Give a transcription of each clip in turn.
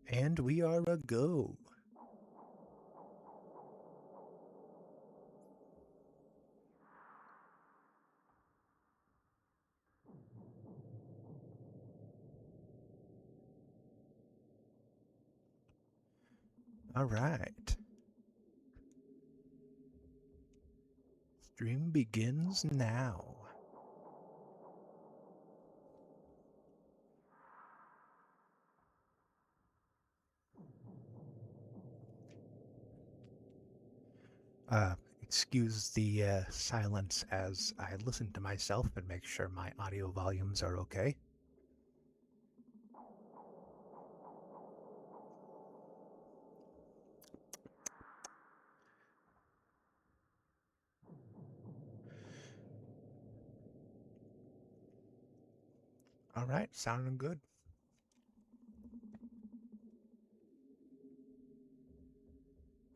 And we are a go. All right. Stream begins now. Excuse the silence as I listen to myself and make sure my audio volumes are okay. All right, sounding good.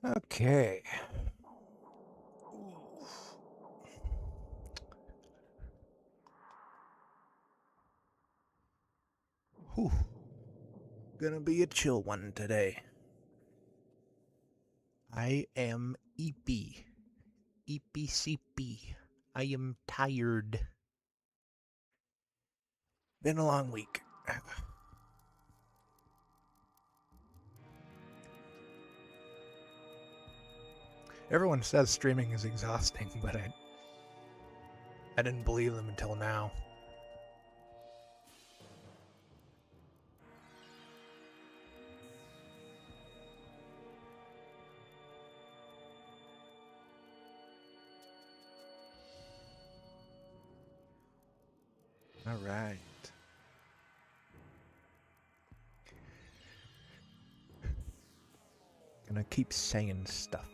Okay. Whew. Gonna be a chill one today. I am eepy. Eepy seepy. I am tired. Been a long week. Everyone says streaming is exhausting, but I didn't believe them until now. All right. Gonna keep saying stuff.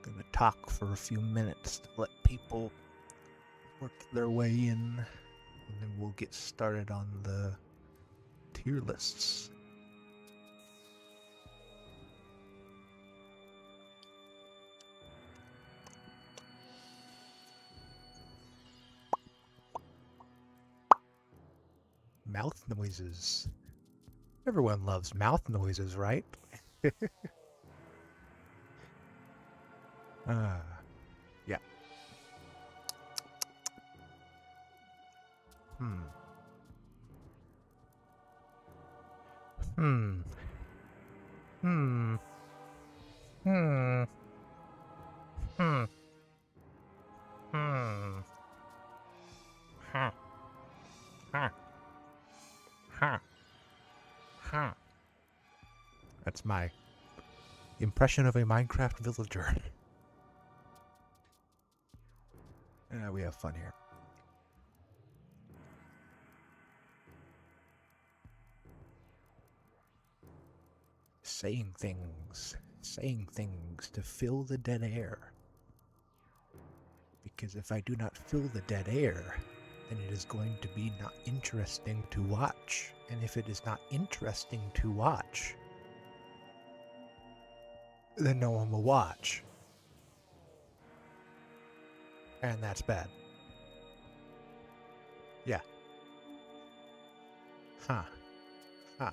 Gonna talk for a few minutes to let people work their way in, and then we'll get started on the tier lists. Mouth noises. Everyone loves mouth noises, right? Yeah. Hmm. Hmm. Hmm. Hmm. Hmm. Hmm. Huh. Huh. Huh. Huh. That's my impression of a Minecraft villager. We have fun here. Saying things to fill the dead air. Because if I do not fill the dead air, then it is going to be not interesting to watch. And if it is not interesting to watch, then no one will watch. And that's bad. Yeah. Huh. Huh.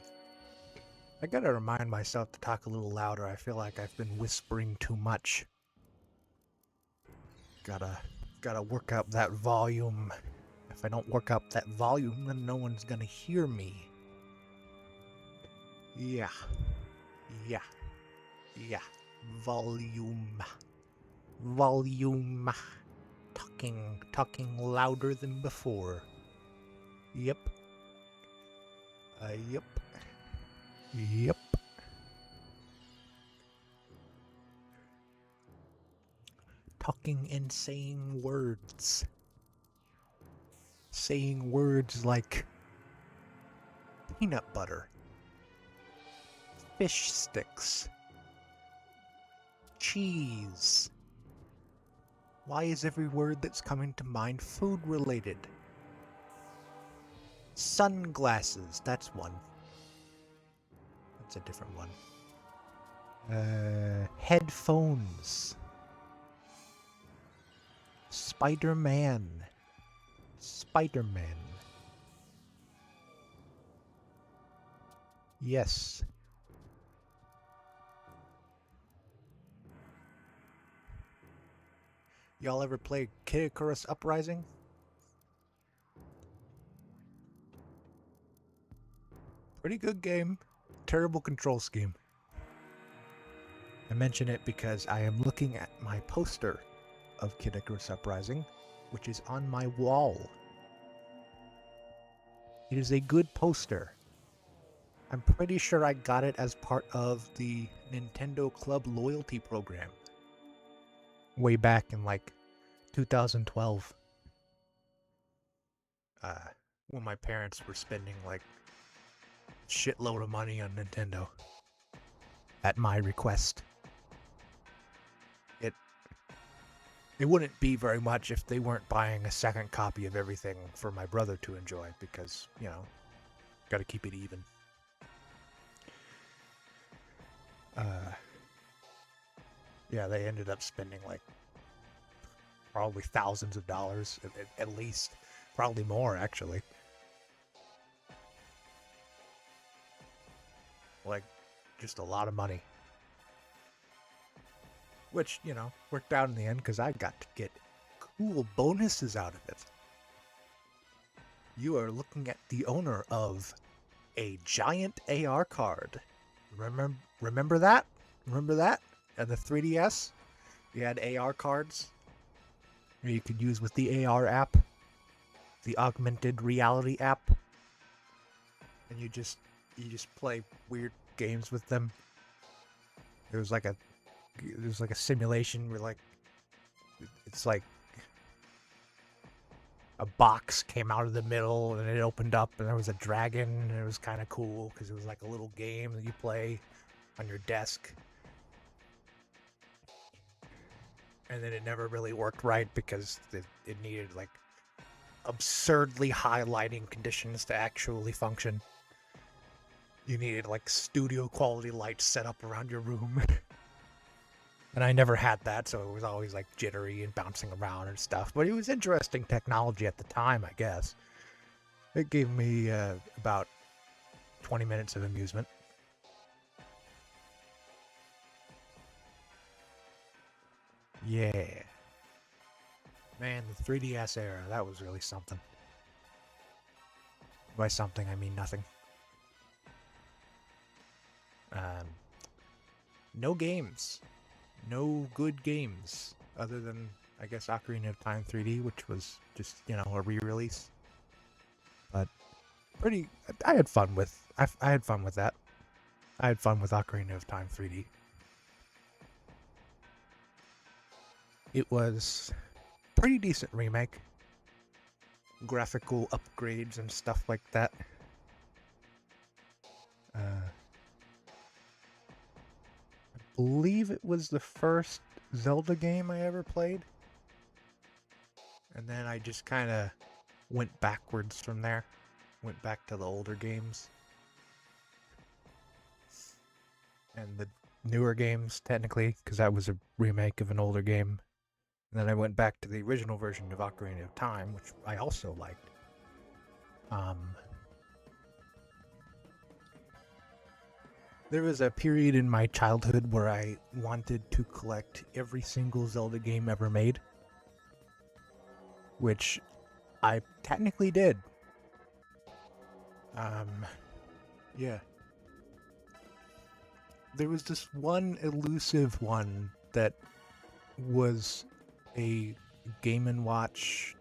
I gotta remind myself to talk a little louder. I feel like I've been whispering too much. Gotta work up that volume. If I don't work up that volume, then no one's gonna hear me. Yeah. Yeah. Yeah. Volume. Volume. Talking louder than before. Yep. Yep. Yep. Talking and saying words. Saying words like peanut butter, fish sticks, cheese. Why is every word that's coming to mind food related? Sunglasses, that's one. That's a different one. Headphones. Spider-Man. Spider-Man. Yes. Y'all ever play Kid Icarus Uprising? Pretty good game. terrible control scheme. I mention it because I am looking at my poster of Kid Icarus Uprising, which is on my wall. It is a good poster. I'm pretty sure I got it as part of the Nintendo Club loyalty program. Way back in like 2012. When my parents were spending like shitload of money on Nintendo. At my request. It wouldn't be very much if they weren't buying a second copy of everything for my brother to enjoy, because, you know, gotta keep it even. Yeah, they ended up spending like probably thousands of dollars, at least. Probably more, actually. Like, just a lot of money. Which, you know, worked out in the end because I got to get cool bonuses out of it. You are looking at the owner of a giant AR card. Remember that? Remember that? And the 3DS? You had AR cards you could use with the AR app, the augmented reality app, and you just play weird games with them. There's like a simulation where like it's like a box came out of the middle and it opened up and there was a dragon and it was kind of cool because it was like a little game that you play on your desk. And then it never really worked right because it needed like absurdly high lighting conditions to actually function. You needed like studio quality lights set up around your room. And I never had that, so it was always like jittery and bouncing around and stuff. But it was interesting technology at the time, I guess. It gave me about 20 minutes of amusement. Yeah. Man, the 3DS era, that was really something. By something, I mean nothing. No games. No good games. Other than, I guess, Ocarina of Time 3D, which was just, you know, a re-release. But I had fun with that. I had fun with Ocarina of Time 3D. It was a pretty decent remake. Graphical upgrades and stuff like that. I believe it was the first Zelda game I ever played. And then I just kind of went backwards from there. Went back to the older games. And the newer games, technically, because that was a remake of an older game. And then I went back to the original version of Ocarina of Time, which I also liked. There was a period in my childhood where I wanted to collect every single Zelda game ever made. Which I technically did. Yeah. There was this one elusive one that was a Game & Watch,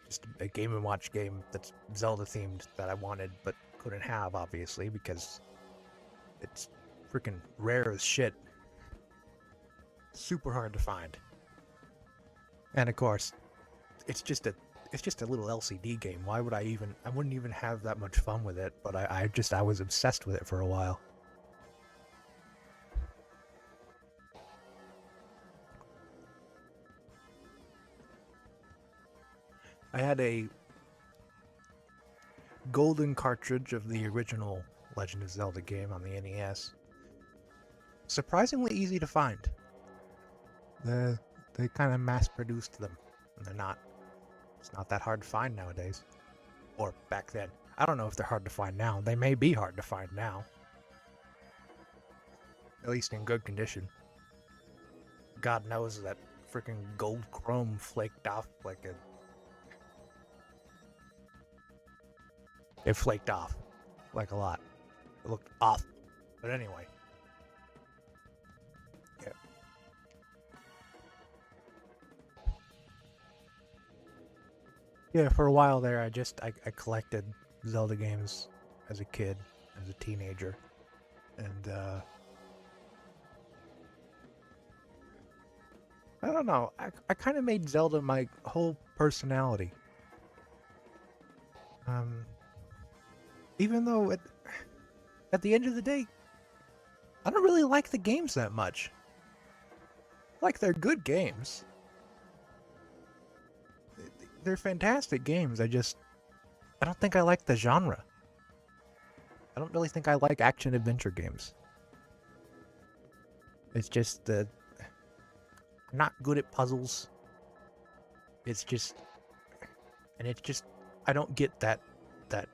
just a Game & Watch game that's Zelda themed that I wanted but couldn't have, obviously, because it's freaking rare as shit. Super hard to find. And of course, it's just a little LCD game. Why would I wouldn't even have that much fun with it, but I was obsessed with it for a while. I had a golden cartridge of the original Legend of Zelda game on the NES. Surprisingly easy to find. They kind of mass-produced them, and it's not that hard to find nowadays. Or back then. I don't know if they're hard to find now. They may be hard to find now. At least in good condition. God knows that freaking gold chrome flaked off like a... It flaked off. like a lot. It looked awful. But anyway. Yeah. Yeah, for a while there, I collected Zelda games as a kid, as a teenager. And, I don't know. I kind of made Zelda my whole personality. Um, Even though at the end of the day, I don't really like the games that much. Like, they're good games. They're fantastic games. I don't think I like the genre. I don't really think I like action adventure games. It's just that I'm not good at puzzles. It's just, and it's just, I don't get that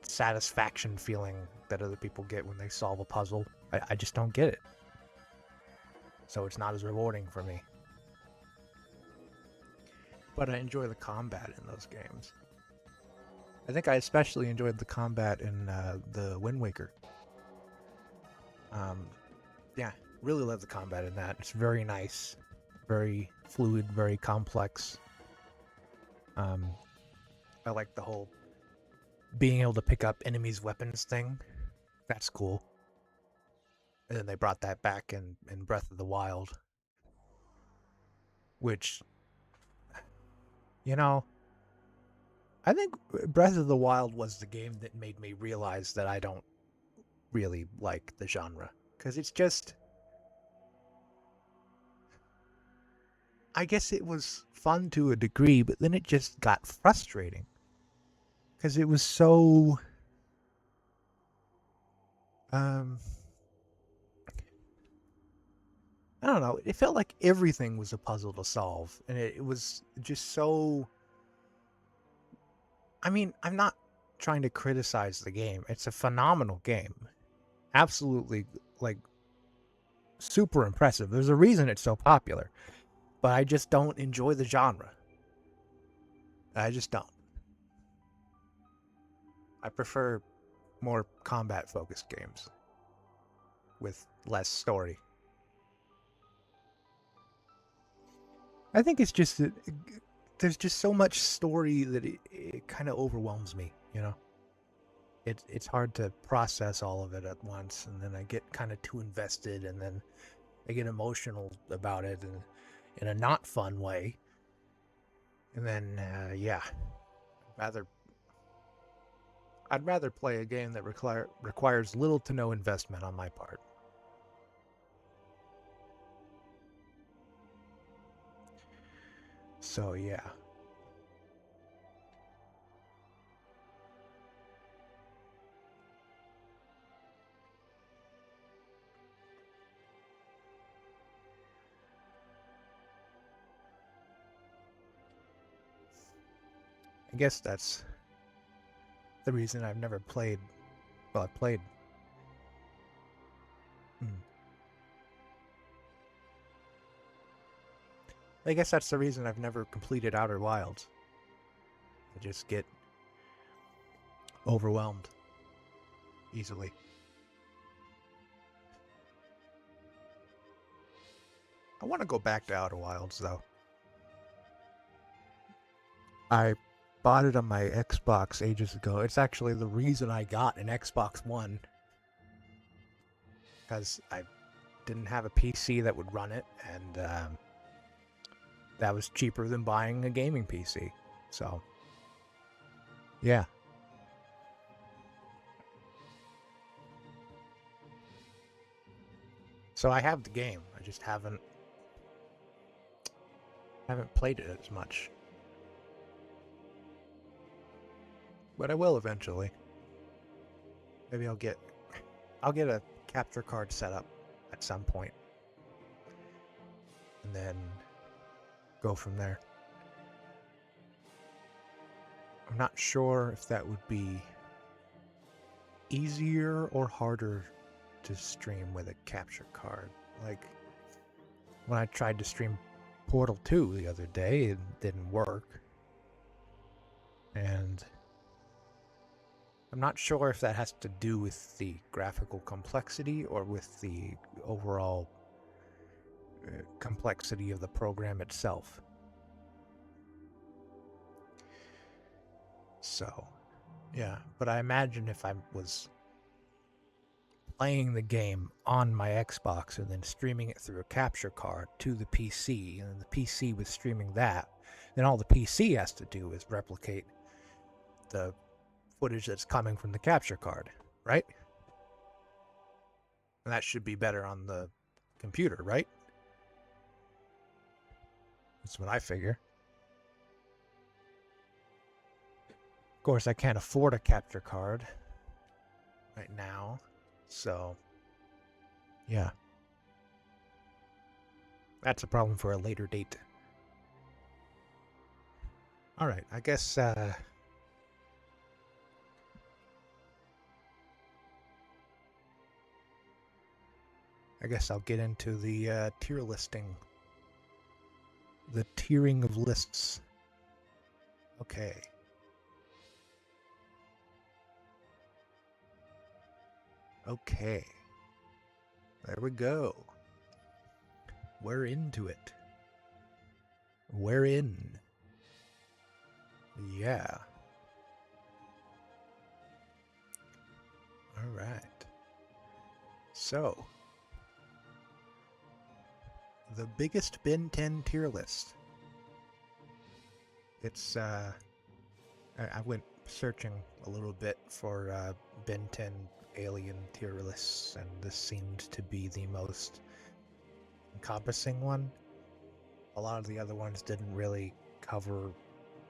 satisfaction feeling that other people get when they solve a puzzle. I just don't get it. So it's not as rewarding for me. But I enjoy the combat in those games. I think I especially enjoyed the combat in the Wind Waker. Yeah, really love the combat in that. It's very nice, very fluid, very complex. I like the whole being able to pick up enemies' weapons thing. That's cool. And then they brought that back in Breath of the Wild, which, you know, I think Breath of the Wild was the game that made me realize that I don't really like the genre. Because it's just, I guess it was fun to a degree, but then it just got frustrating. Because it was so, um, I don't know, it felt like everything was a puzzle to solve. And it was just so, I mean, I'm not trying to criticize the game. It's a phenomenal game. Absolutely, like, super impressive. There's a reason it's so popular. But I just don't enjoy the genre. I just don't. I prefer more combat focused games with less story. I think it's just that there's just so much story that it kind of overwhelms me, you know? It's hard to process all of it at once, and then I get kind of too invested, and then I get emotional about it in a not fun way. And then, yeah, rather I'd rather play a game that requires little to no investment on my part. So yeah. I guess that's the reason I've never played. Well, I played. Hmm. I guess that's the reason I've never completed Outer Wilds. I just get overwhelmed easily. I want to go back to Outer Wilds though. I bought it on my Xbox ages ago. It's actually the reason I got an Xbox One, because I didn't have a PC that would run it, and that was cheaper than buying a gaming PC. So, yeah. So I have the game. I just haven't played it as much. But I will eventually. Maybe I'll get a capture card set up at some point, and then go from there. I'm not sure if that would be easier or harder to stream with a capture card. Like, when I tried to stream Portal 2 the other day, it didn't work. And I'm not sure if that has to do with the graphical complexity or with the overall complexity of the program itself. So, yeah, but I imagine if I was playing the game on my Xbox and then streaming it through a capture card to the PC, and the PC was streaming that, then all the PC has to do is replicate the footage that's coming from the capture card, right? And that should be better on the computer, right? That's what I figure. Of course, I can't afford a capture card right now, so yeah. That's a problem for a later date. All right, I guess I'll get into the tier listing. The tiering of lists. Okay. Okay. There we go. We're into it. We're in. Yeah. All right. So, the biggest Ben 10 tier list. It's I went searching a little bit for Ben 10 alien tier lists, and this seemed to be the most encompassing one. A lot of the other ones didn't really cover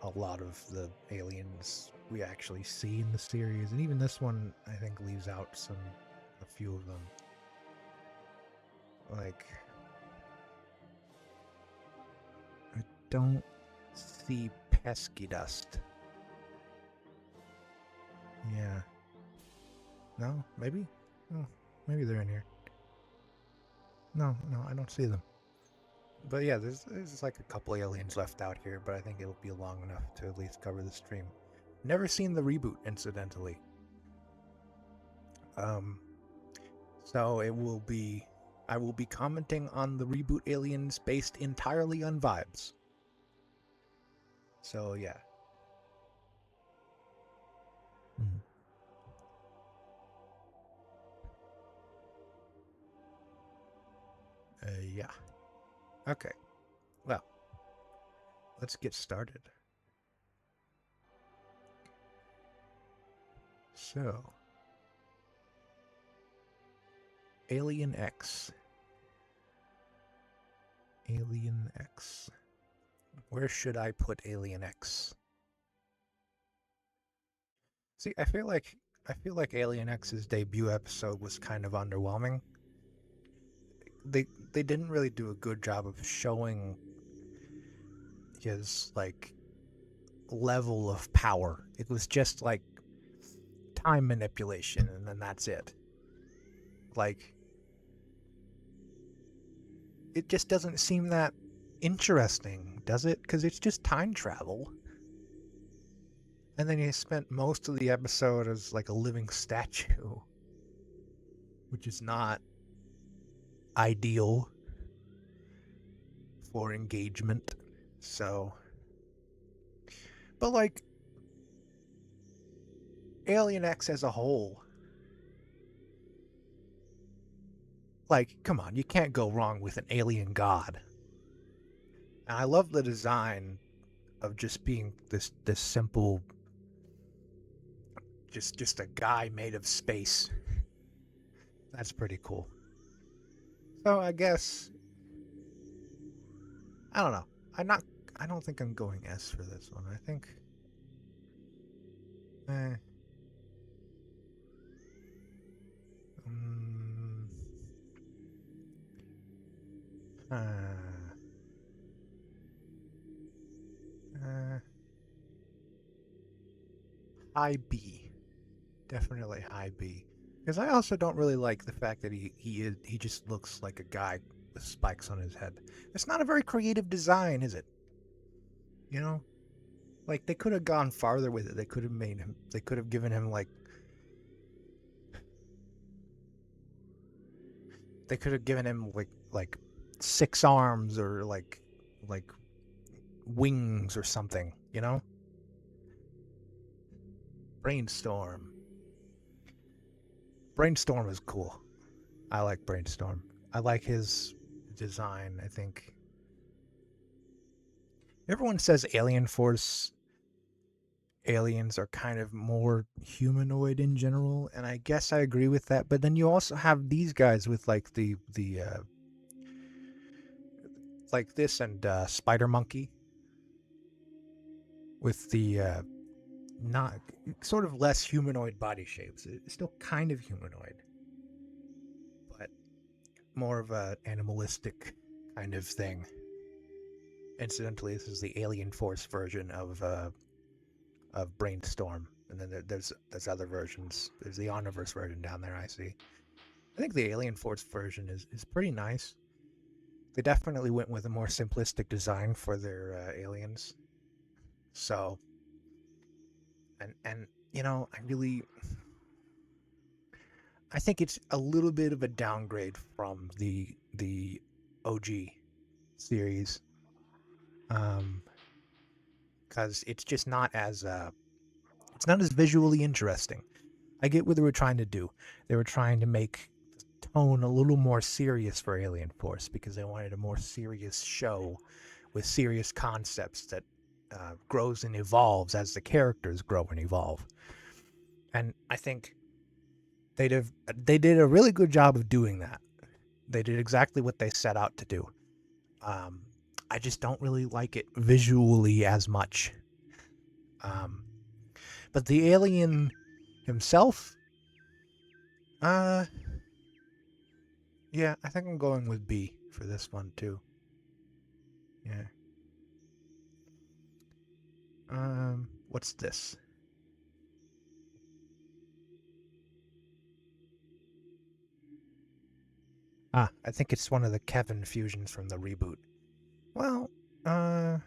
a lot of the aliens we actually see in the series, and even this one I think leaves out a few of them. Like, I don't see pesky dust. Yeah. No, maybe? Oh, maybe they're in here. No, I don't see them. But yeah, there's like a couple aliens left out here, but I think it'll be long enough to at least cover the stream. Never seen the reboot, incidentally. So I will be commenting on the reboot aliens based entirely on vibes. So yeah. Yeah. Okay. Well, let's get started. So, Alien X. Alien X. Where should I put Alien X? See, I feel like Alien X's debut episode was kind of underwhelming. They didn't really do a good job of showing his like level of power. It was just like time manipulation, and then that's it. Like, it just doesn't seem that interesting, does it? Because it's just time travel. And then he spent most of the episode as like a living statue, which is not ideal for engagement. So, but like, Alien X as a whole, like, come on, you can't go wrong with an alien god. And I love the design of just being this simple, just a guy made of space. That's pretty cool. So I guess I don't know. I don't think I'm going S for this one. I think eh, um, uh, uh, high B. Definitely high B. Because I also don't really like the fact that he just looks like a guy with spikes on his head. It's not a very creative design, is it? You know, like they could have gone farther with it. They could have given him like They could have given him like 6 arms or like wings or something, you know? Brainstorm. Brainstorm is cool. I like Brainstorm. I like his design, I think. Everyone says Alien Force aliens are kind of more humanoid in general, and I guess I agree with that. But then you also have these guys with like the like this and Spider Monkey with the not sort of less humanoid body shapes. It's still kind of humanoid, but more of a animalistic kind of thing. Incidentally, this is the Alien Force version of Brainstorm, and then there's other versions. There's the Omniverse version down there. I see. I think the Alien Force version is pretty nice. They definitely went with a more simplistic design for their aliens. So, and you know, I think it's a little bit of a downgrade from the OG series, um, because it's not as visually interesting. I get what they were trying to do. They were trying to make the tone a little more serious for Alien Force because they wanted a more serious show with serious concepts that grows and evolves as the characters grow and evolve. And I think they did a really good job of doing that. They did exactly what they set out to do. Um, I just don't really like it visually as much. Um, but the alien himself, uh, yeah, I think I'm going with B for this one too. Yeah. What's this? Ah, I think it's one of the Kevin fusions from the reboot. Well, uh,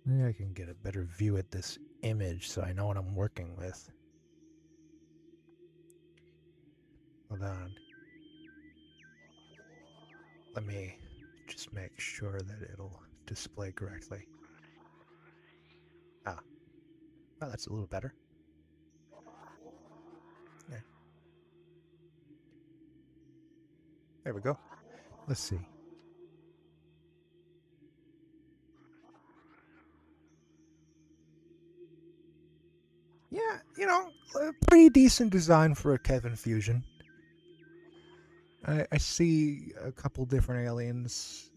maybe I can get a better view at this image so I know what I'm working with. Hold on. Let me just make sure that it'll display correctly. Ah, well, that's a little better. Yeah, there we go. Let's see. Yeah, you know, a pretty decent design for a Kevin fusion. I see a couple different aliens.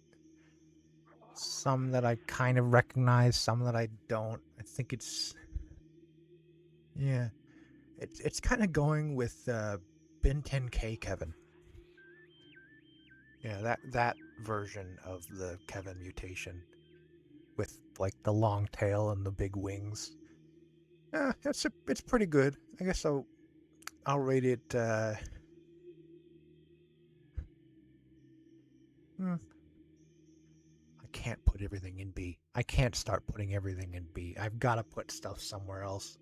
Some that I kind of recognize, some that I don't. I think it's yeah. It's kind of going with Ben 10K Kevin. Yeah, that version of the Kevin mutation with like the long tail and the big wings. Yeah, it's pretty good. I guess I'll rate it. Hmm, I can't put everything in B. I can't start putting everything in B. I've got to put stuff somewhere else.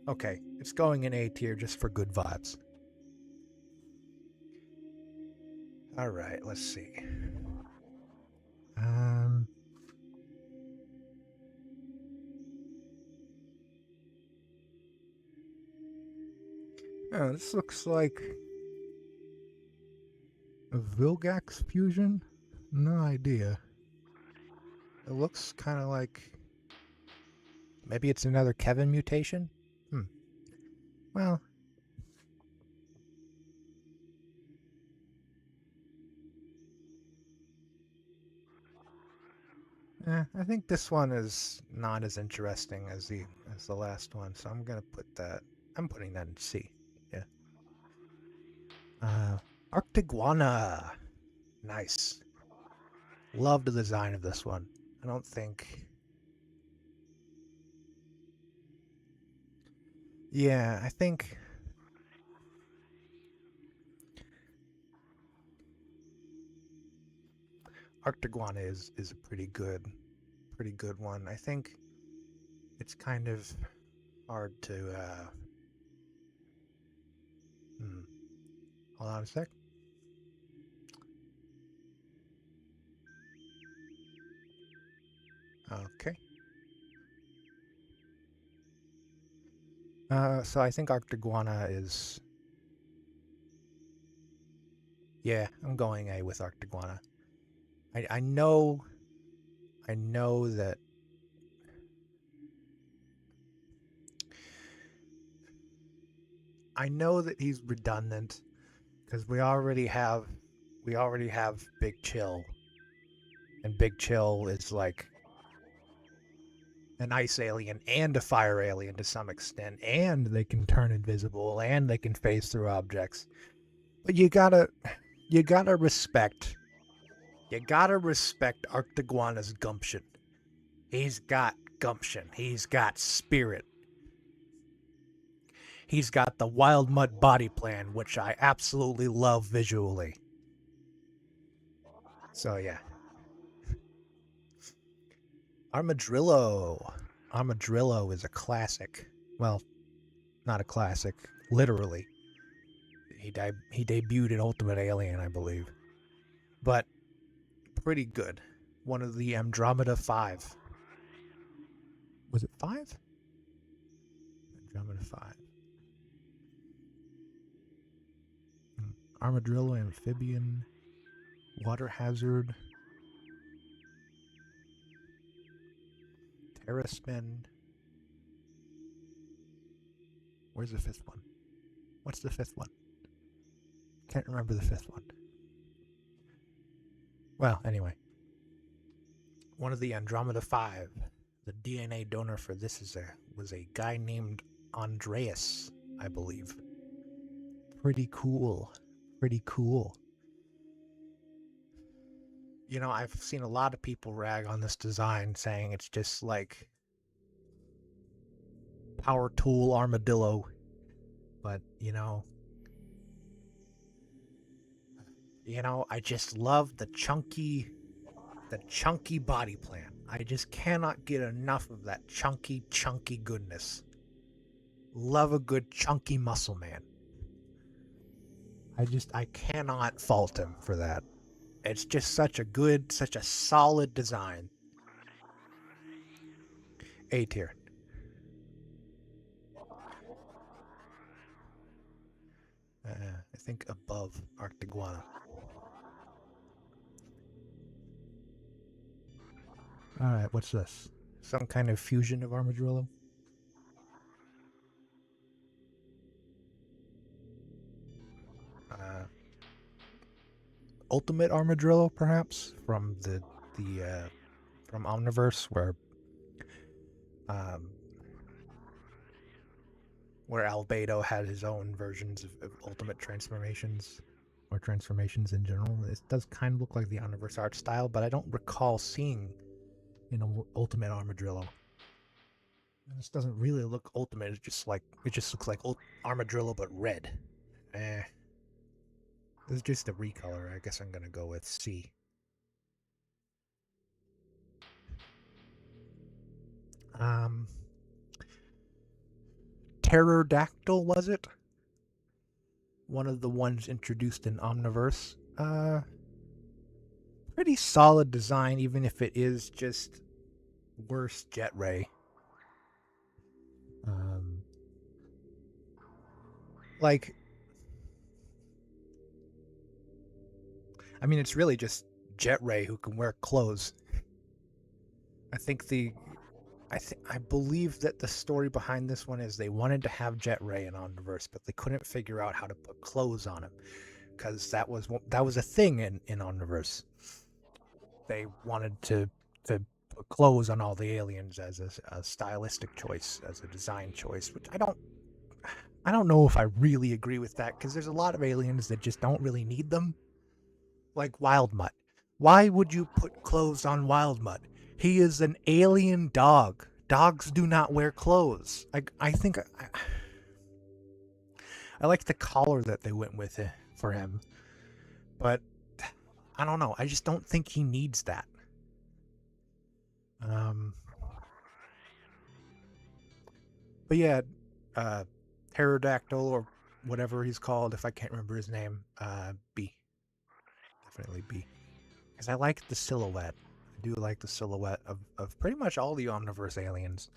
Okay, it's going in A tier just for good vibes. All right, let's see. Um, oh, this looks like a Vilgax fusion. No idea. It looks kind of like maybe it's another Kevin mutation. Hmm. Well, I think this one is not as interesting as the last one, so I'm gonna put that. I'm putting that in C. Yeah. Uh, Arctiguana. Nice. Love the design of this one. I don't think. Yeah, I think Arctiguana is a pretty good one. I think it's kind of hard to hold on a sec. Okay. So I think Arctiguana is... Yeah, I'm going A with Arctiguana. I know that he's redundant because we already have Big Chill, and Big Chill is like an ice alien and a fire alien to some extent, and they can turn invisible and they can phase through objects. But you gotta respect Arctiguana's gumption. He's got gumption. He's got spirit. He's got the Wild Mutt body plan, which I absolutely love visually. So yeah. Armadillo. Armadillo is a classic. Well, not a classic, literally. He debuted in Ultimate Alien, I believe. But pretty good. One of the Andromeda 5. Was it 5? Andromeda 5. Armadillo, amphibian, water hazard, Terraspin. Where's the 5th one? What's the 5th one? Can't remember the 5th one. Well, anyway. One of the Andromeda 5. The DNA donor for this was a guy named Andreas, I believe. Pretty cool. Pretty cool. You know, I've seen a lot of people rag on this design, saying it's just like Power Tool Armadillo. But, you know, I just love the chunky body plan. I just cannot get enough of that chunky goodness. Love a good chunky muscle man. I cannot fault him for that. It's just such a solid design. A tier. I think above Arctiguana. Alright, what's this? Some kind of fusion of Armadillo? Ultimate Armadillo, perhaps? From from Omniverse, where Albedo had his own versions of Ultimate Transformations, or transformations in general. It does kind of look like the Omniverse art style, but I don't recall seeing Ultimate Armadillo. This doesn't really look ultimate. It just looks like Armadillo but red. This is just a recolor. I guess I'm gonna go with C. Pterodactyl, was it? One of the ones introduced in Omniverse. Pretty solid design, even if it is just worse Jet Ray. I mean, it's really just Jet Ray who can wear clothes. I believe that the story behind this one is they wanted to have Jet Ray in Omniverse, but they couldn't figure out how to put clothes on him, because that was a thing in Omniverse. They wanted to put clothes on all the aliens as a stylistic choice, as a design choice, which I don't know if I really agree with that, because there's a lot of aliens that just don't really need them. Like Wild Mutt. Why would you put clothes on Wild Mutt? He is an alien dog. Dogs do not wear clothes. I think I like the collar that they went with for him, but I don't know. I just don't think he needs that. But yeah, pterodactyl or whatever he's called, if I can't remember his name, B. Definitely B. Because I like the silhouette. I do like the silhouette of pretty much all the Omniverse aliens.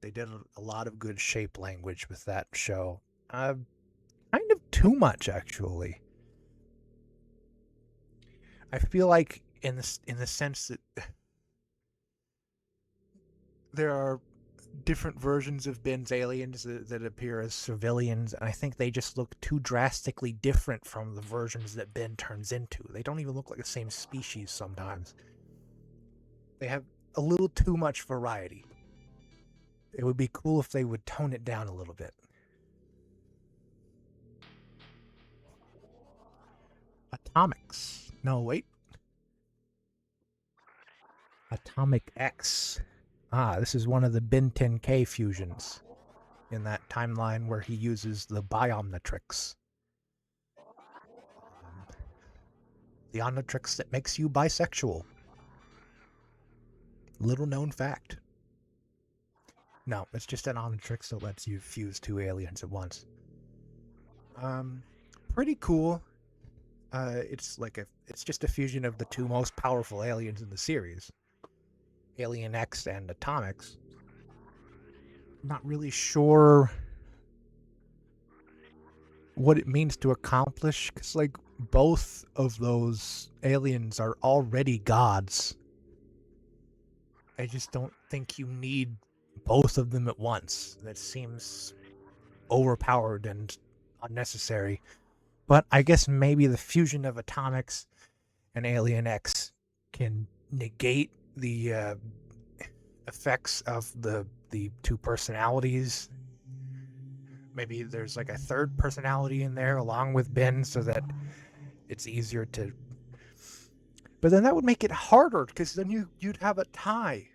They did a lot of good shape language with that show. Kind of too much, actually. I feel like in the sense that there are different versions of Ben's aliens that appear as civilians, and I think they just look too drastically different from the versions that Ben turns into. They don't even look like the same species sometimes. They have a little too much variety. It would be cool if they would tone it down a little bit. Atomics. No, wait. Atomic X. Ah, this is one of the Ben 10K fusions in that timeline where he uses the Biomnitrix. The Omnitrix that makes you bisexual. Little known fact. No, it's just an Omnitrix that lets you fuse two aliens at once. Um, Pretty cool. It's just a fusion of the two most powerful aliens in the series, Alien X and Atomics. Not really sure what it means to accomplish, because like both of those aliens are already gods. I just don't think you need both of them at once. That seems overpowered and unnecessary. But I guess maybe the fusion of Atomics and Alien X can negate the effects of the two personalities. Maybe there's like a third personality in there along with Ben, so that it's easier to. But then that would make it harder because then you'd have a tie.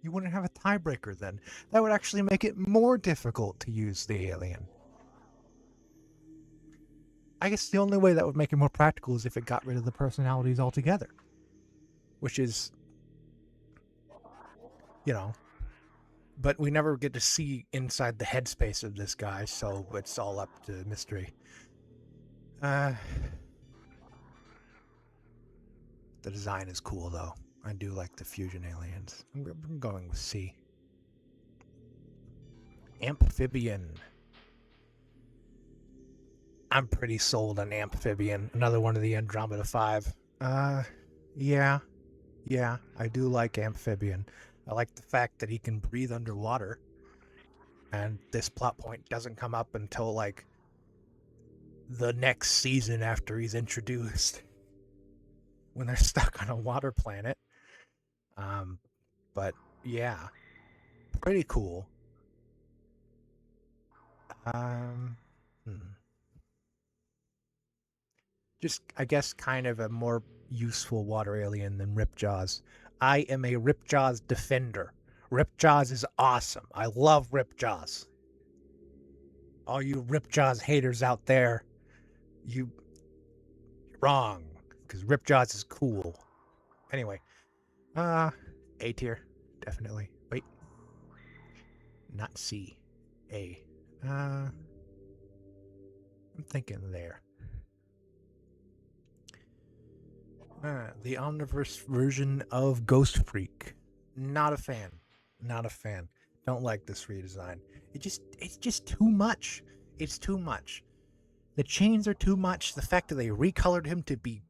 You wouldn't have a tiebreaker then. That would actually make it more difficult to use the alien. I guess the only way that would make it more practical is if it got rid of the personalities altogether. Which is, you know, but we never get to see inside the headspace of this guy, so it's all up to mystery. Uh, the design is cool though. I do like the fusion aliens. I'm going with C. Amphibian. I'm pretty sold on Amphibian. Another one of the Andromeda 5. Uh, yeah, yeah, I do like Amphibian. I like the fact that he can breathe underwater, and this plot point doesn't come up until like the next season after he's introduced, when they're stuck on a water planet. Um, but yeah, pretty cool. Um, hmm. Just I guess kind of a more useful water alien than Ripjaws. I am a Ripjaws defender. Ripjaws is awesome. I love Ripjaws. All you Ripjaws haters out there, you're wrong, because Ripjaws is cool. Anyway, A tier, definitely. Wait, not C, A. I'm thinking there. The Omniverse version of Ghost Freak. Not a fan. Not a fan. Don't like this redesign. It's just too much. It's too much. The chains are too much. The fact that they recolored him to be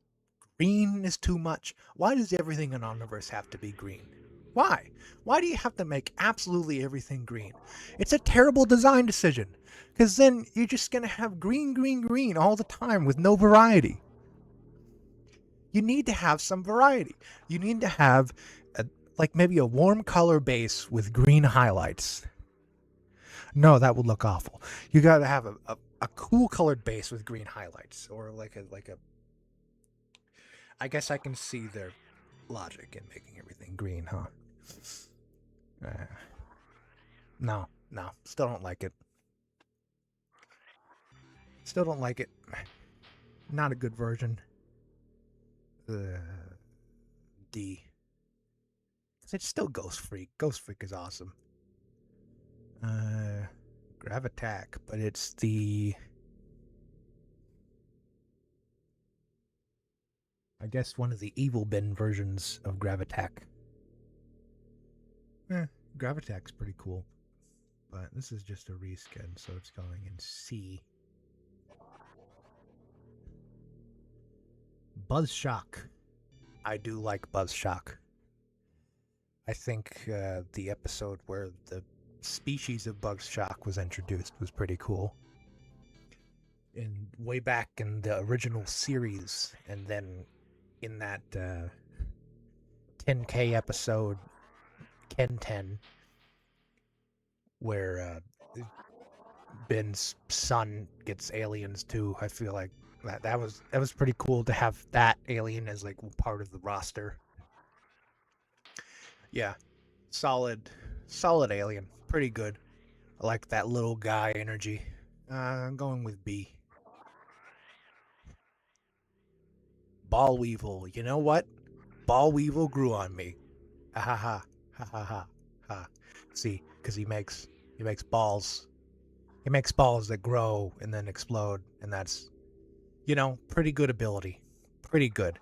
green is too much. Why does everything in Omniverse have to be green? Why? Why do you have to make absolutely everything green? It's a terrible design decision. Because then you're just going to have green, green, green all the time with no variety. You need to have some variety. You need to have like maybe a warm color base with green highlights. No, that would look awful. You got to have a cool colored base with green highlights, or like a. I guess I can see their logic in making everything green, huh? Uh, no, no, still don't like it. Still don't like it. Not a good version. D. It's still Ghost Freak. Ghost Freak is awesome. Gravitack, but it's the... I guess one of the evil bin versions of Gravitack. Gravitack's pretty cool. But this is just a reskin, so it's going in C. Buzzshock. I do like Buzzshock. I think the episode where the species of Buzzshock was introduced was pretty cool. And way back in the original series, and then in that 10K episode, Ken 10, where Ben's son gets aliens too. I feel like that was pretty cool to have that alien as like part of the roster. Yeah, solid alien, pretty good. I like that little guy energy. I'm going with B. Ball Weevil. You know what? Ball Weevil grew on me. Ha ha ha ha ha ha ha. See, because he makes balls. He makes balls that grow and then explode, and that's, pretty good ability. Pretty good.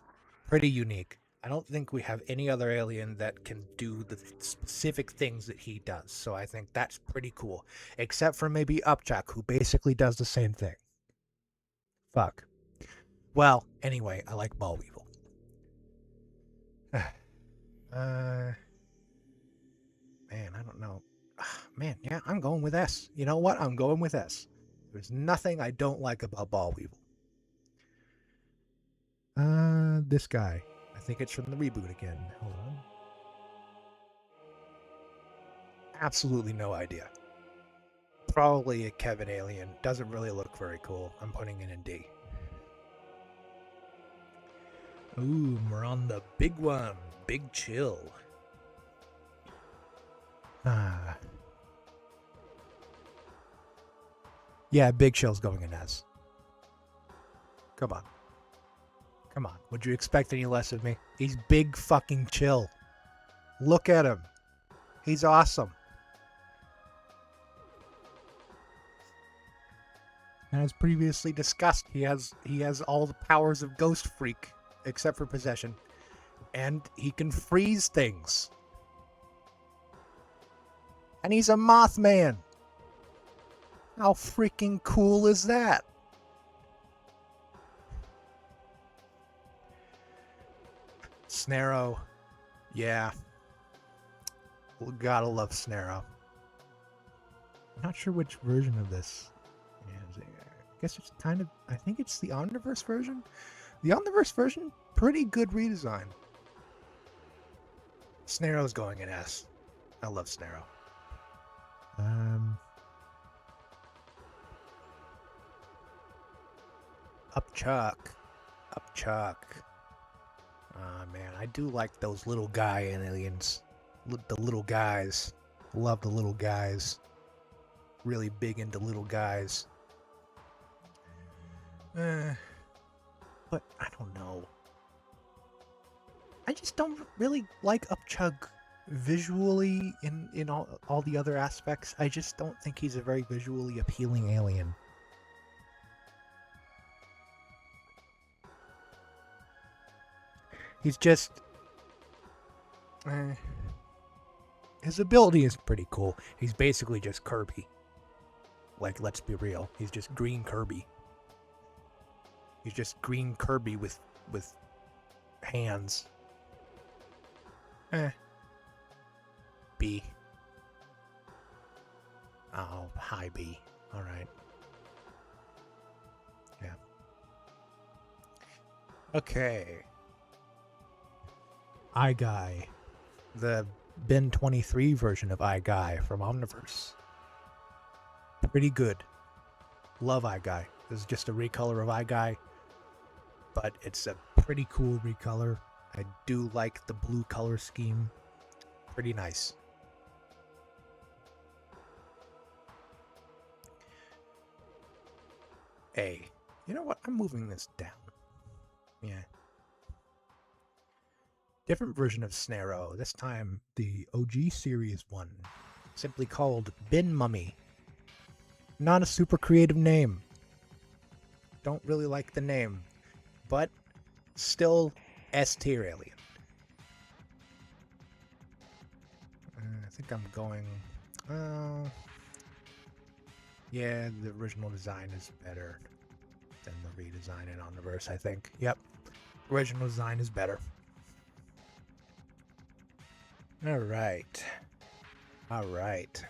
Pretty unique. I don't think we have any other alien that can do the specific things that he does. So I think that's pretty cool. Except for maybe Upchuck, who basically does the same thing. Fuck. Well, anyway, I like Ball Weevil. Man, I don't know. Man, yeah, I'm going with S. You know what? I'm going with S. There's nothing I don't like about Ball Weevil. This guy. I think it's from the reboot again. Hold on. Absolutely no idea. Probably a Kevin alien. Doesn't really look very cool. I'm putting it in D. Ooh, we're on the big one. Big chill. Yeah, Big Chill's going in S. Come on. Come on. Would you expect any less of me? He's Big fucking Chill. Look at him. He's awesome. As previously discussed, he has all the powers of Ghost Freak, except for possession. And he can freeze things. And he's a Mothman. How freaking cool is that? Snarrow. Yeah. We gotta love Snarrow. I'm not sure which version of this is. I guess it's kind of... I think it's the Omniverse version. The Omniverse version, pretty good redesign. Snarrow's going in S. I love Snarrow. Upchuck. Man, I do like those little guy aliens. The little guys. Love the little guys. Really big into little guys. But I don't know. I just don't really like Upchug visually in all the other aspects. I just don't think he's a very visually appealing alien. He's just... his ability is pretty cool. He's basically just Kirby. Like, let's be real. He's just green Kirby. He's just green Kirby with hands. B. Oh, high B. Alright. Yeah. Okay. iGuy. The Ben 23 version of iGuy from Omniverse. Pretty good. Love iGuy. This is just a recolor of iGuy, but it's a pretty cool recolor. I do like the blue color scheme. Pretty nice. A. You know what? I'm moving this down. Yeah. Different version of Snarrow. This time the OG series one. simply called Bin Mummy. Not a super creative name. Don't really like the name, but still S tier alien. I think I'm going. Yeah, the original design is better than the redesign in Omniverse, I think. Yep. Original design is better. Alright. Alright.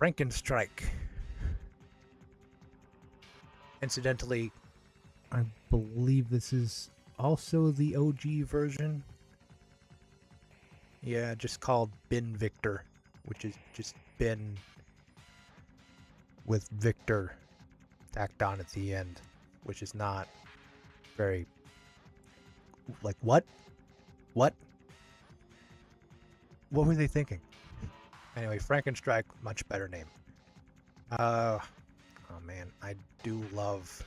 Frankenstrike. Incidentally, I believe this is also the OG version. Yeah, just called Bin Victor, which is just Bin with Victor tacked on at the end, which is not very... Like, what? What? What were they thinking? Anyway, Frankenstrike, much better name. Oh man, I do love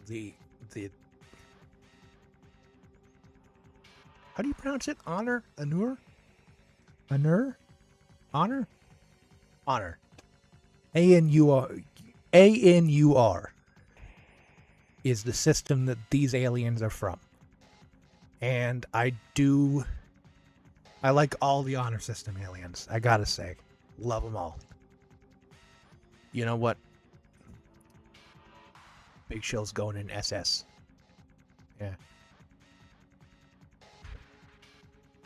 the how do you pronounce it? Honor? Anur? Anur? Honor? Honor. A-N-U-R. A-N-U-R is the system that these aliens are from. And I like all the honor system aliens. I gotta say. Love them all. You know what? Big Shell's going in SS. Yeah.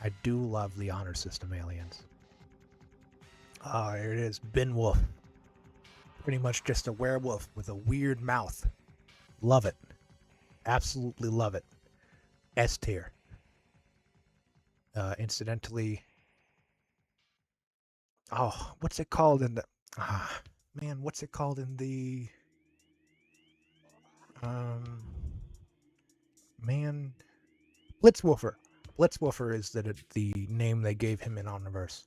I do love the honor system aliens. Oh, here it is. Bin Wolf. Pretty much just a werewolf with a weird mouth. Love it. Absolutely love it. S tier. Incidentally... Oh, what's it called in the... man, what's it called in the... Man... Blitzwolfer. Blitzwolfer is the name they gave him in Omniverse.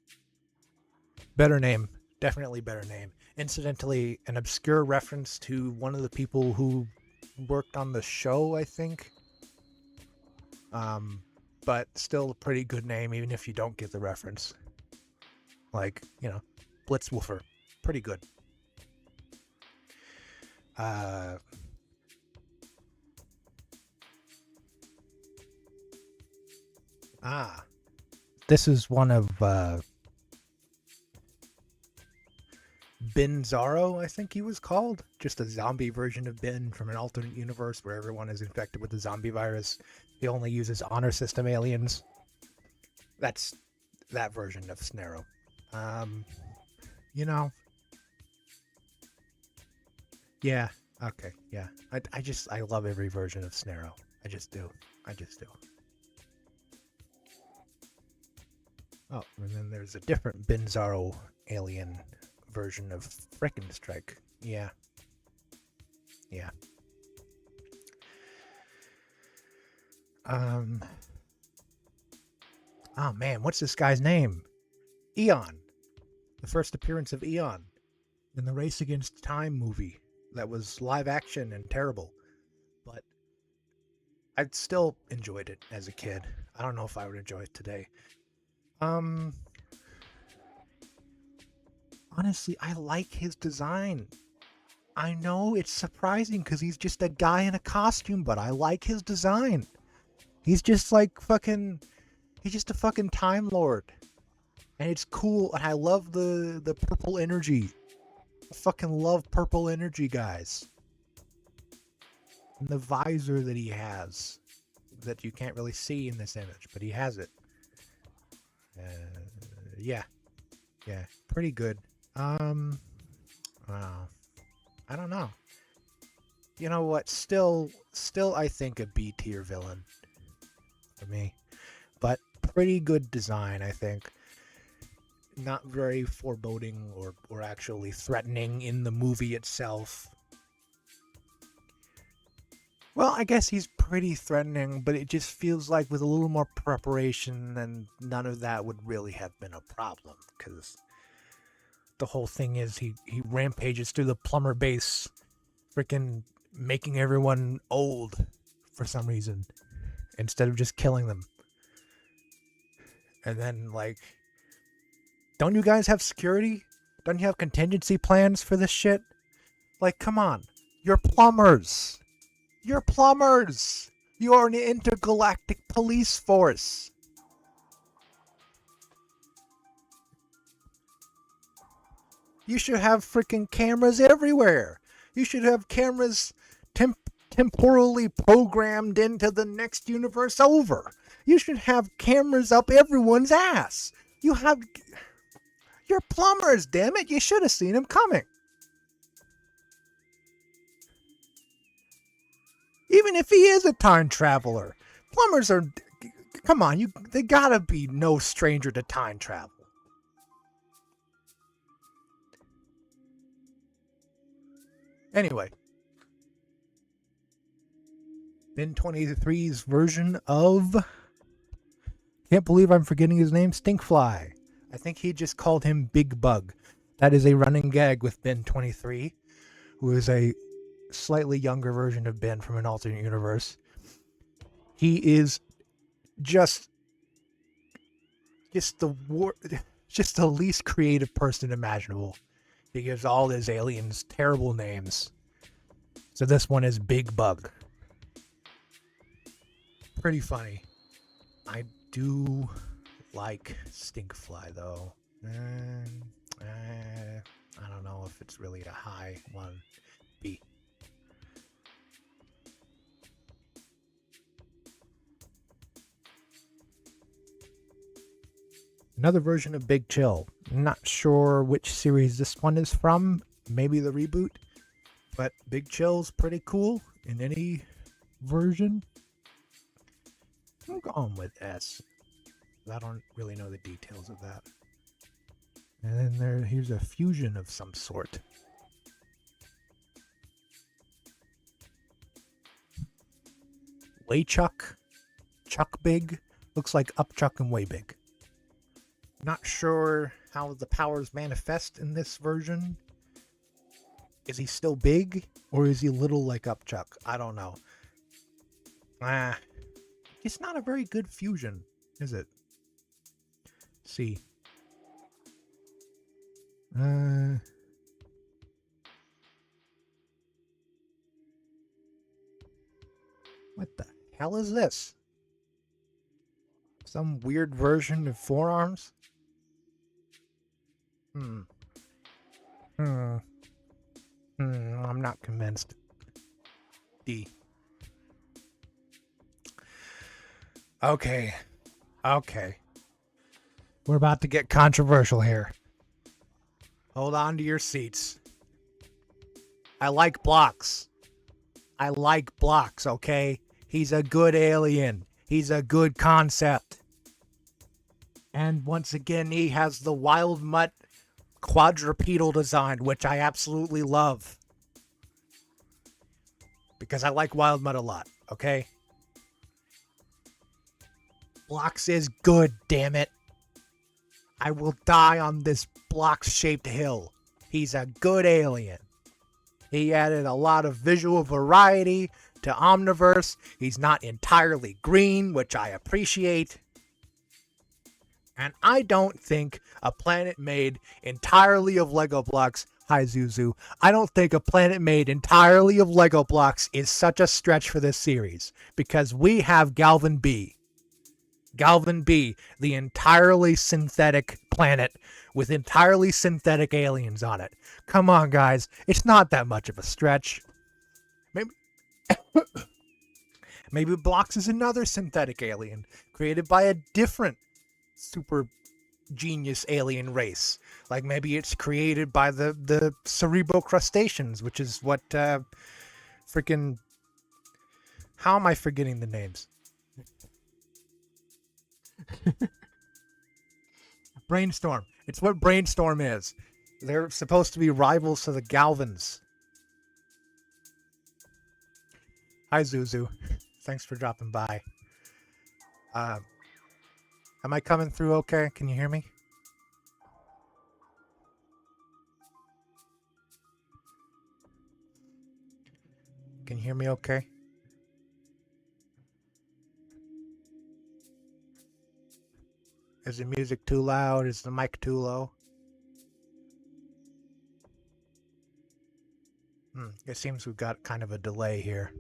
Better name. Definitely better name. Incidentally, an obscure reference to one of the people who worked on the show, I think. But still a pretty good name, even if you don't get the reference. Like, you know, Blitzwolfer. Pretty good. This is one of Bin Zaro, I think he was called. Just a zombie version of Bin from an alternate universe where everyone is infected with the zombie virus. He only uses honor system aliens. That's that version of Snarrow. You know. Yeah, okay, yeah. I love every version of Snarrow. I just do. Oh, and then there's a different Binzaro alien version of Frankenstrike. Yeah. Yeah. Oh man, what's this guy's name? Eon. The first appearance of Eon in the Race Against Time movie that was live action and terrible. But I still enjoyed it as a kid. I don't know if I would enjoy it today. Honestly, I like his design. I know it's surprising because he's just a guy in a costume, but I like his design. He's just like he's just a fucking Time Lord. And it's cool, and I love the purple energy. I fucking love purple energy, guys. And the visor that he has, that you can't really see in this image, but he has it. Yeah, pretty good. Wow. I don't know. You know what? Still, I think a B tier villain for me, but pretty good design, I think. Not very foreboding or actually threatening in the movie itself. Well, I guess he's pretty threatening, but it just feels like with a little more preparation, then none of that would really have been a problem, because the whole thing is he rampages through the plumber base, freaking making everyone old for some reason, instead of just killing them. And then, like, don't you guys have security? Don't you have contingency plans for this shit? Like, come on. You're plumbers. You're plumbers. You're an intergalactic police force. You should have freaking cameras everywhere. You should have cameras temporally programmed into the next universe over. You should have cameras up everyone's ass. You're plumbers, damn it. You should have seen him coming. Even if he is a time traveler, plumbers are, come on, they gotta be no stranger to time travel. Anyway, Ben 23's version of, can't believe I'm forgetting his name, Stinkfly. I think he just called him Big Bug. That is a running gag with Ben 23, who is a slightly younger version of Ben from an alternate universe. He is just the least creative person imaginable. He gives all his aliens terrible names. So this one is Big Bug. Pretty funny. I do like Stinkfly though. I don't know if it's really a high one. B. Another version of Big Chill. Not sure which series this one is from. Maybe the reboot. But Big Chill's pretty cool in any version. I'm going with S. I don't really know the details of that. And then here's a fusion of some sort. Waychuck. Chuck Big. Looks like Upchuck and Way Big. Not sure how the powers manifest in this version. Is he still big? Or is he little like Upchuck? I don't know. It's not a very good fusion, is it? C. What the hell is this? Some weird version of forearms? I'm not convinced. D. Okay. We're about to get controversial here. Hold on to your seats. I like blocks, okay? He's a good alien. He's a good concept. And once again, he has the wild mutt quadrupedal design, which I absolutely love. Because I like wild mutt a lot, okay? Blocks is good, damn it. I will die on this block-shaped hill. He's a good alien. He added a lot of visual variety to Omniverse. He's not entirely green, which I appreciate. And I don't think a planet made entirely of Lego blocks, hi Zuzu, I don't think a planet made entirely of Lego blocks is such a stretch for this series. Because we have Galvin B. Galvin B, the entirely synthetic planet with entirely synthetic aliens on it. Come on, guys. It's not that much of a stretch. Maybe Blocks is another synthetic alien created by a different super genius alien race. Like maybe it's created by the cerebral crustaceans, which is what freaking... How am I forgetting the names? Brainstorm. It's what Brainstorm is. They're supposed to be rivals to the Galvins. Hi, Zuzu. Thanks for dropping by. Am I coming through okay? Can you hear me? Can you hear me okay? Is the music too loud? Is the mic too low? It seems we've got kind of a delay here.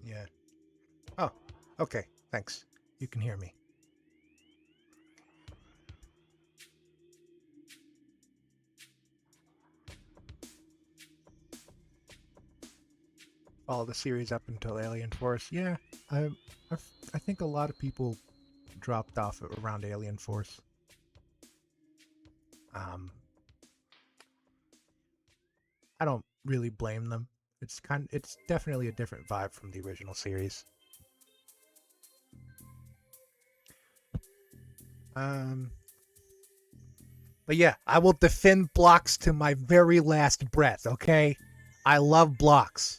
Yeah. Oh, okay. Thanks. You can hear me. All the series up until Alien Force. Yeah, I, I think a lot of people dropped off around Alien Force. I don't really blame them. It's definitely a different vibe from the original series. But yeah, I will defend blocks to my very last breath, okay? I love blocks.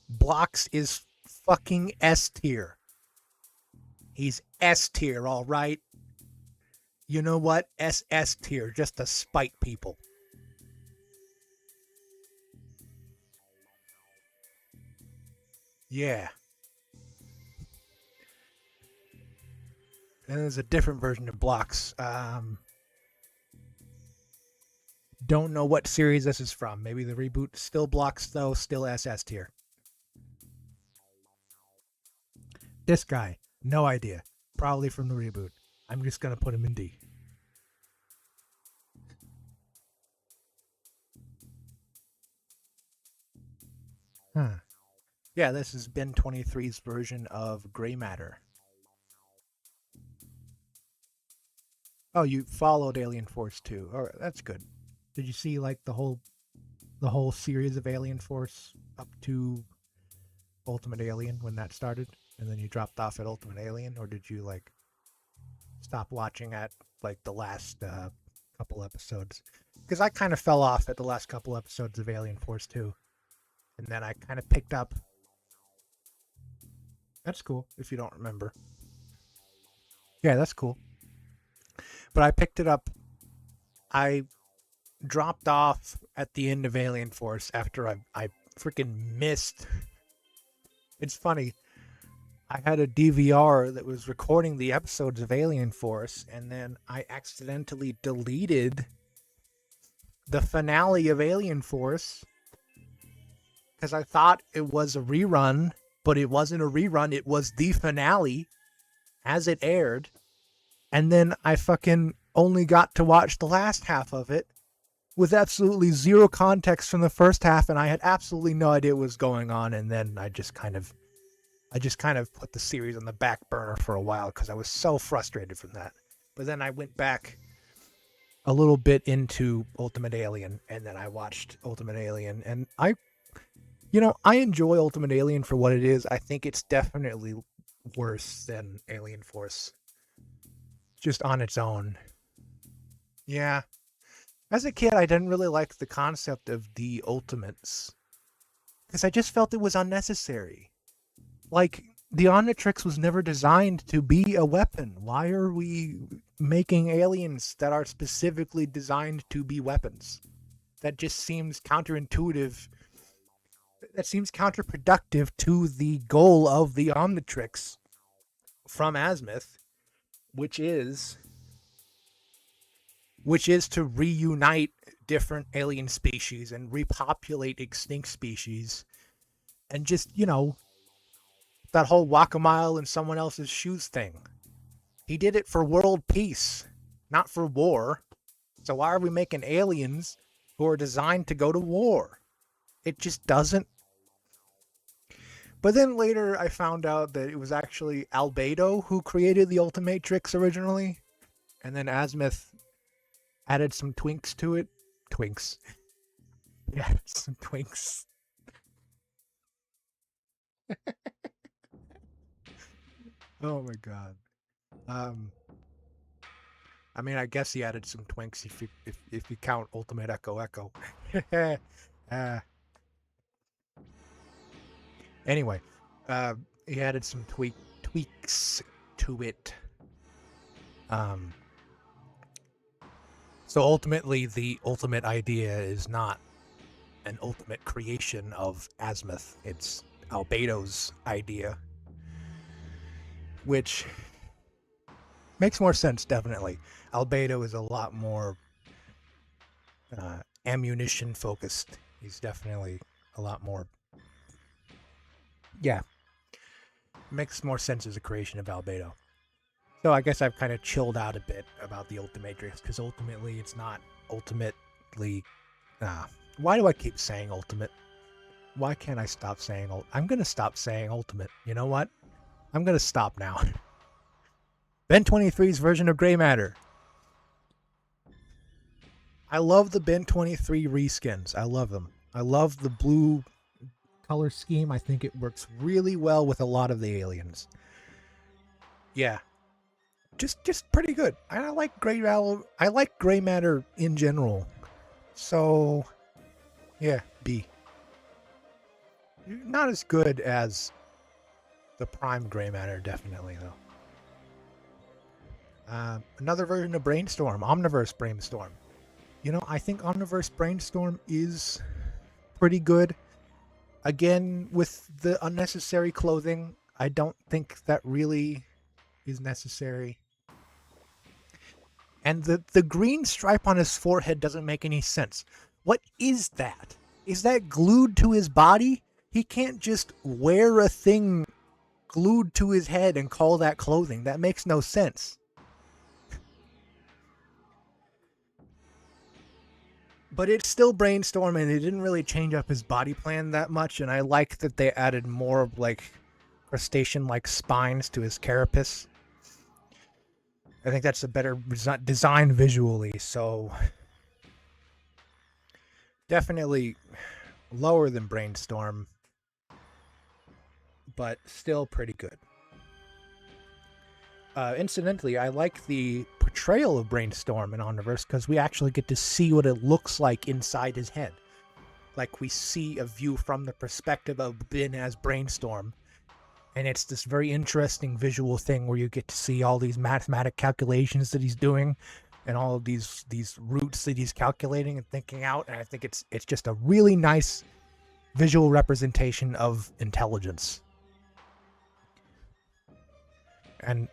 Blocks is fucking S tier. He's S tier, all right? You know what? SS tier, just to spite people. Yeah. And there's a different version of blocks. Don't know what series this is from. Maybe the reboot. Still blocks, though. Still SS tier. This guy. No idea. Probably from the reboot. I'm just going to put him in D. Huh. Yeah, this is Ben 23's version of Gray Matter. Oh, you followed Alien Force 2. All right, that's good. Did you see like the whole series of Alien Force up to Ultimate Alien when that started, and then you dropped off at Ultimate Alien, or did you like stop watching at like the last couple episodes? Because I kind of fell off at the last couple episodes of Alien Force 2, and then I kind of picked up. That's cool if you don't remember. Yeah, that's cool. But I picked it up. I dropped off at the end of Alien Force after I freaking missed. It's funny. I had a DVR that was recording the episodes of Alien Force, and then I accidentally deleted the finale of Alien Force because I thought it was a rerun, but it wasn't a rerun. It was the finale as it aired. And then I fucking only got to watch the last half of it with absolutely zero context from the first half, and I had absolutely no idea what was going on. And then I just kind of put the series on the back burner for a while because I was so frustrated from that. But then I went back a little bit into Ultimate Alien, and then I watched Ultimate Alien, and I enjoy Ultimate Alien for what it is. I think it's definitely worse than Alien Force, just on its own. Yeah. As a kid, I didn't really like the concept of the Ultimates because I just felt it was unnecessary. Like, the Omnitrix was never designed to be a weapon. Why are we making aliens that are specifically designed to be weapons? That just seems counterintuitive. That seems counterproductive to the goal of the Omnitrix from Azimuth, which is to reunite different alien species and repopulate extinct species, and just, that whole walk a mile in someone else's shoes thing. He did it for world peace, not for war. So why are we making aliens who are designed to go to war? It just doesn't. But then later I found out that it was actually Albedo who created the Ultimatrix originally. And then Azimuth added some twinks to it. Twinks. Yeah, some twinks. Oh my god. Um, I mean, I guess he added some twinks if you count Ultimate Echo Echo. uh, anyway, uh, he added some tweaks to it. Um, so ultimately, the ultimate idea is not an ultimate creation of azimuth. It's Albedo's idea, which makes more sense, definitely. Albedo is a lot more ammunition focused. He's definitely a lot more. Yeah, makes more sense as a creation of Albedo. So I guess I've kind of chilled out a bit about the Ultimatrix because ultimately it's not ultimately. Why do I keep saying ultimate? Why can't I stop saying I'm going to stop saying ultimate. You know what? I'm going to stop now. Ben 23's version of Gray Matter. I love the Ben 23 reskins. I love them. I love the blue color scheme. I think it works really well with a lot of the aliens. Yeah. Just pretty good. I like I like Gray Matter in general. So, yeah, B. Not as good as the Prime Gray Matter, definitely, though. Another version of Brainstorm, Omniverse Brainstorm. You know, I think Omniverse Brainstorm is pretty good. Again, with the unnecessary clothing, I don't think that really is necessary. And the green stripe on his forehead doesn't make any sense. What is that? Is that glued to his body? He can't just wear a thing glued to his head and call that clothing. That makes no sense. But it's still Brainstorm, and they didn't really change up his body plan that much, and I like that they added more like crustacean-like spines to his carapace. I think that's a better design visually, so definitely lower than Brainstorm, but still pretty good. Incidentally, I like the portrayal of Brainstorm in Omniverse because we actually get to see what it looks like inside his head. Like, we see a view from the perspective of Ben as Brainstorm, and it's this very interesting visual thing where you get to see all these mathematic calculations that he's doing and all of these roots that he's calculating and thinking out, and I think it's just a really nice visual representation of intelligence. And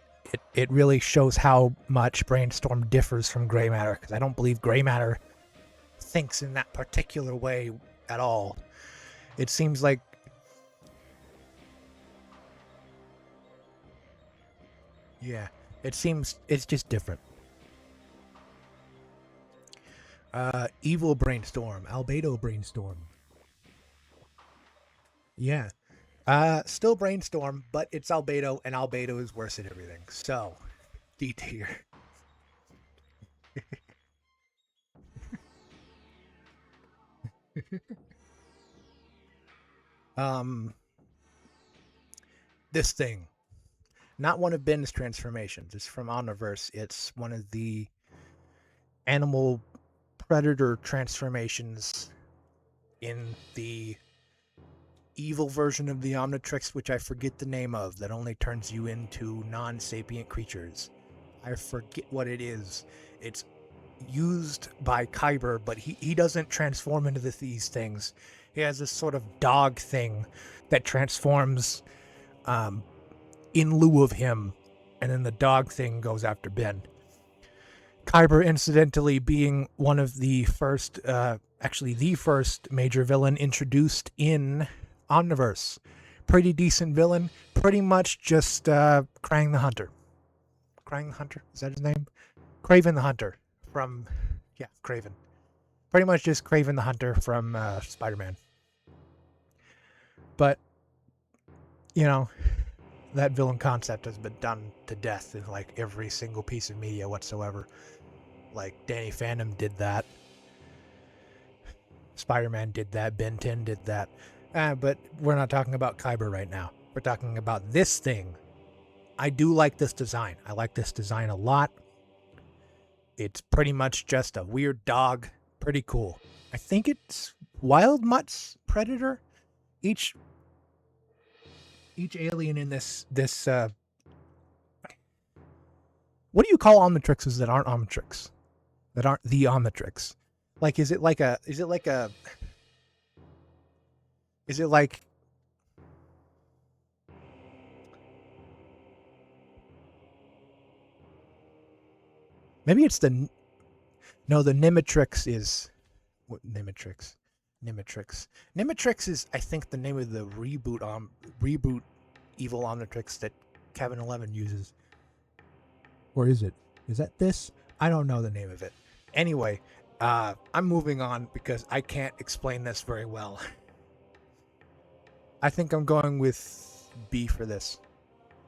it really shows how much Brainstorm differs from Gray Matter, because I don't believe Gray Matter thinks in that particular way at all. It seems like it's just different. Evil Brainstorm, Albedo Brainstorm. Yeah. Still Brainstorm, but it's Albedo, and Albedo is worse at everything. So, D tier. This thing. Not one of Ben's transformations. It's from Omniverse. It's one of the animal predator transformations in the evil version of the Omnitrix, which I forget the name of, that only turns you into non-sapient creatures. I forget what it is. It's used by Kyber, but he doesn't transform into these things. He has this sort of dog thing that transforms in lieu of him, and then the dog thing goes after Ben. Kyber, incidentally, being one of the first, actually the first major villain introduced in Omniverse. Pretty decent villain. Pretty much just Krang the Hunter. Krang the Hunter? Is that his name? Kraven the Hunter from... Yeah, Kraven. Pretty much just Kraven the Hunter from Spider-Man. But, you know, that villain concept has been done to death in like every single piece of media whatsoever. Like, Danny Phantom did that. Spider-Man did that. Ben 10 did that. But we're not talking about Kyber right now. We're talking about this thing. I do like this design. I like this design a lot. It's pretty much just a weird dog. Pretty cool. I think it's Wild Mutt's Predator. Each alien in this what do you call Omnitrixes that aren't Omnitrix? That aren't the Omnitrix? Like, is it like a Is it like... Maybe it's the... No, the Nimitrix is... What Nimitrix? Nimitrix. Nimitrix is, I think, the name of the reboot evil Omnitrix that Kevin 11 uses. Or is it? Is that this? I don't know the name of it. Anyway, I'm moving on because I can't explain this very well. I think I'm going with B for this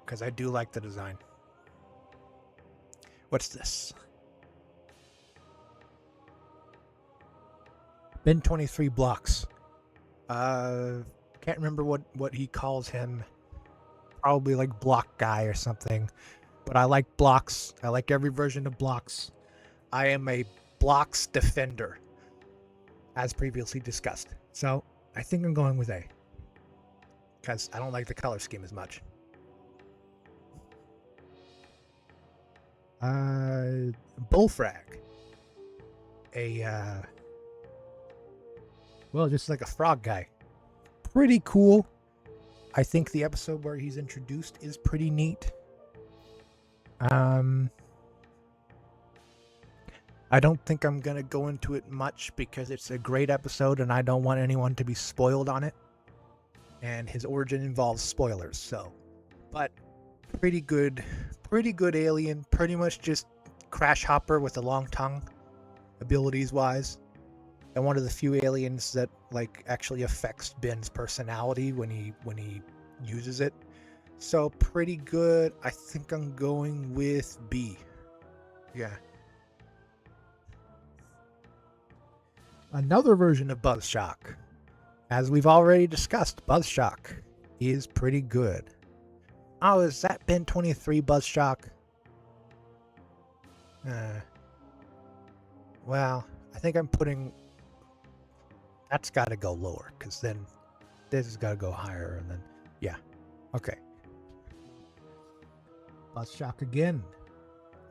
because I do like the design. What's this? Bin 23 blocks. Can't remember what he calls him. Probably like block guy or something. But I like blocks. I like every version of blocks. I am a blocks defender, as previously discussed. So I think I'm going with A, because I don't like the color scheme as much. Bullfrag. Well, just like a frog guy. Pretty cool. I think the episode where he's introduced is pretty neat. I don't think I'm going to go into it much because it's a great episode and I don't want anyone to be spoiled on it. And his origin involves spoilers, so. But pretty good alien. Pretty much just Crash Hopper with a long tongue, abilities-wise. And one of the few aliens that like actually affects Ben's personality when he uses it. So pretty good. I think I'm going with B. Yeah. Another version of Buzzshock. As we've already discussed, Buzzshock is pretty good. Oh, is that Ben 23 Buzzshock? Well, I think I'm putting... That's got to go lower, because then this has got to go higher, and then... Yeah. Okay. Buzzshock again.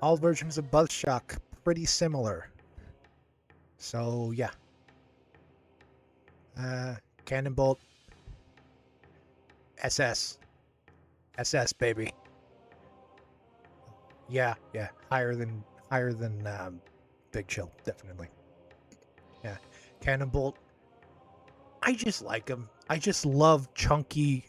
All versions of Buzzshock pretty similar. So, yeah. Cannonbolt. SS. SS, baby. Yeah. Higher than Big Chill, definitely. Yeah. Cannonbolt. I just like him. I just love chunky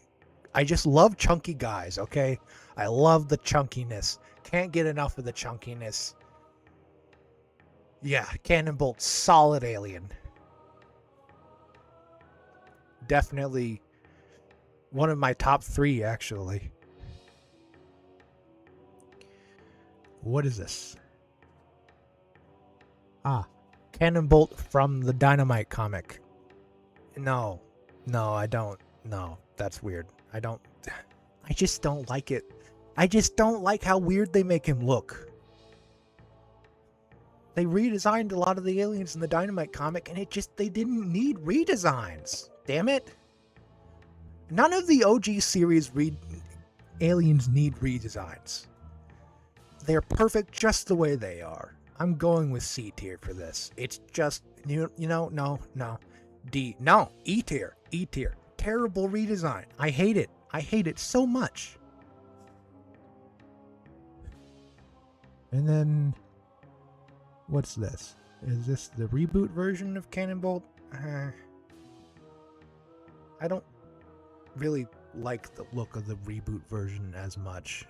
guys, okay? I love the chunkiness. Can't get enough of the chunkiness. Yeah, Cannonbolt, solid alien. Definitely one of my top 3, actually. What is this? Cannonbolt from the Dynamite comic. No, I don't. No, that's weird. I just don't like it. I just don't like how weird they make him look. They redesigned a lot of the aliens in the Dynamite comic, and they didn't need redesigns. Damn it. None of the OG series aliens need redesigns. They're perfect just the way they are. I'm going with C tier for this. It's just, no. D. No, E tier. Terrible redesign. I hate it so much. And then, what's this? Is this the reboot version of Cannonbolt? I don't really like the look of the reboot version as much.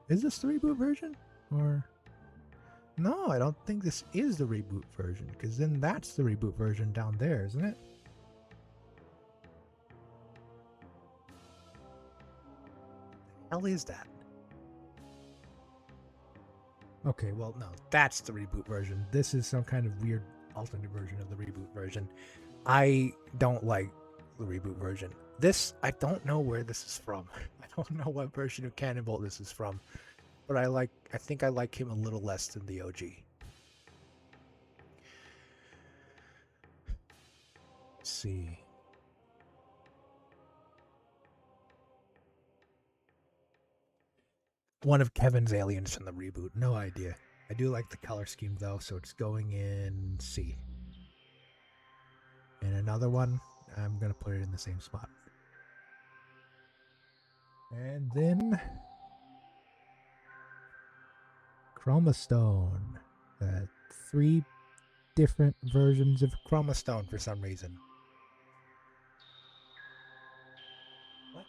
Is this the reboot version? Or... No, I don't think this is the reboot version, because then that's the reboot version down there, isn't it? The hell is that? Okay, well, no, that's the reboot version. This is some kind of weird alternate version of the reboot version. I don't like the reboot version. This, I don't know where this is from. I don't know what version of Cannonbolt this is from. But I think I like him a little less than the OG. Let's see. One of Kevin's aliens from the reboot. No idea. I do like the color scheme though, so it's going in C. And another one. I'm gonna put it in the same spot. And then Chromastone. 3 different versions of Chromastone for some reason. What?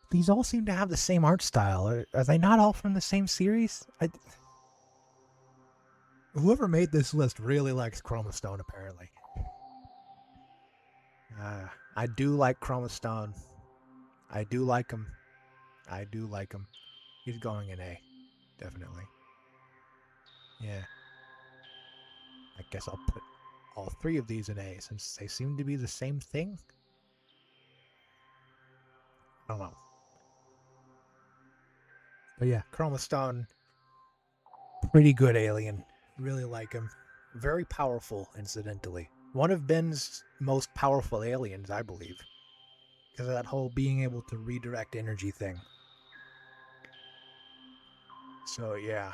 These all seem to have the same art style. Are they not all from the same series? Whoever made this list really likes Chromastone, apparently. I do like Chromastone. I do like him. I do like him. He's going in A, definitely. Yeah. I guess I'll put all 3 of these in A since they seem to be the same thing. I don't know. But yeah, Chromastone, pretty good alien. Really like him. Very powerful, incidentally. One of Ben's most powerful aliens, I believe. Because of that whole being able to redirect energy thing. So yeah.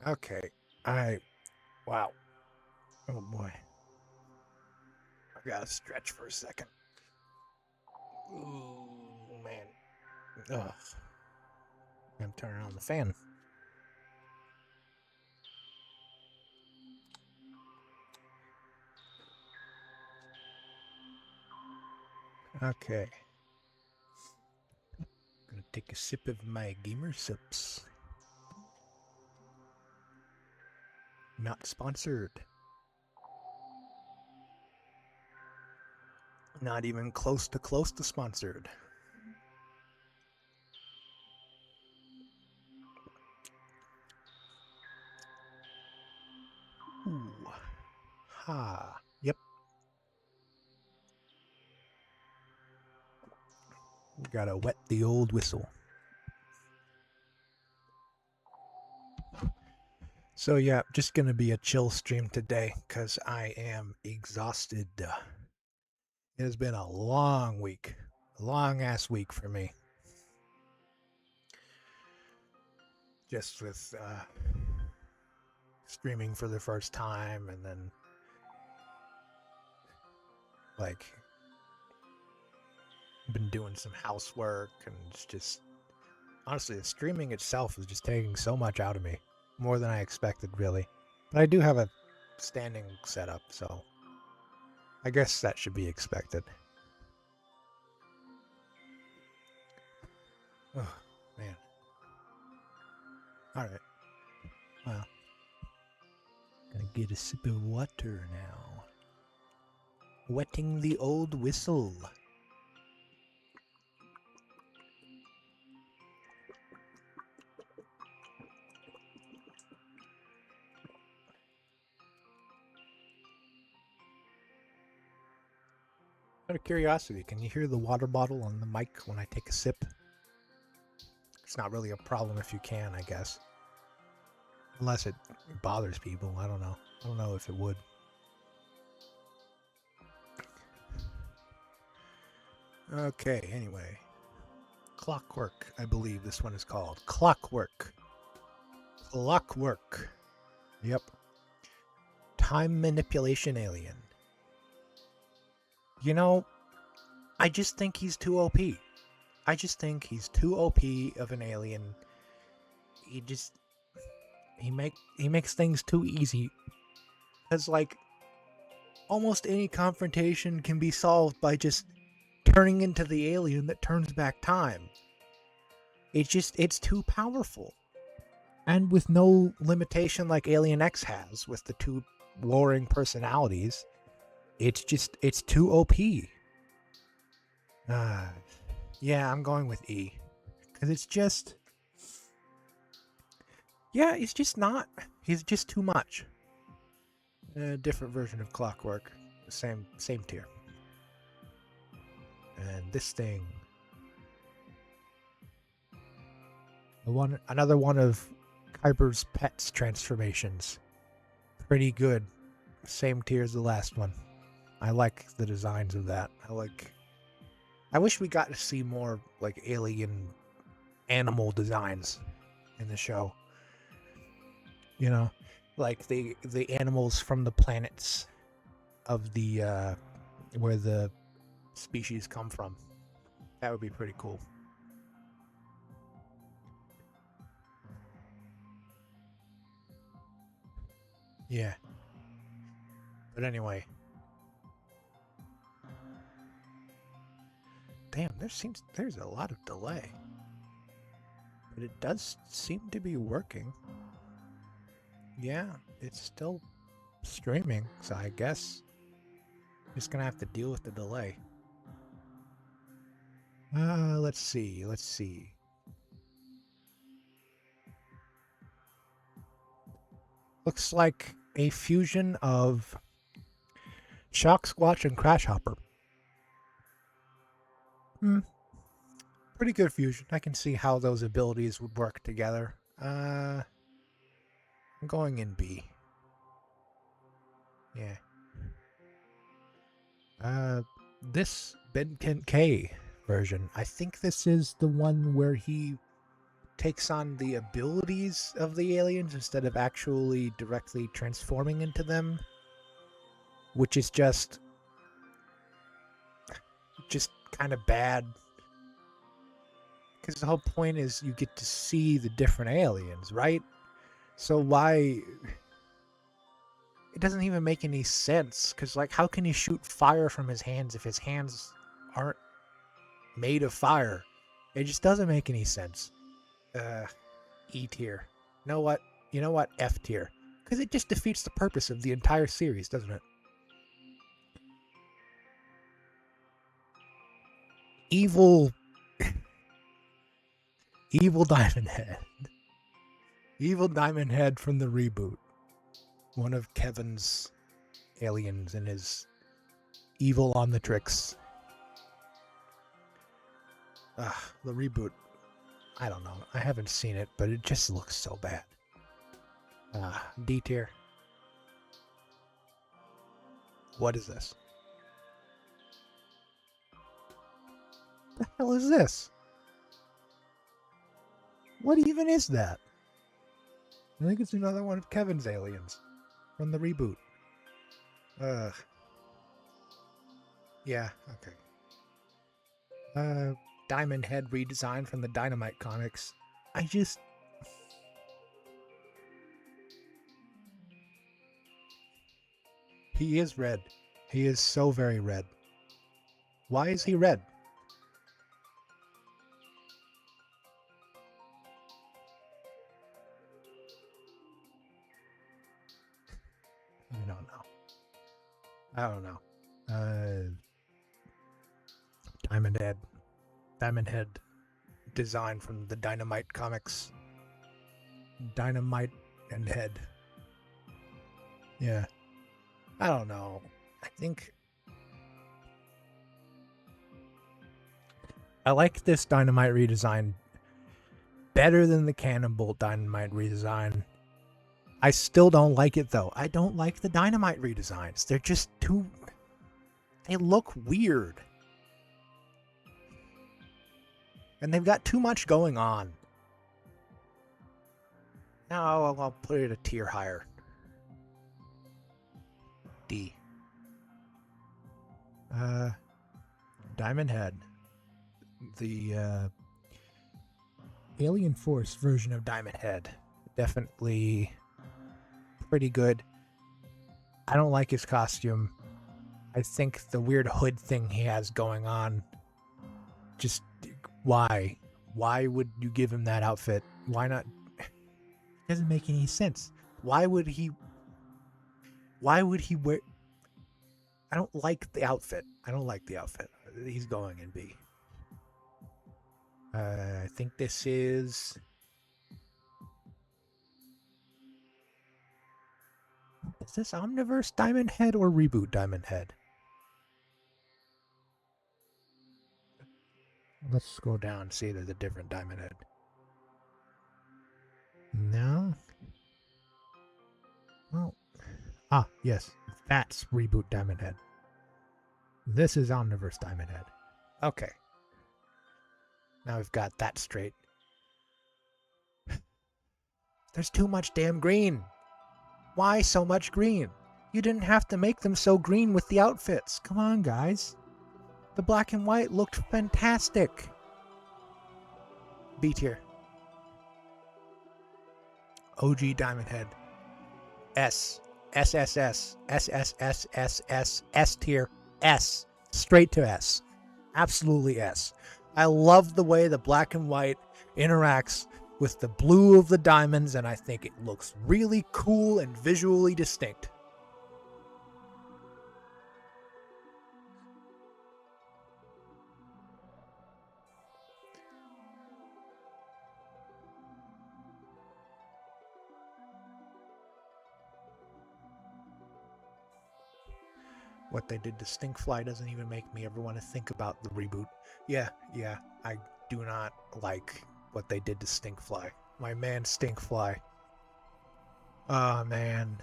Okay. Wow. Oh boy. I gotta stretch for a second. Ooh, man. Ugh. I'm gonna turn on the fan. Okay. Gonna take a sip of my gamer sips. Not sponsored. Not even close to sponsored. Ooh. Ha. Yep. Gotta wet the old whistle. So yeah, just gonna be a chill stream today because I am exhausted. It has been a long week. A long ass week for me. Just with streaming for the first time and then like been doing some housework and it's just honestly the streaming itself is just taking so much out of me. More than I expected, really. But I do have a standing setup, so I guess that should be expected. Oh, man. Alright. Well, gonna get a sip of water now. Wetting the old whistle. Out of curiosity, can you hear the water bottle on the mic when I take a sip? It's not really a problem if you can, I guess. Unless it bothers people, I don't know. I don't know if it would. Okay, anyway. Clockwork, I believe this one is called. Clockwork. Clockwork. Yep. Time manipulation alien. You know, I just think he's too OP. I just think he's too OP of an alien. He makes things too easy. Cause like almost any confrontation can be solved by just turning into the alien that turns back time. It's too powerful. And with no limitation like Alien X has with the 2 warring personalities, it's too OP. Yeah, I'm going with E. Because it's just... Yeah, it's just not... He's just too much. A different version of Clockwork. Same tier. And this thing... Another one of Kuiper's Pet's transformations. Pretty good. Same tier as the last one. I like the designs of that. I wish we got to see more like alien animal designs in the show. You know, like the animals from the planets of the where the species come from. That would be pretty cool. Yeah. But anyway. Damn, there's a lot of delay. But it does seem to be working. Yeah, it's still streaming, so I guess just gonna have to deal with the delay. Let's see. Looks like a fusion of Shock Squatch and Crash Hopper. Pretty good fusion. I can see how those abilities would work together. I'm going in B. Yeah. This Ben Kent K version, I think this is the one where he takes on the abilities of the aliens instead of actually directly transforming into them, which is just kind of bad, because the whole point is you get to see the different aliens, right? So why it doesn't even make any sense, because like how can he shoot fire from his hands if his hands aren't made of fire? It just doesn't make any sense. E tier. You know what? F tier. Because it just defeats the purpose of the entire series, doesn't it? Evil Diamond Head. Evil Diamond Head from the reboot. One of Kevin's aliens and his evil on the tricks. The reboot. I don't know. I haven't seen it, but it just looks so bad. D tier. What is this? The hell is this? What even is that? I think it's another one of Kevin's aliens from the reboot. Yeah, okay. Diamond Head redesign from the Dynamite comics. He is red. He is so very red. Why is he red? I don't know. Diamond Head design from the Dynamite comics. Dynamite and Head. Yeah. I don't know. I think I like this Dynamite redesign better than the Cannonball Dynamite redesign. I still don't like it though. I don't like the Dynamite redesigns. They're just too... They look weird. And they've got too much going on. Now I'll put it a tier higher. D. Diamond Head. The Alien Force version of Diamond Head. Definitely pretty good. I don't like his costume. I think the weird hood thing he has going on, just why? Why would you give him that outfit? Why not? It doesn't make any sense. Why would he wear... I don't like the outfit. He's going in B. I think this is... Is this Omniverse Diamond Head or Reboot Diamond Head? Let's scroll down and see there's a different Diamond Head. No? Well... yes. That's Reboot Diamond Head. This is Omniverse Diamond Head. Okay. Now we've got that straight. There's too much damn green. Why so much green? You didn't have to make them so green with the outfits. Come on, guys. The black and white looked fantastic. B tier. OG Diamond Head. S. SSS. SSSSS. S tier. S. Straight to S. Absolutely S. I love the way the black and white interacts with the blue of the diamonds, and I think it looks really cool and visually distinct. What they did to Stinkfly doesn't even make me ever want to think about the reboot. Yeah, I do not like what they did to Stinkfly. My man Stinkfly. Oh, man.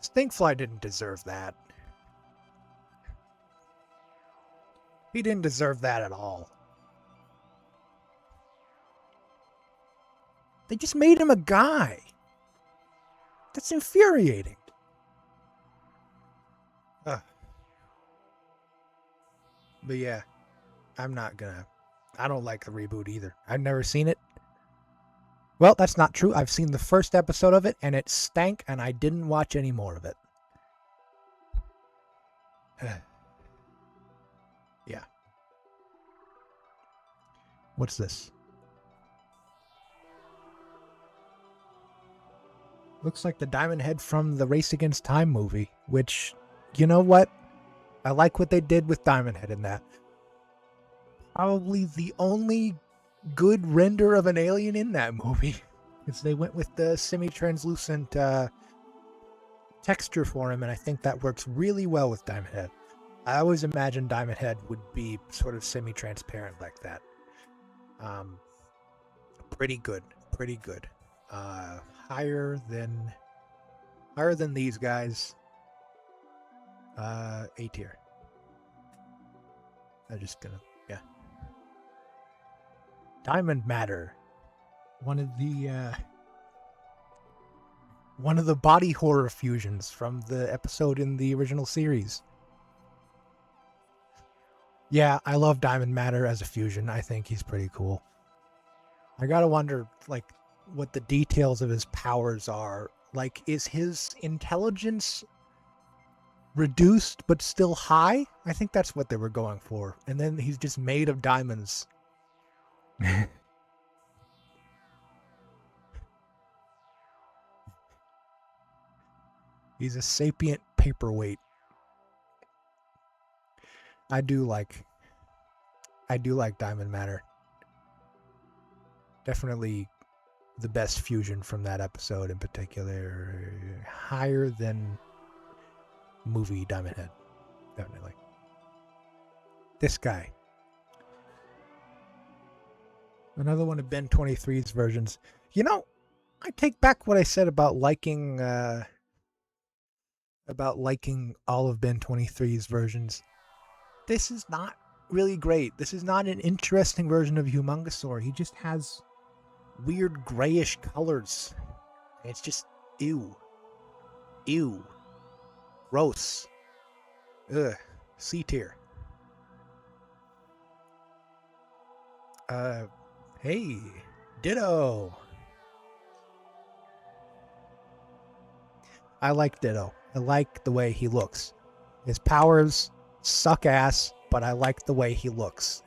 Stinkfly didn't deserve that. He didn't deserve that at all. They just made him a guy. That's infuriating. Ugh. But yeah, I don't like the reboot either. I've never seen it. Well, that's not true. I've seen the first episode of it, and it stank, and I didn't watch any more of it. Yeah. What's this? Looks like the Diamond Head from the Race Against Time movie, which, you know what? I like what they did with Diamond Head in that. Probably the only good render of an alien in that movie. Because they went with the semi-translucent texture for him, and I think that works really well with Diamond Head. I always imagined Diamond Head would be sort of semi-transparent like that. Pretty good. Higher than these guys. A tier. I'm just gonna, yeah. Diamond Matter. One of the body horror fusions from the episode in the original series. Yeah, I love Diamond Matter as a fusion. I think he's pretty cool. I gotta wonder, like, what the details of his powers are. Like, is his intelligence reduced but still high? I think that's what they were going for. And then he's just made of diamonds. He's a sapient paperweight. I do like Diamond Matter. Definitely the best fusion from that episode in particular. Higher than movie Diamond Head. Definitely. This guy. Another one of Ben 23's versions. You know, I take back what I said about liking all of Ben 23's versions. This is not really great. This is not an interesting version of Humongosaur. He just has weird grayish colors. It's just ew. Gross. Ugh. C tier. Hey, Ditto. I like Ditto. I like the way he looks. His powers suck ass, but I like the way he looks.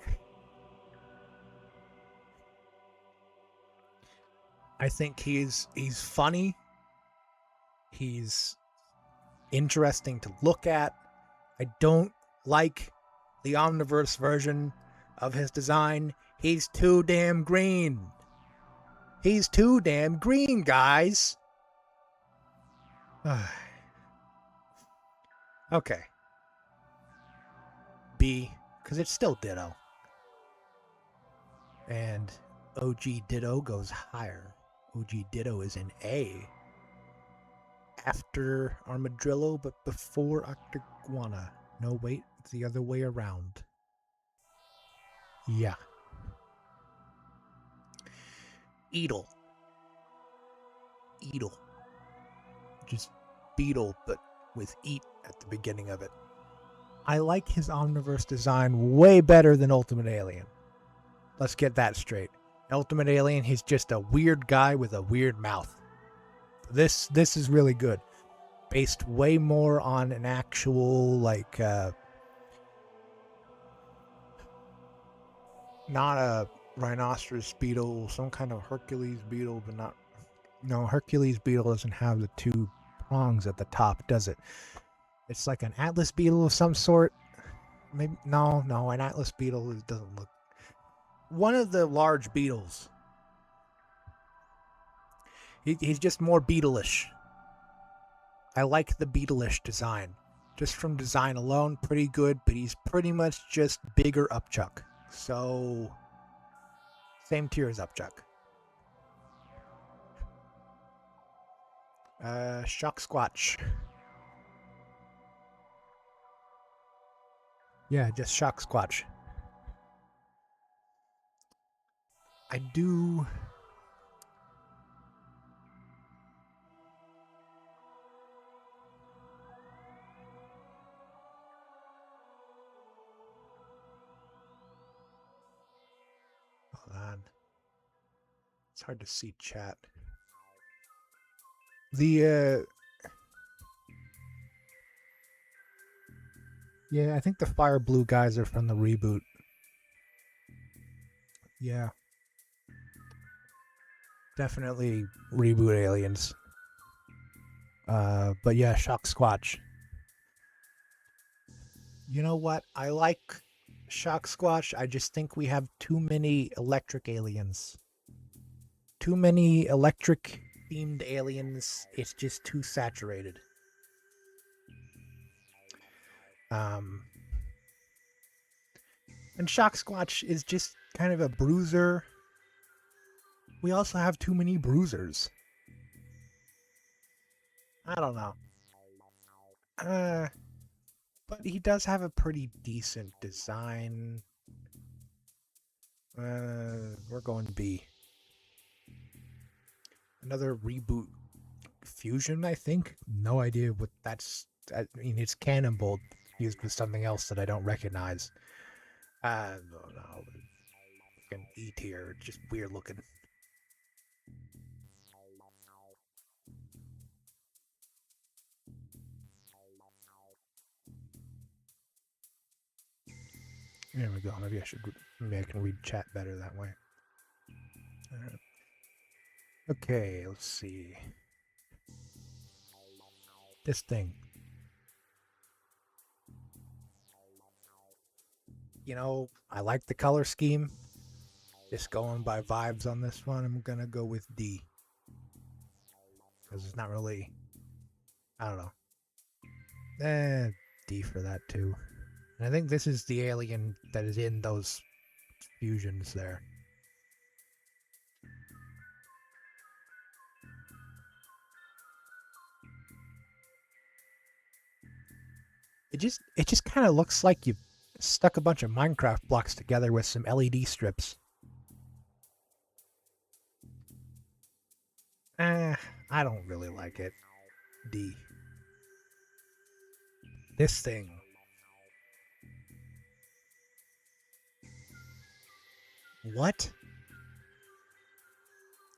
I think he's funny. He's interesting to look at. I don't like the Omniverse version of his design. He's too damn green. He's too damn green, guys. Okay. B, because it's still Ditto. And OG Ditto goes higher. OG Ditto is an A. After Armadillo, but before Octaguana. No, wait, it's the other way around. Yeah. Edel. just beetle, but with eat at the beginning of it. I like his Omniverse design way better than Ultimate Alien. Let's get that straight. Ultimate Alien, he's just a weird guy with a weird mouth. This is really good. Based way more on an actual, like, not a rhinoceros beetle, some kind of Hercules beetle, but not... No, Hercules beetle doesn't have the two prongs at the top, does it? It's like an Atlas beetle of some sort. Maybe no, an Atlas beetle doesn't look... One of the large beetles. He's just more beetle-ish. I like the beetle-ish design. Just from design alone, pretty good, but he's pretty much just bigger Upchuck. So, same tier as Upchuck. Shock Squatch. Yeah, just Shock Squatch. I do... Hold on. It's hard to see chat. Yeah, I think the fire blue guys are from the reboot. Yeah. Definitely reboot aliens. But yeah, Shock Squatch. You know what? I like Shock Squatch. I just think we have too many electric aliens. Too many electric themed aliens. It's just too saturated. And Shock Squatch is just kind of a bruiser. We also have too many bruisers. I don't know. But he does have a pretty decent design. We're going B. Another reboot fusion, I think. No idea what that's... I mean, it's Cannonball used with something else that I don't recognize. I don't know. Fucking E tier, just weird looking. There we go. Maybe I can read chat better that way. Okay, let's see. This thing. You know, I like the color scheme. Just going by vibes on this one, I'm gonna go with D. Because it's not really... I don't know. D for that too. And I think this is the alien that is in those fusions there. It just kind of looks like you stuck a bunch of Minecraft blocks together with some LED strips. I don't really like it. D. This thing. What?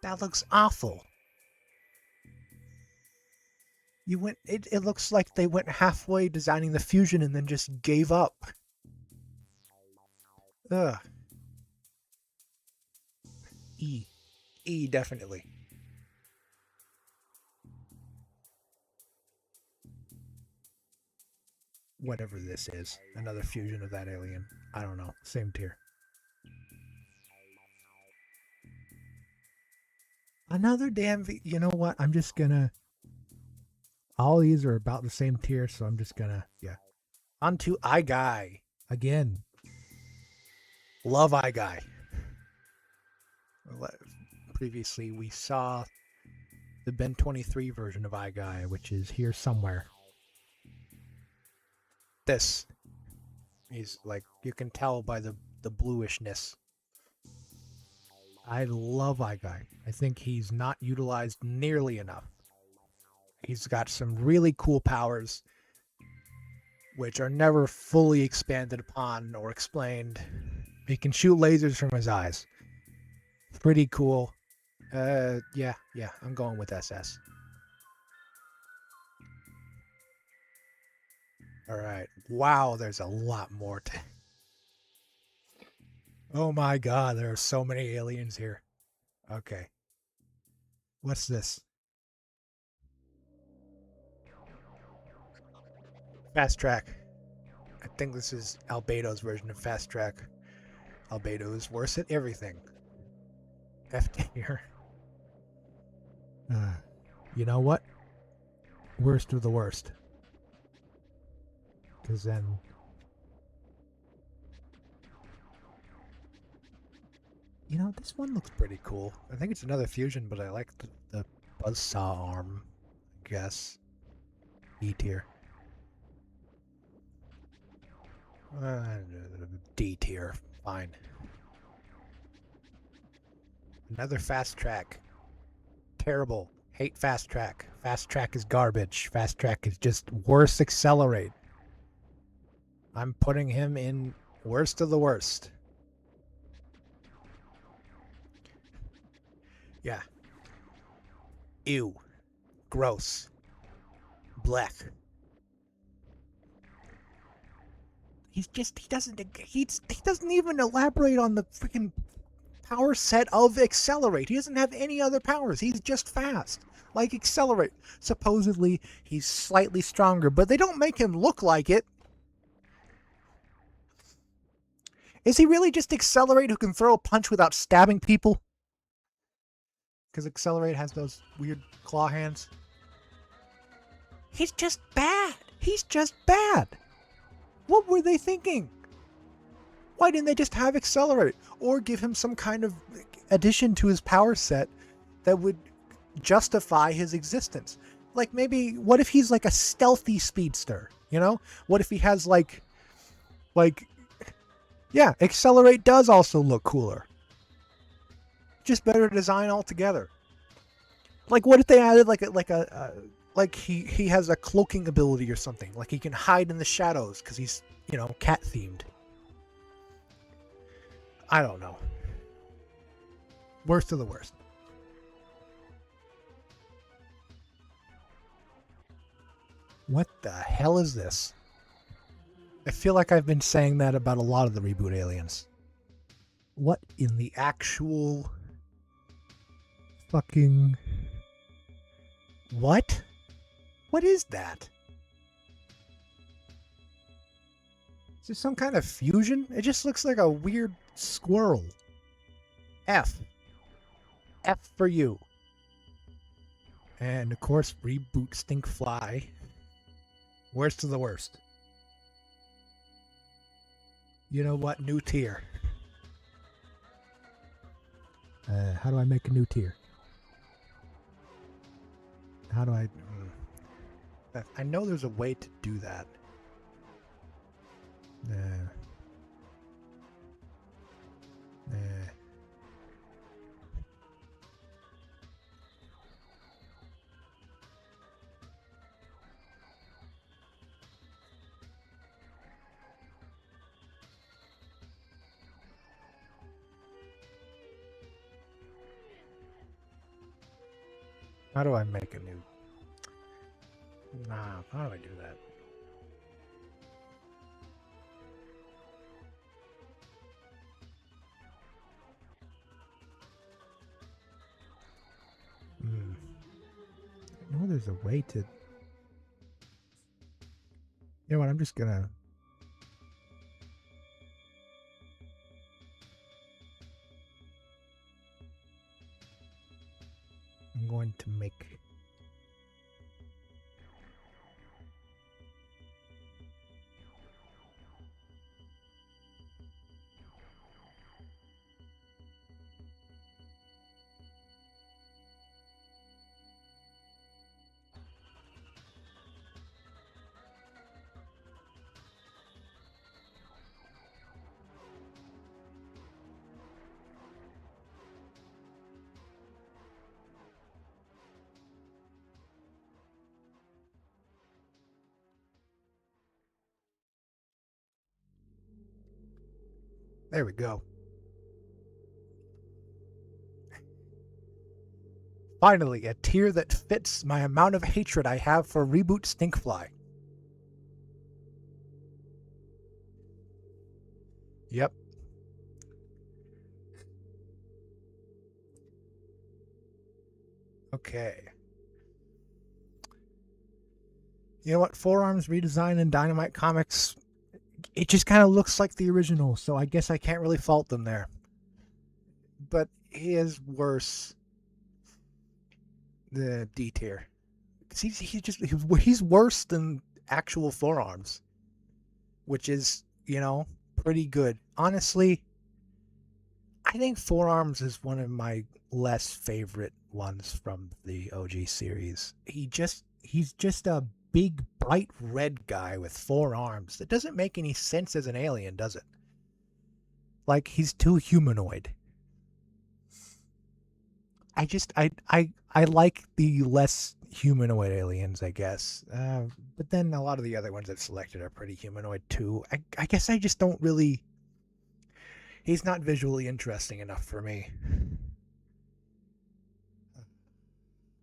That looks awful. It looks like they went halfway designing the fusion and then just gave up. Ugh. E. E, definitely. Whatever this is. Another fusion of that alien. I don't know. Same tier. Another damn... You know what? I'm just gonna... All these are about the same tier, so I'm just gonna... Yeah. On to iGuy. Again. Love iGuy. Previously, we saw the Ben 23 version of iGuy, which is here somewhere. This is like, you can tell by the bluishness. I love iGuy. I think he's not utilized nearly enough. He's got some really cool powers, which are never fully expanded upon or explained. He can shoot lasers from his eyes. Pretty cool. Yeah, I'm going with SS. All right. Wow, there's a lot more to. Oh my god, there are so many aliens here. Okay. What's this? Fast track. I think this is Albedo's version of fast track. Albedo is worse at everything. F tier. Uh, you know what? Worst of the worst. Because then. You know, this one looks pretty cool. I think it's another fusion, but I like the buzzsaw arm, I guess. E tier. D tier. Fine. Another fast track. Terrible. Hate fast track. Fast track is garbage. Fast track is just worse accelerate. I'm putting him in worst of the worst. Yeah. Ew. Gross. Black. He doesn't even elaborate on the freaking power set of accelerate. He doesn't have any other powers. He's just fast. Like accelerate. Supposedly he's slightly stronger, but they don't make him look like it. Is he really just accelerate who can throw a punch without stabbing people? Because accelerate has those weird claw hands. He's just bad. He's just bad. What were they thinking? Why didn't they just have accelerate or give him some kind of addition to his power set that would justify his existence? Like maybe what if he's like a stealthy speedster, you know? What if he has like yeah, accelerate does also look cooler. Just better design altogether. Like what if they added like he has a cloaking ability or something, like he can hide in the shadows because he's, you know, cat themed. I don't know. Worst of the worst. What the hell is this? I feel like I've been saying that about a lot of the reboot aliens. What in the actual fucking... What? What is that? Is this some kind of fusion? It just looks like a weird squirrel. F. F for you. And of course, reboot stinkfly. Worst of the worst. You know what? New tier. How do I make a new tier? How do I... I know there's a way to do that. How do I make a new... Nah, how do I do that? I know there's a way to... You know what, I'm just gonna... I'm going to make... There we go. Finally, a tier that fits my amount of hatred I have for reboot stinkfly. Yep. Okay. You know what? Forearms redesign in Dynamite Comics, it just kind of looks like the original, so I guess I can't really fault them there. But he is worse. The D tier. He's worse than actual forearms, which is, pretty good. Honestly, I think forearms is one of my less favorite ones from the OG series. He's just a big bright red guy with four arms. That doesn't make any sense as an alien, does it? Like, he's too humanoid. I like the less humanoid aliens, I guess. But then a lot of the other ones I've selected are pretty humanoid too. I guess I just don't really. He's not visually interesting enough for me.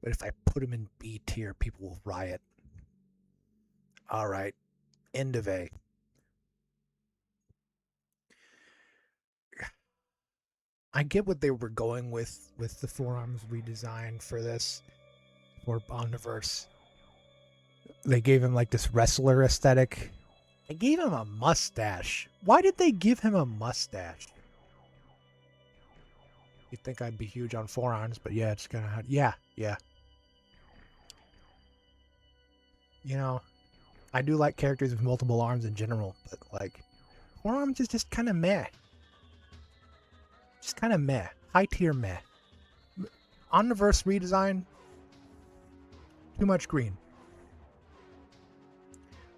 But if I put him in B tier, people will riot. All right, end of A. I get what they were going with the forearms redesign for this, for Omniverse. They gave him like this wrestler aesthetic. They gave him a mustache. Why did they give him a mustache? You'd think I'd be huge on forearms, but yeah, it's kind of... Yeah. I do like characters with multiple arms in general, but like, forearms is just kind of meh. Just kind of meh. High tier meh. Omniverse redesign, too much green.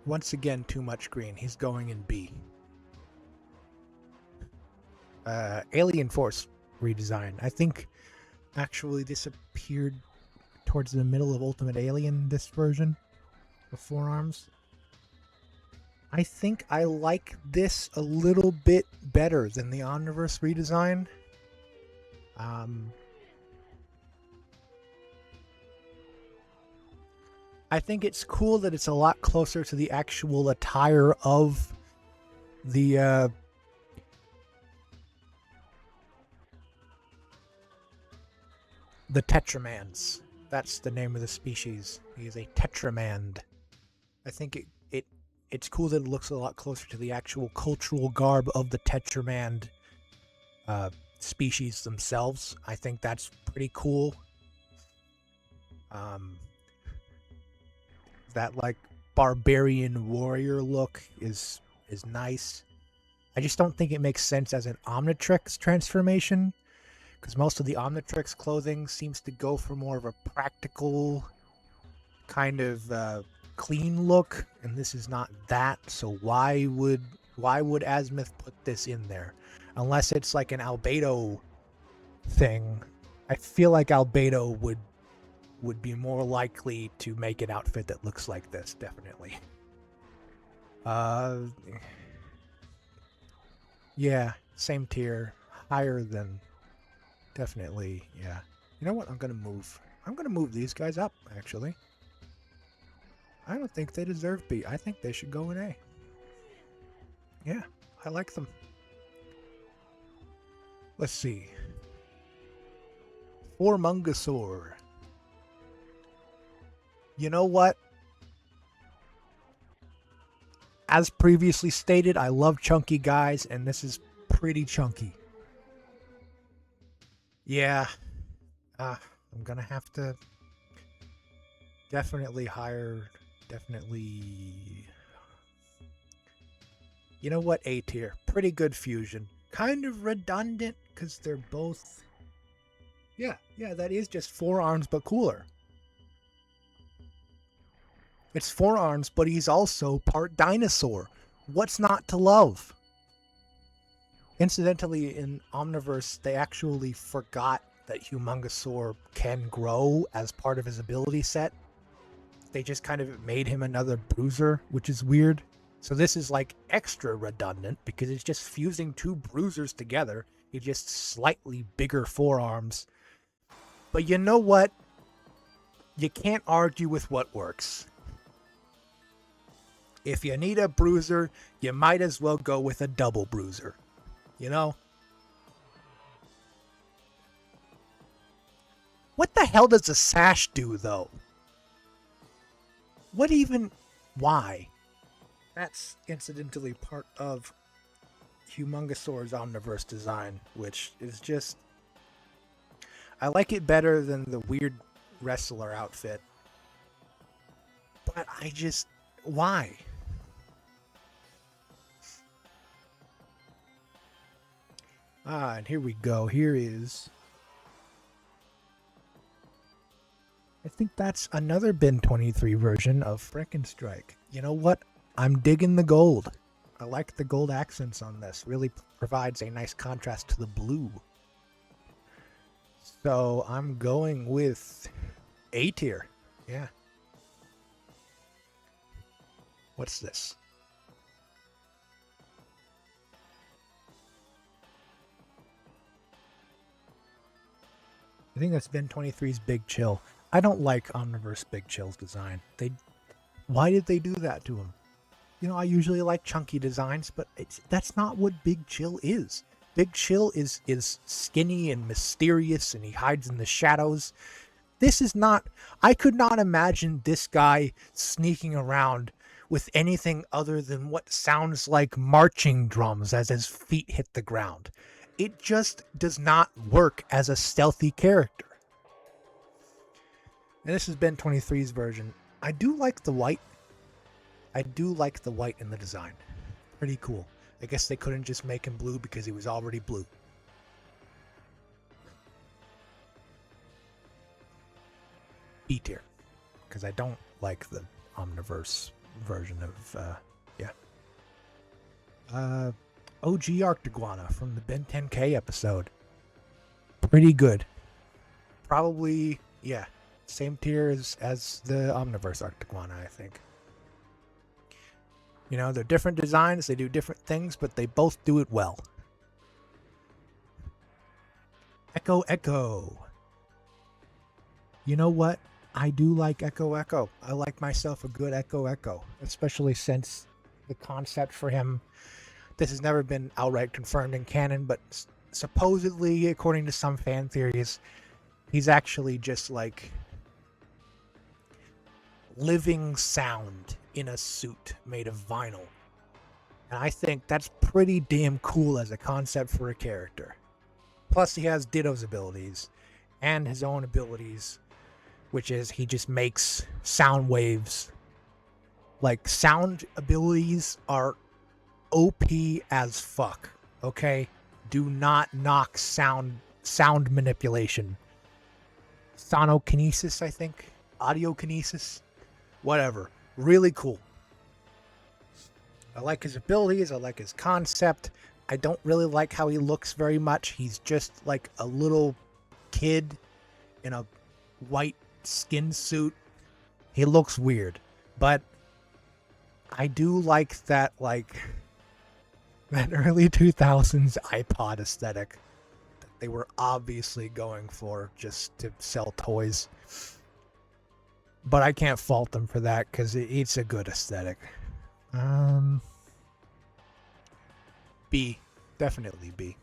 Once again, too much green. He's going in B. Alien Force redesign. I think actually this appeared towards the middle of Ultimate Alien, this version of forearms. I think I like this a little bit better than the Omniverse redesign. I think it's cool that it's a lot closer to the actual attire of the Tetramans. That's the name of the species. He is a Tetramand. I think it's cool that it looks a lot closer to the actual cultural garb of the Tetramand species themselves. I think that's pretty cool. That like barbarian warrior look is nice. I just don't think it makes sense as an Omnitrix transformation, because most of the Omnitrix clothing seems to go for more of a practical kind of clean look, and this is not that. So why would Azimuth put this in there? Unless it's like an Albedo thing. I feel like Albedo would be more likely to make an outfit that looks like this, definitely. Yeah, same tier, higher than, definitely, yeah. You know what? I'm gonna move these guys up, actually. I don't think they deserve B. I think they should go in A. Yeah, I like them. Let's see. Formungasaur. You know what? As previously stated, I love chunky guys, and this is pretty chunky. Yeah. I'm gonna have to definitely hire... Definitely... You know what? A tier. Pretty good fusion. Kind of redundant, because they're both... Yeah, that is just forearms, but cooler. It's forearms, but he's also part dinosaur. What's not to love? Incidentally, in Omniverse, they actually forgot that Humongosaur can grow as part of his ability set. They just kind of made him another bruiser, which is weird. So this is like extra redundant because it's just fusing two bruisers together. He just slightly bigger forearms. But you know what? You can't argue with what works. If you need a bruiser, you might as well go with a double bruiser. You know? What the hell does a sash do, though? What even... Why? That's incidentally part of Humongousaur's Omniverse design, which is just... I like it better than the weird wrestler outfit. But I just... Why? And here we go. Here is... I think that's another Bin 23 version of Frickin' Strike. You know what? I'm digging the gold. I like the gold accents on this. Really provides a nice contrast to the blue. So I'm going with A tier. Yeah. What's this? I think that's Bin 23's Big Chill. I don't like Omniverse Big Chill's design. Why did they do that to him? You know, I usually like chunky designs, but that's not what Big Chill is. Big Chill is skinny and mysterious, and he hides in the shadows. This is not... I could not imagine this guy sneaking around with anything other than what sounds like marching drums as his feet hit the ground. It just does not work as a stealthy character. And this has been 23's version. I do like the white. I do like the white in the design. Pretty cool. I guess they couldn't just make him blue because he was already blue. B tier. Because I don't like the Omniverse version of, OG Arctiguana from the Ben 10K episode. Pretty good. Probably, yeah, same tier as the Omniverse Arctiguana, I think. You know, they're different designs, they do different things, but they both do it well. Echo Echo. You know what? I do like Echo Echo. I like myself a good Echo Echo, especially since the concept for him, this has never been outright confirmed in canon, but supposedly, according to some fan theories, he's actually just like living sound in a suit made of vinyl. And I think that's pretty damn cool as a concept for a character. Plus, he has Ditto's abilities and his own abilities, which is he just makes sound waves. Like, sound abilities are OP as fuck, okay? Do not knock sound manipulation. Sonokinesis, I think. Audiokinesis. Whatever. Really cool. I like his abilities. I like his concept. I don't really like how he looks very much. He's just like a little kid in a white skin suit. He looks weird. But I do like that, like, that early 2000s iPod aesthetic that they were obviously going for just to sell toys. But I can't fault them for that because it's a good aesthetic. B. Definitely B.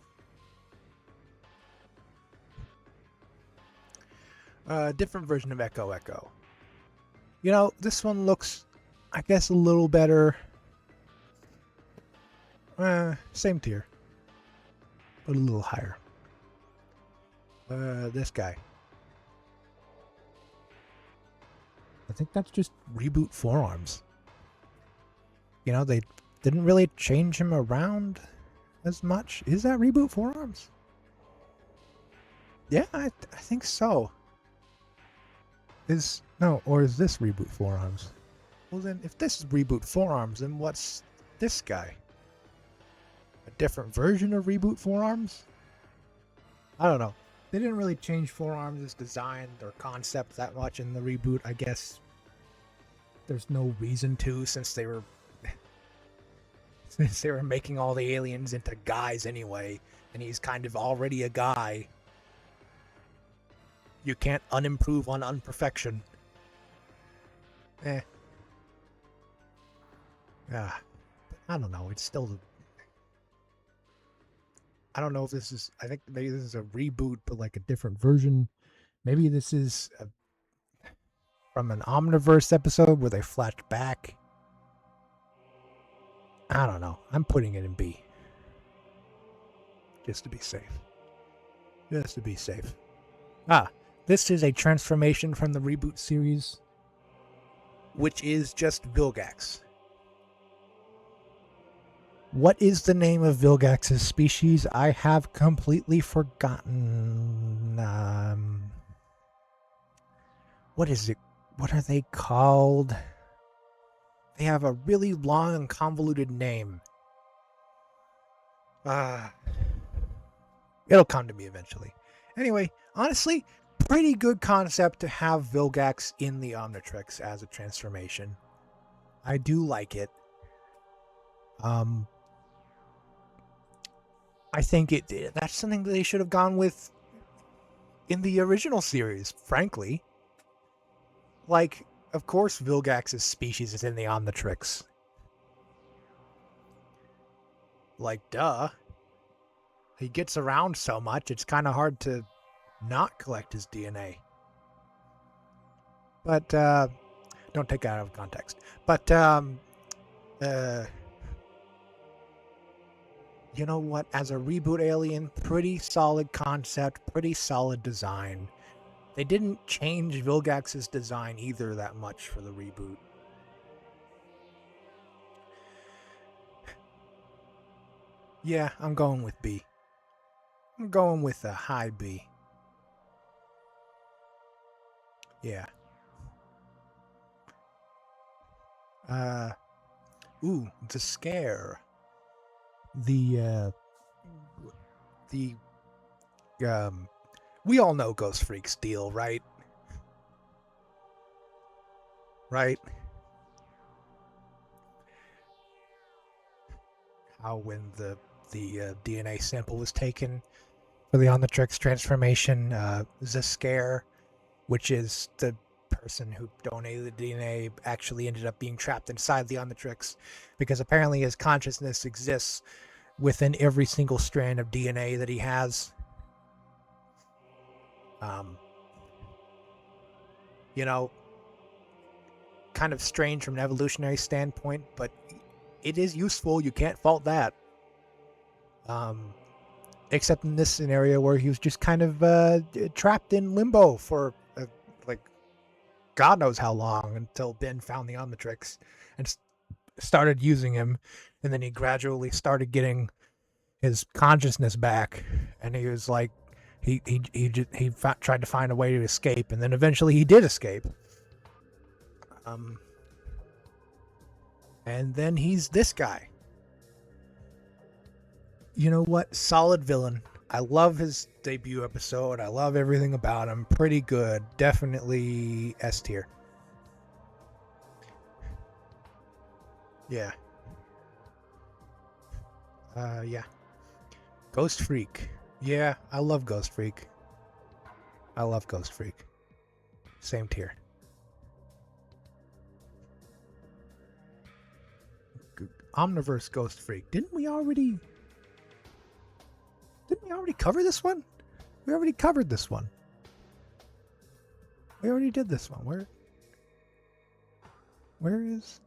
Different version of Echo Echo. You know, this one looks, I guess, a little better. Same tier. But a little higher. This guy. I think that's just Reboot Forearms. You know, they didn't really change him around as much. Is that Reboot Forearms? Yeah, I think so. Or is this Reboot Forearms? Well then, if this is Reboot Forearms, then what's this guy? A different version of Reboot Forearms? I don't know. They didn't really change Forearms' design or concept that much in the reboot. I guess there's no reason to, since they were Since they were making all the aliens into guys anyway, and he's kind of already a guy. You can't unimprove on unperfection. Yeah. I don't know. It's still. I don't know if this is. I think maybe this is a reboot, but like a different version. Maybe this is from an Omniverse episode where they flashed back. I don't know. I'm putting it in B. Just to be safe. Just to be safe. This is a transformation from the reboot series, which is just Vilgax. What is the name of Vilgax's species? I have completely forgotten. What is it? What are they called? They have a really long and convoluted name. It'll come to me eventually. Anyway, honestly, pretty good concept to have Vilgax in the Omnitrix as a transformation. I do like it. I think that's something that they should have gone with in the original series, frankly. Like, of course Vilgax's species is in the Omnitrix. Like, duh. He gets around so much, it's kind of hard to not collect his DNA. But, don't take that out of context. But, you know what? As a reboot alien, pretty solid concept, pretty solid design. They didn't change Vilgax's design either that much for the reboot. Yeah, I'm going with B. I'm going with a high B. Yeah. The scare. We all know Ghost Freak's deal, right? Right? How when the DNA sample was taken for the Omnitrix transformation, the scare, which is the person who donated the DNA, actually ended up being trapped inside the Omnitrix because apparently his consciousness exists within every single strand of DNA that he has. You know, kind of strange from an evolutionary standpoint, but it is useful. You can't fault that. Except in this scenario where he was just kind of trapped in limbo for like God knows how long, until Ben found the Omnitrix and started using him, and then he gradually started getting his consciousness back, and he was like, he tried to find a way to escape, and then eventually he did escape. And then he's this guy. You know what? Solid villain. I love his debut episode. I love everything about him. Pretty good. Definitely S tier. Yeah. Yeah. Ghost Freak. Yeah, I love Ghost Freak. I love Ghost Freak. Same tier. Omniverse Ghost Freak. Didn't we already cover this one? We already covered this one. We already did this one. Where is...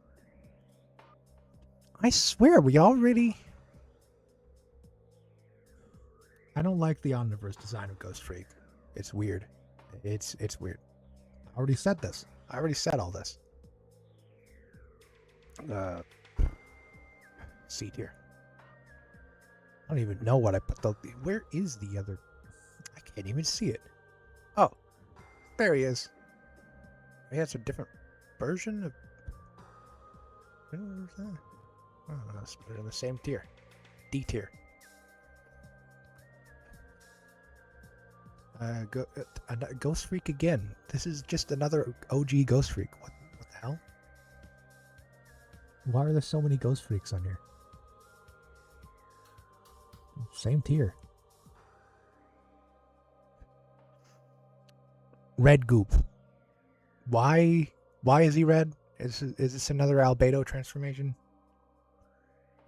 I swear we already... I don't like the Omniverse design of Ghost Freak. It's weird. It's weird. I already said this. I already said all this. C tier. I don't even know what I put the... Where is the other... I can't even see it. Oh. There he is. Maybe that's a different version of... Where's that? Oh, let's put it in the same tier. D tier. Ghost Freak again. This is just another OG Ghost Freak. What the hell? Why are there so many Ghost Freaks on here? same tier. Red goop. Why is he red? Is this another albedo transformation?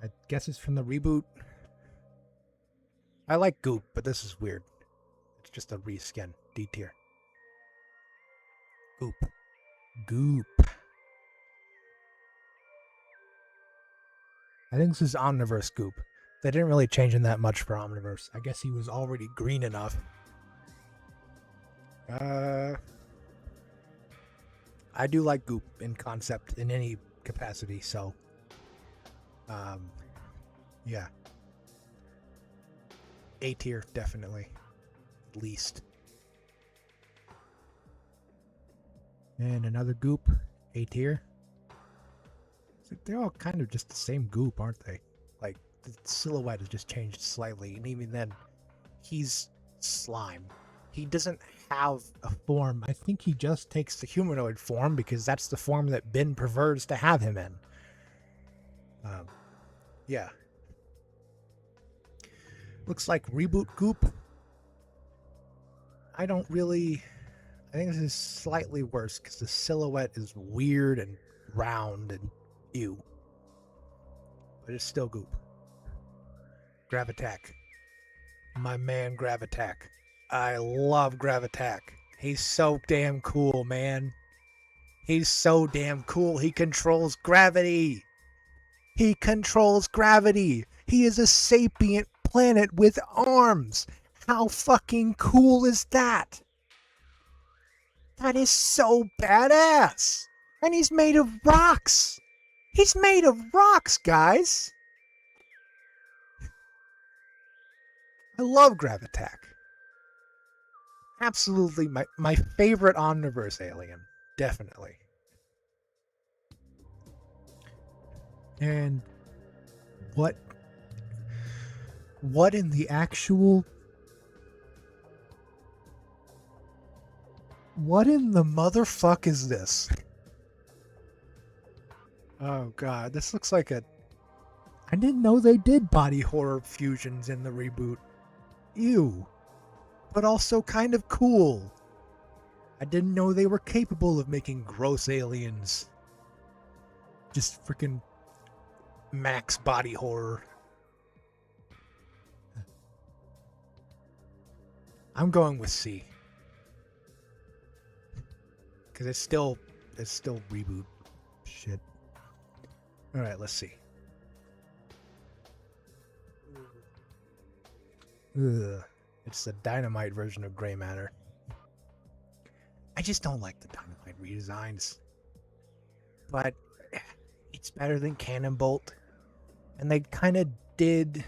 I guess it's from the reboot. I like goop, but this is weird. It's just a reskin. D tier. Goop. Goop. I think this is Omniverse goop. They didn't really change him that much for Omniverse. I guess he was already green enough. I do like goop in concept in any capacity, so yeah. A tier, definitely. At least. And another goop, A tier. They're all kind of just the same goop, aren't they? Like, the silhouette has just changed slightly, and even then, he's slime. He doesn't have a form. I think he just takes the humanoid form because that's the form that Ben prefers to have him in. Yeah. Looks like reboot goop. I think this is slightly worse because the silhouette is weird and round and ew. But it's still goop. Gravitack. My man Gravitack. I love Gravitack. He's so damn cool, man. He's so damn cool. He controls gravity. He controls gravity. He is a sapient planet with arms. How fucking cool is that? That is so badass. And he's made of rocks. He's made of rocks, guys. I love Gravitack. Absolutely my favorite Omniverse alien. Definitely. And what in the actual... What in the motherfuck is this? Oh god, this looks like a... I didn't know they did body horror fusions in the reboot. Ew. But also kind of cool. I didn't know they were capable of making gross aliens. Just freaking max body horror. I'm going with C. Because it's still reboot shit. Alright, let's see. Ugh. It's the dynamite version of gray matter. I just don't like the dynamite redesigns. But it's better than Cannon Bolt. And they kind of did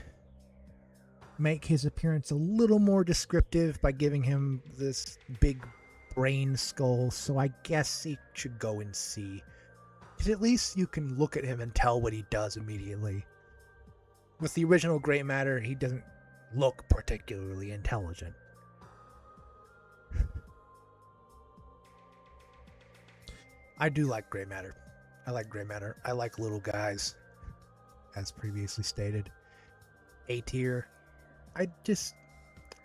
make his appearance a little more descriptive by giving him this big brain skull. So I guess he should go in C. Because at least you can look at him and tell what he does immediately. With the original gray matter, he doesn't look particularly intelligent. I do like gray matter. I like gray matter. I like little guys, as previously stated. A tier. I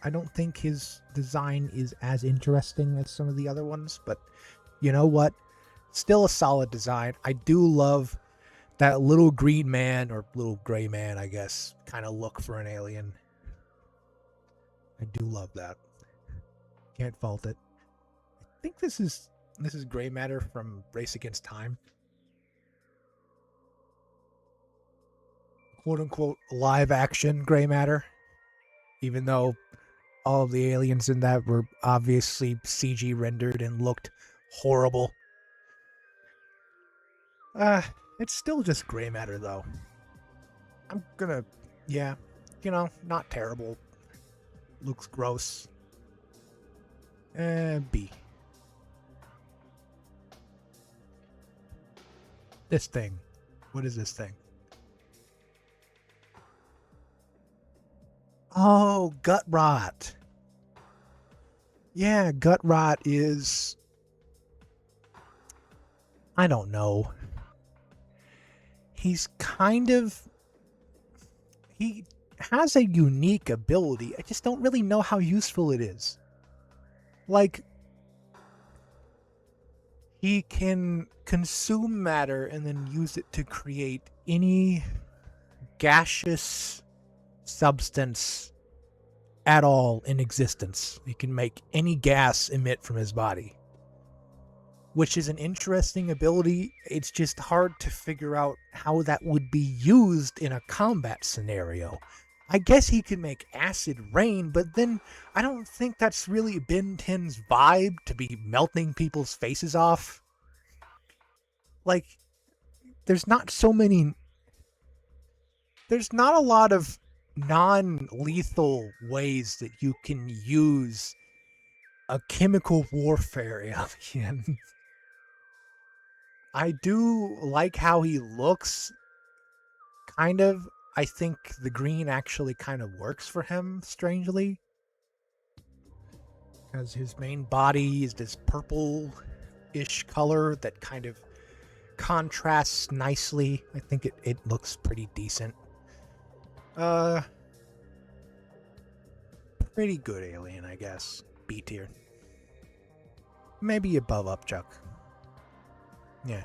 don't think his design is as interesting as some of the other ones, but you know what? Still a solid design. I do love that little green man, or little gray man, I guess, kind of look for an alien. I do love that. Can't fault it. I think this is gray matter from Race Against Time. Quote unquote live action gray matter. Even though all of the aliens in that were obviously CG rendered and looked horrible. It's still just gray matter though. I'm gonna, yeah, not terrible. Looks gross. B. This thing. What is this thing? Oh, gut rot. Yeah, gut rot is... I don't know. He's kind of... has a unique ability. I just don't really know how useful it is. Like, he can consume matter and then use it to create any gaseous substance at all in existence. He can make any gas emit from his body, which is an interesting ability. It's just hard to figure out how that would be used in a combat scenario. I guess he could make acid rain, but then I don't think that's really Ben 10's vibe, to be melting people's faces off. Like, there's not so many. There's not a lot of non lethal ways that you can use a chemical warfare alien. I do like how he looks, kind of. I think the green actually kind of works for him, strangely. Because his main body is this purple-ish color that kind of contrasts nicely. I think it looks pretty decent. Pretty good alien, I guess. B tier. Maybe above Upchuck. Yeah.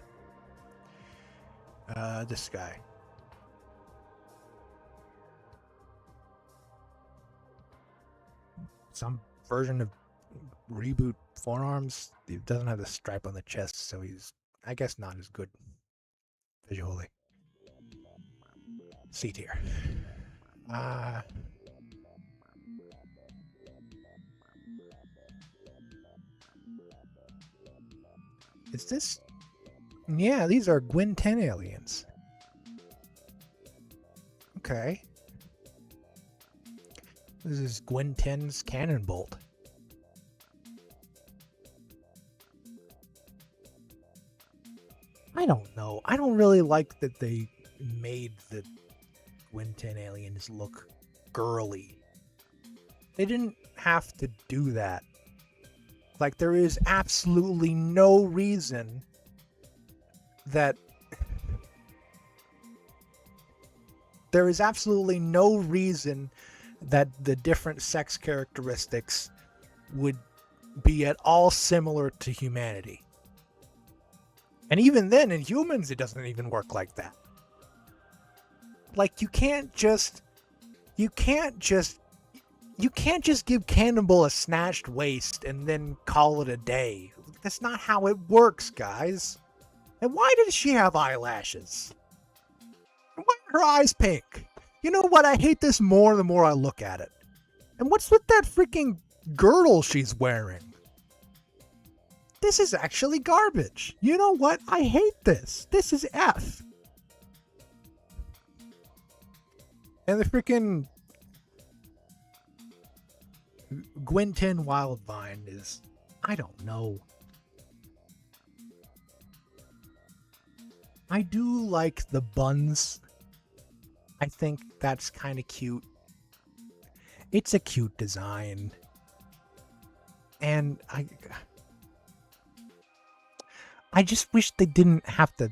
This guy. Some version of reboot forearms. He doesn't have the stripe on the chest, so he's, I guess, not as good visually. C tier. Is this? Yeah, these are Gwyn 10 aliens. Okay. This is Gwyn 10's cannon bolt. I don't know. I don't really like that they made the Gwyn 10 aliens look girly. They didn't have to do that. Like, there is absolutely no reason that the different sex characteristics would be at all similar to humanity. And even then, in humans, it doesn't even work like that. Like, you can't just give Cannonball a snatched waist and then call it a day. That's not how it works, guys. And why does she have eyelashes? And why are her eyes pink? You know what? I hate this more the more I look at it. And what's with that freaking girdle she's wearing? This is actually garbage. You know what? I hate this. This is F. And the freaking Gwyn 10 Wildvine is, I don't know. I do like the buns. I think that's kind of cute. It's a cute design. And I just wish they didn't have to,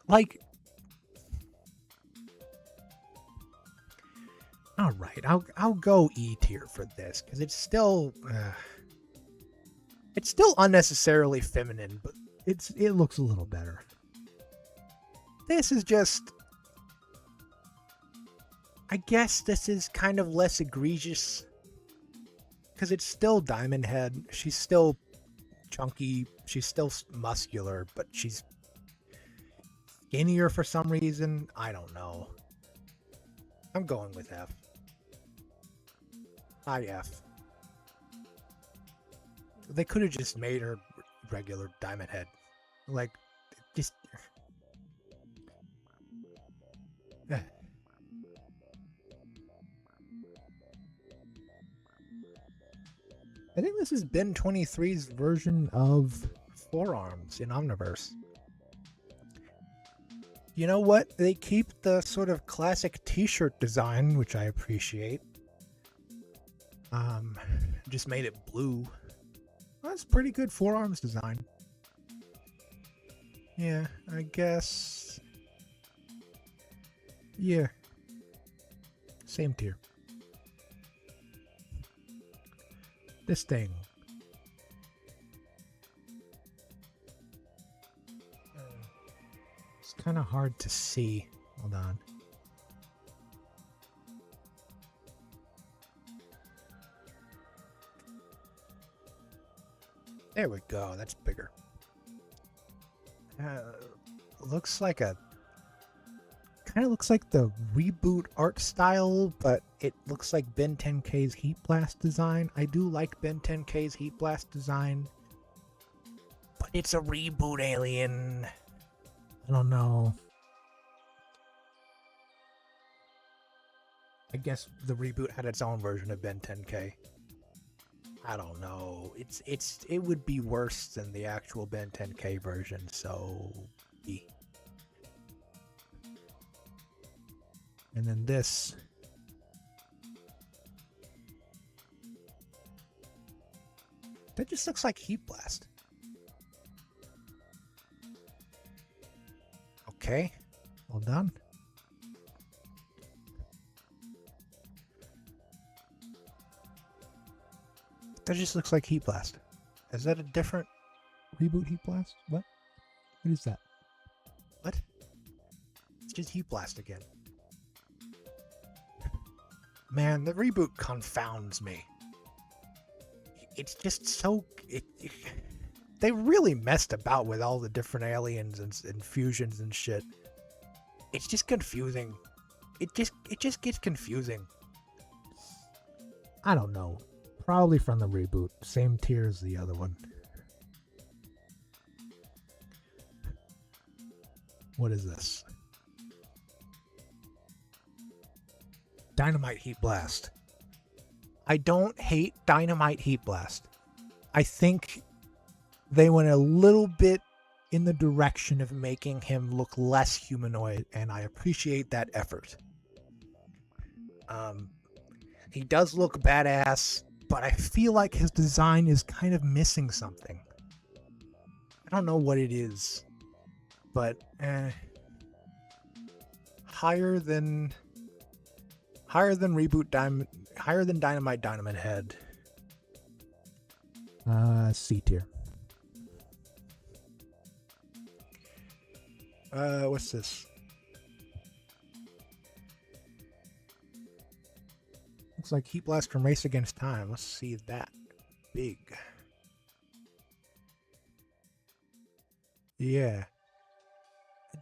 like, all right, I'll go E tier for this, because it's still unnecessarily feminine, but it looks a little better. This is just, I guess this is kind of less egregious, because it's still Diamond Head. She's still chunky, she's still muscular, but she's skinnier for some reason. I don't know. I'm going with F. IF. They could have just made her regular Diamond Head. Like, just... I think this is Ben 23's version of Forearms in Omniverse. You know what? They keep the sort of classic t-shirt design, which I appreciate. Just made it blue. Well, that's pretty good Forearms design. Yeah, I guess Yeah. Same tier. This thing. It's kind of hard to see. Hold on. There we go. That's bigger. Looks like a... Kind of looks like the reboot art style, but it looks like Ben 10K's Heat Blast design. I do like Ben 10K's Heat Blast design, but it's a reboot alien. I don't know. I guess the reboot had its own version of Ben 10K. I don't know. It would be worse than the actual Ben 10K version, so... And then this. That just looks like Heat Blast. Okay. Well done. That just looks like Heat Blast. Is that a different reboot Heat Blast? What? What is that? What? It's just Heat Blast again. Man, the reboot confounds me. It's just so... they really messed about with all the different aliens and fusions and shit. It's just confusing. It just gets confusing. I don't know. Probably from the reboot. Same tier as the other one. What is this? Dynamite Heat Blast. I don't hate Dynamite Heat Blast. I think they went a little bit in the direction of making him look less humanoid, and I appreciate that effort. He does look badass, but I feel like his design is kind of missing something. I don't know what it is, but higher than reboot Diamond, higher than Dynamite Dynamite Head. C tier. What's this? Looks like Heat Blast from Race Against Time. Let's see that. Big. Yeah.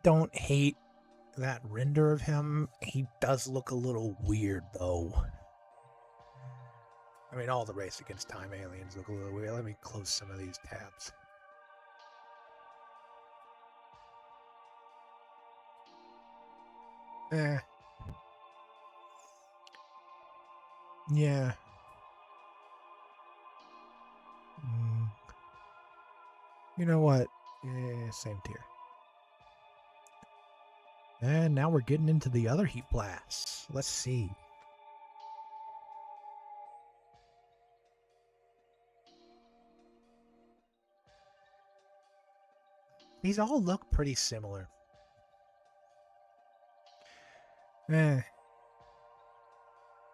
Don't hate that render of him. He does look a little weird, though. I mean, all the Race Against Time aliens look a little weird. Let me close some of these tabs. Yeah. You know what? Yeah, same tier. And now we're getting into the other Heat Blasts. Let's see. These all look pretty similar.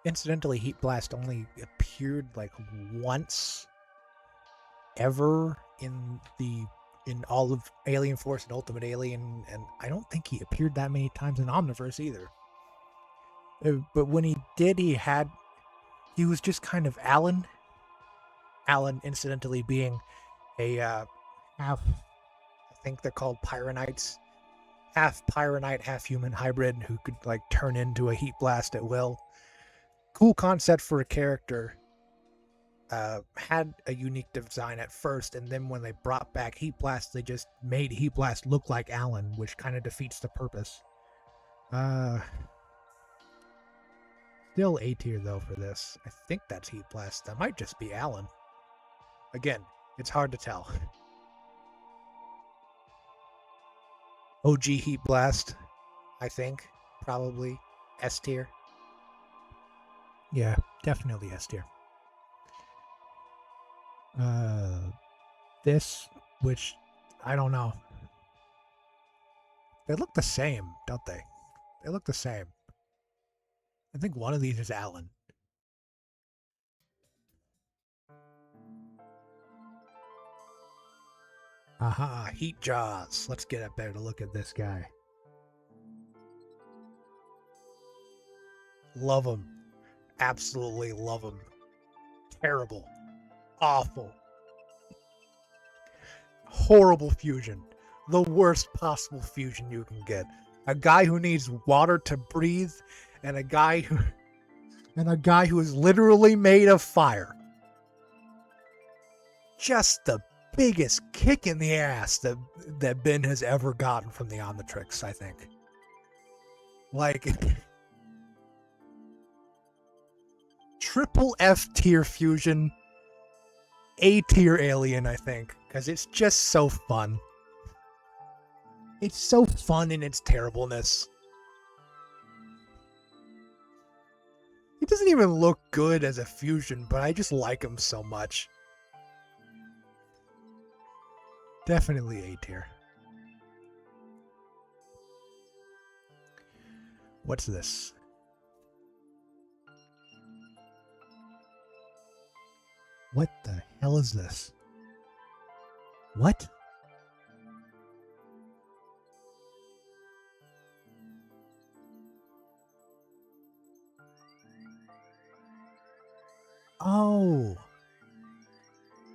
Incidentally, Heat Blast only appeared like once ever in all of Alien Force and Ultimate Alien, and I don't think he appeared that many times in Omniverse either. But when he did, he was just kind of Alan. Alan, incidentally, being a half, I think they're called Pyronites, half Pyronite, half human hybrid who could like turn into a Heat Blast at will. Cool concept for a character. Had a unique design at first, and then when they brought back Heat Blast, they just made Heat Blast look like Alan, which kind of defeats the purpose. Still A tier though for this. I think that's Heat Blast. That might just be Alan. Again, it's hard to tell. OG Heat Blast, I think. Probably S tier. Yeah, definitely S tier. This, which I don't know. They look the same, don't they? They look the same. I think one of these is Alan. Aha, heat jaws. Let's get a better look at this guy. Love him. Absolutely love him. Terrible. Awful. Horrible fusion. The worst possible fusion you can get. A guy who needs water to breathe and a guy who is literally made of fire. Just the biggest kick in the ass that Ben has ever gotten from the Omnitrix, I think. Like triple F tier fusion, A tier alien, I think, because it's just so fun. It's so fun in its terribleness. It doesn't even look good as a fusion, but I just like him so much. Definitely A tier. What's this? What the hell is this? What? Oh.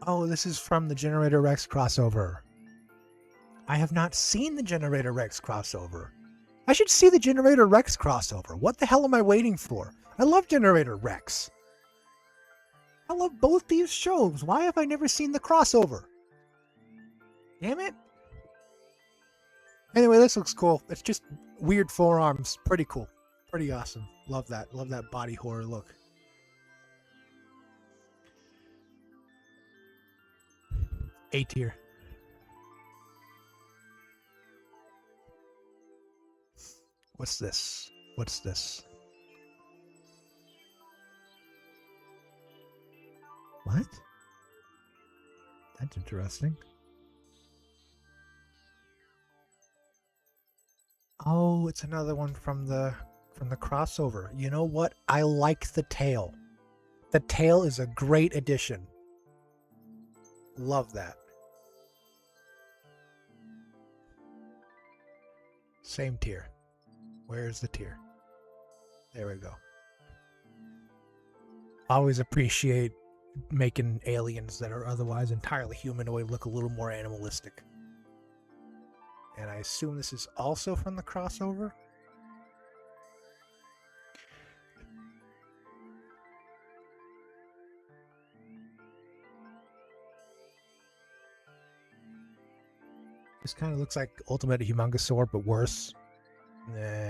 Oh, this is from the Generator Rex crossover. I have not seen the Generator Rex crossover. I should see the Generator Rex crossover. What the hell am I waiting for? I love Generator Rex. I love both these shows. Why have I never seen the crossover? Damn it. Anyway, this looks cool. It's just weird forearms. Pretty cool. Pretty awesome. Love that. Love that body horror look. A tier. What's this? What's this? What? That's interesting. Oh, it's another one from the crossover. You know what? I like the tail. The tail is a great addition. Love that. Same tier. Where's the tier? There we go. Always appreciate making aliens that are otherwise entirely humanoid look a little more animalistic. And I assume this is also from the crossover? This kind of looks like Ultimate Humongosaur, but worse.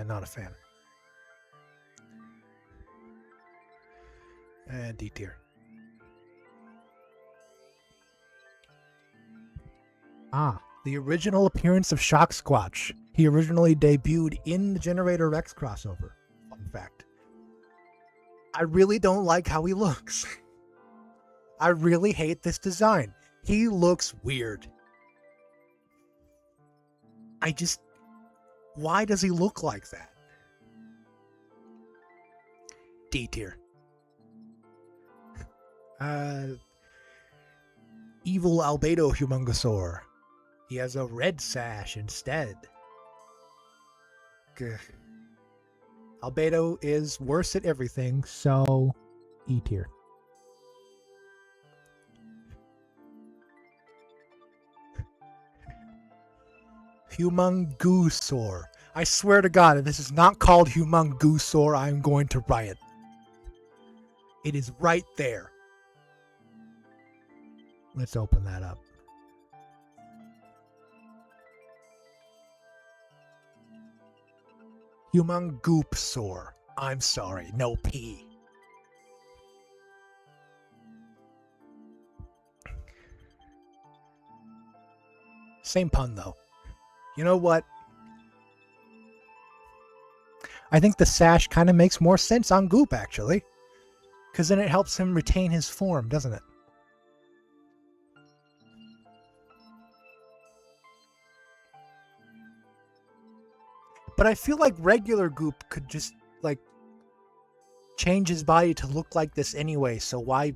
Not a fan. And D tier. Ah, the original appearance of Shock Squatch. He originally debuted in the Generator Rex crossover. Fun fact. I really don't like how he looks. I really hate this design. He looks weird. Why does he look like that? D tier. Evil Albedo Humongosaur. He has a red sash instead. Gah. Albedo is worse at everything, so E tier. Humongosaur. I swear to God, if this is not called Humongosaur, I'm going to riot. It is right there. Let's open that up. Humongoopsaur. I'm sorry, no P. Same pun, though. You know what? I think the sash kind of makes more sense on Goop, actually. Because then it helps him retain his form, doesn't it? But I feel like regular Goop could just, like, change his body to look like this anyway, so why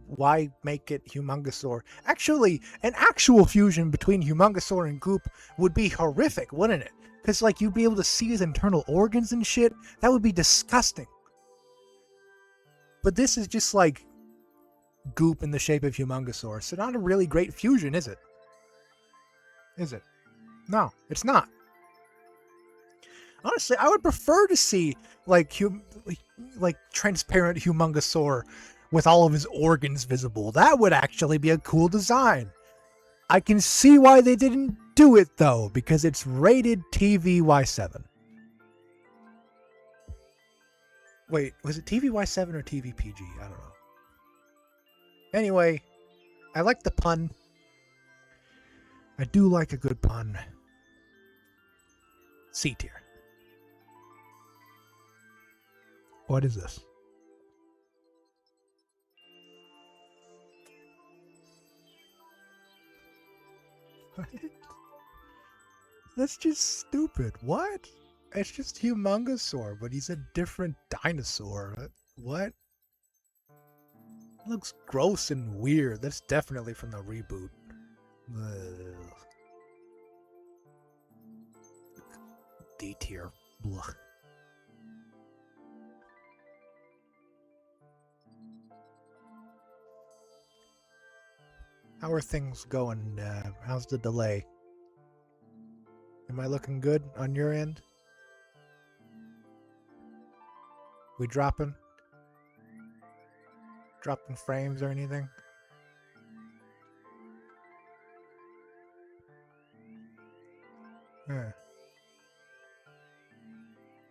make it Humongousaur? Actually, an actual fusion between Humongousaur and Goop would be horrific, wouldn't it? Because, like, you'd be able to see his internal organs and shit. That would be disgusting. But this is just, like, Goop in the shape of Humongousaur, so not a really great fusion, is it? Is it? No, it's not. Honestly, I would prefer to see like transparent Humongousaur with all of his organs visible. That would actually be a cool design. I can see why they didn't do it though, because it's rated TVY7. Wait, was it TVY7 or TVPG? I don't know. Anyway, I like the pun. I do like a good pun. C tier. What is this? What? That's just stupid. What? It's just Humongousaur, but he's a different dinosaur. What? It looks gross and weird. That's definitely from the reboot. Ugh. D tier. Blah. How are things going? How's the delay? Am I looking good on your end? We dropping? Dropping frames or anything? Huh.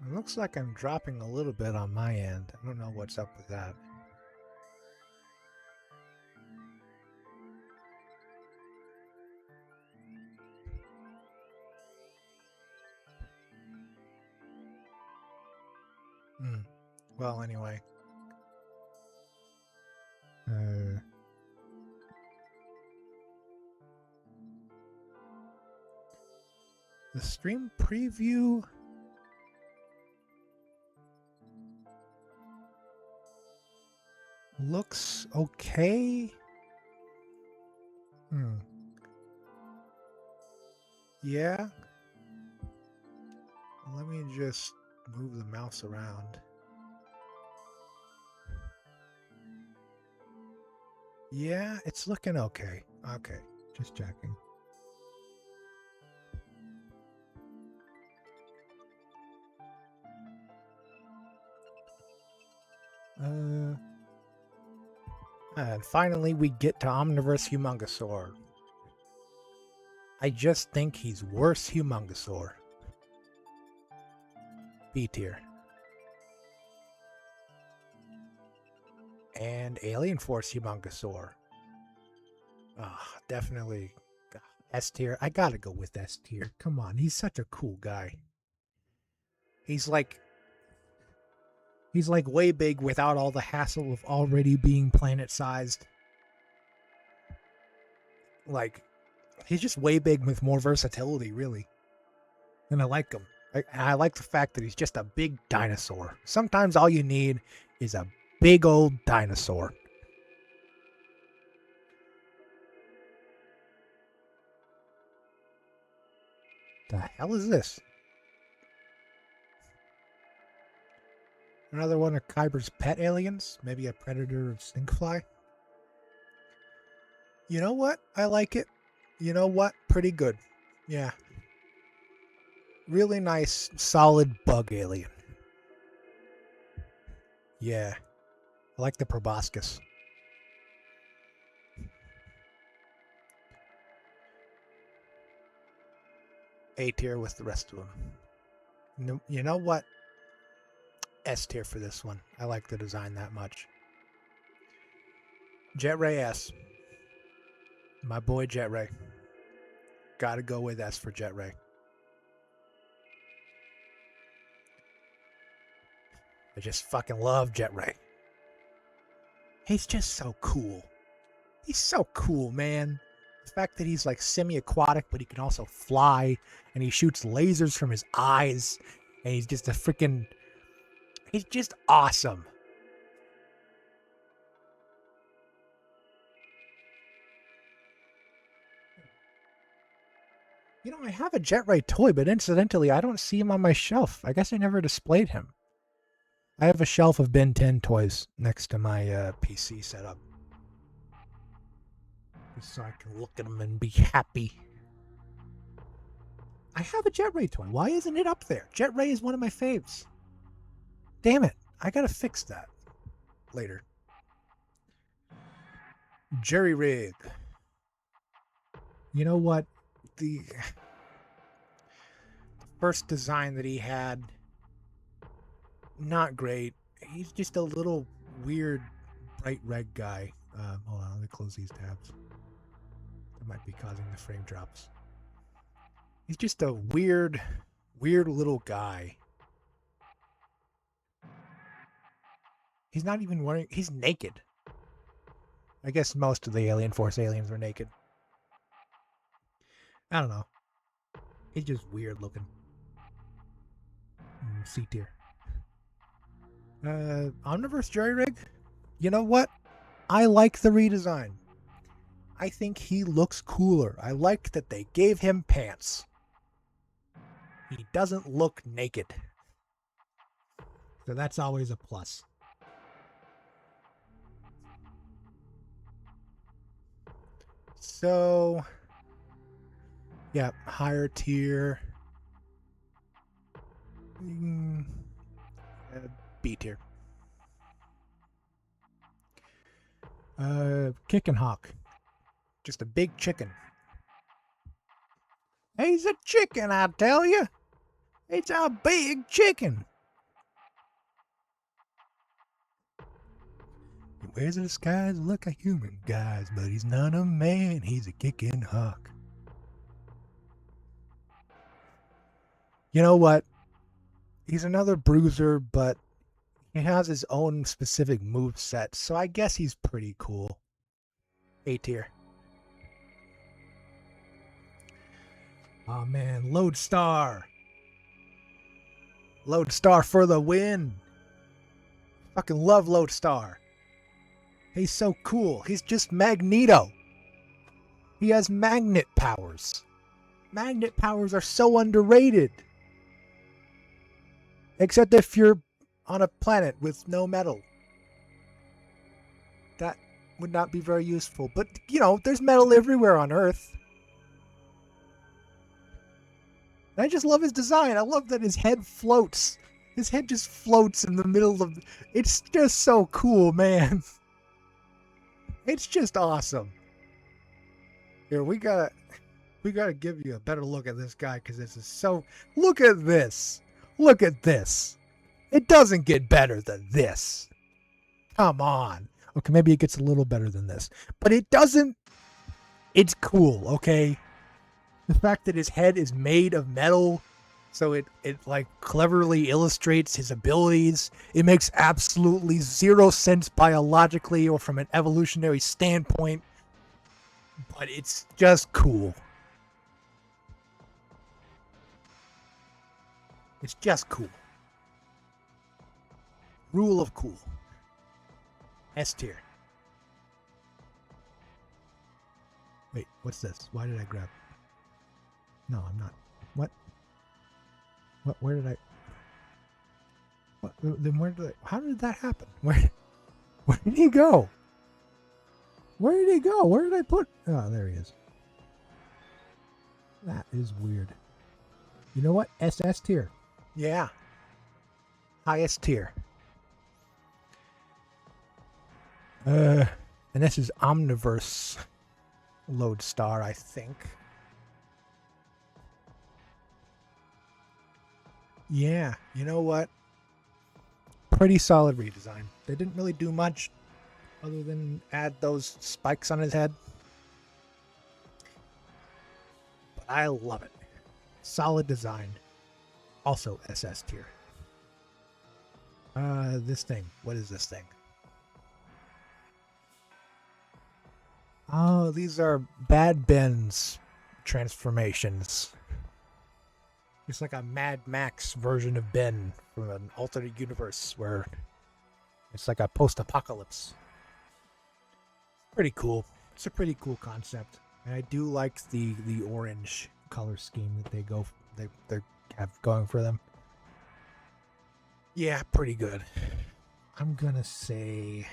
It looks like I'm dropping a little bit on my end. I don't know what's up with that. Well, anyway. The stream preview looks okay. Yeah. Let me just move the mouse around. Yeah, it's looking okay. Okay, just checking. And finally we get to Omniverse Humongousaur. I just think he's worse Humongousaur. B tier. And Alien Force Humongousaur. Definitely S tier. I gotta go with S tier. Come on, he's such a cool guy. He's like way big without all the hassle of already being planet-sized. Like, he's just way big with more versatility, really. And I like him. I like the fact that he's just a big dinosaur. Sometimes all you need is a big old dinosaur. The hell is this? Another one of Kyber's pet aliens? Maybe a predator of stinkfly? You know what? I like it. You know what? Pretty good. Yeah. Really nice, solid bug alien. Yeah. I like the proboscis. A tier with the rest of them. You know what? S tier for this one. I like the design that much. Jet Ray S. My boy Jet Ray. Gotta go with S for Jet Ray. I just fucking love Jet Ray. He's just so cool. He's so cool, man. The fact that he's like semi-aquatic, but he can also fly, and he shoots lasers from his eyes, And he's just a freaking... He's just awesome. You know, I have a Jet Ray toy, but incidentally, I don't see him on my shelf. I guess I never displayed him. I have a shelf of Ben 10 toys next to my PC setup. Just so I can look at them and be happy. I have a Jet Ray toy. Why isn't it up there? Jet Ray is one of my faves. Damn it. I gotta fix that later. Jerry Rig. You know what? The first design that he had, not great. He's just a little weird bright red guy. Hold on, let me close these tabs. That might be causing the frame drops. He's just a weird little guy. He's not even wearing... He's naked. I guess most of the Alien Force aliens were naked. I don't know. He's just weird looking. C tier. Omniverse Jerry Rig? You know what? I like the redesign. I think he looks cooler. I like that they gave him pants. He doesn't look naked. So that's always a plus. So, yeah, higher tier. B tier. Kickin' Hawk. Just a big chicken. He's a chicken, I tell you. It's a big chicken. He wears a disguise look like human guys, but he's not a man. He's a kickin' hawk. You know what? He's another bruiser, but he has his own specific move set, so I guess he's pretty cool. A tier. Oh man, Lodestar. Lodestar for the win. Fucking love Lodestar. He's so cool. He's just Magneto. He has magnet powers. Magnet powers are so underrated. Except if you're on a planet with no metal. That would not be very useful. But, you know, there's metal everywhere on Earth. And I just love his design. I love that his head floats. His head just floats in the middle of... It's just so cool, man. It's just awesome. Here, we gotta give you a better look at this guy, because this is so... Look at this. Look at this. It doesn't get better than this. Come on. Okay, maybe it gets a little better than this. But it doesn't... It's cool, okay? The fact that his head is made of metal, so it like cleverly illustrates his abilities. It makes absolutely zero sense biologically or from an evolutionary standpoint. But it's just cool. It's just cool. Rule of cool. S tier. Wait, what's this? Why did I grab? No, I'm not. What? What? Where did I? What? Then where did I? How did that happen? Where did he go? Where did he go? Where did I put? Oh, there he is. That is weird. You know what? SS tier. Yeah. Highest tier. And this is Omniverse Lodestar, I think. Yeah, you know what? Pretty solid redesign. They didn't really do much other than add those spikes on his head. But I love it. Solid design. Also SS tier. This thing. What is this thing? Oh, these are Bad Ben's transformations. It's like a Mad Max version of Ben from an alternate universe where it's like a post-apocalypse. Pretty cool. It's a pretty cool concept, and I do like the orange color scheme that they have going for them. Yeah, pretty good. I'm gonna say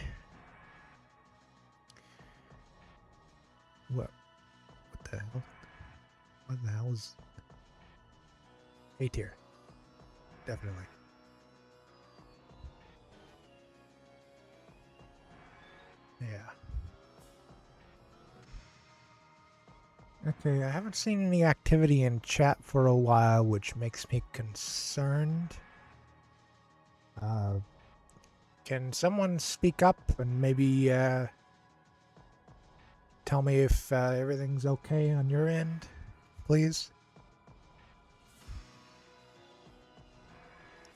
what? What the hell? What the hell is A tier? Definitely. Yeah. Okay, I haven't seen any activity in chat for a while, which makes me concerned. Can someone speak up and maybe tell me if everything's okay on your end, please?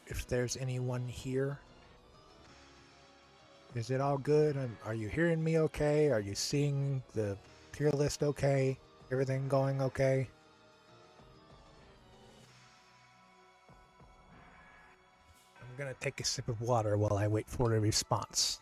If there's anyone here. Is it all good? Are you hearing me okay? Are you seeing the tier list okay? Everything going okay? I'm gonna take a sip of water while I wait for a response.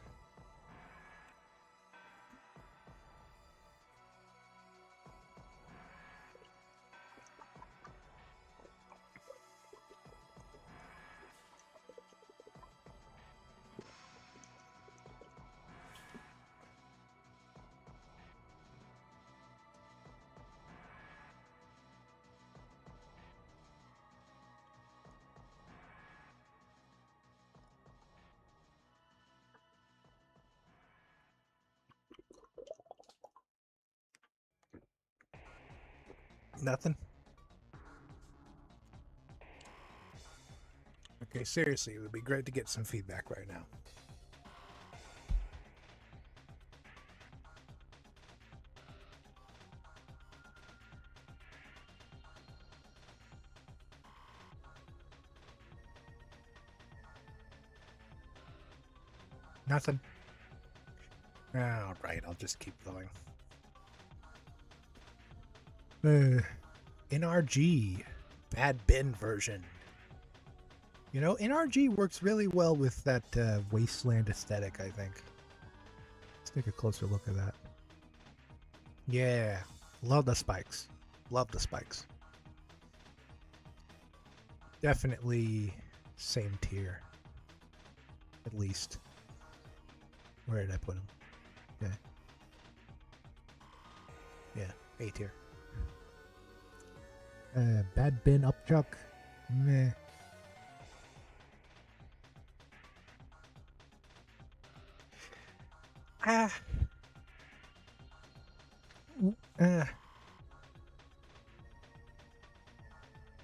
Nothing? Okay, seriously, it would be great to get some feedback right now. Nothing? Alright, I'll just keep going. NRG. Bad bin version. You know, NRG works really well with that wasteland aesthetic, I think. Let's take a closer look at that. Yeah, love the spikes. Love the spikes. Definitely same tier. At least. Where did I put him? Yeah. Yeah, A tier. Bad bin upchuck. Meh. Ah. Uh.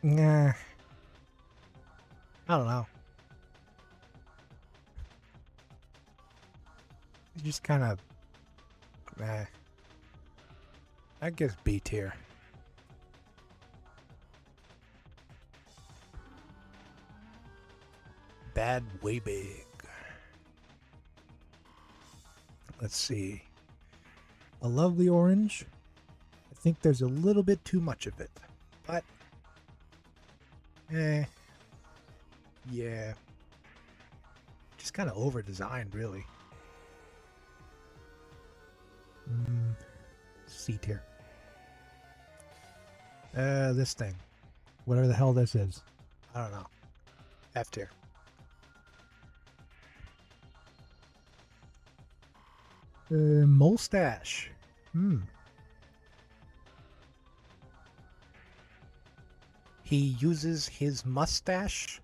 Nah. I don't know. It's just kind of. I guess B tier. Bad way big. Let's see. A lovely orange. I think there's a little bit too much of it. But. Yeah. Just kind of over designed, really. C tier. This thing. Whatever the hell this is. I don't know. F tier. Mustache. He uses his mustache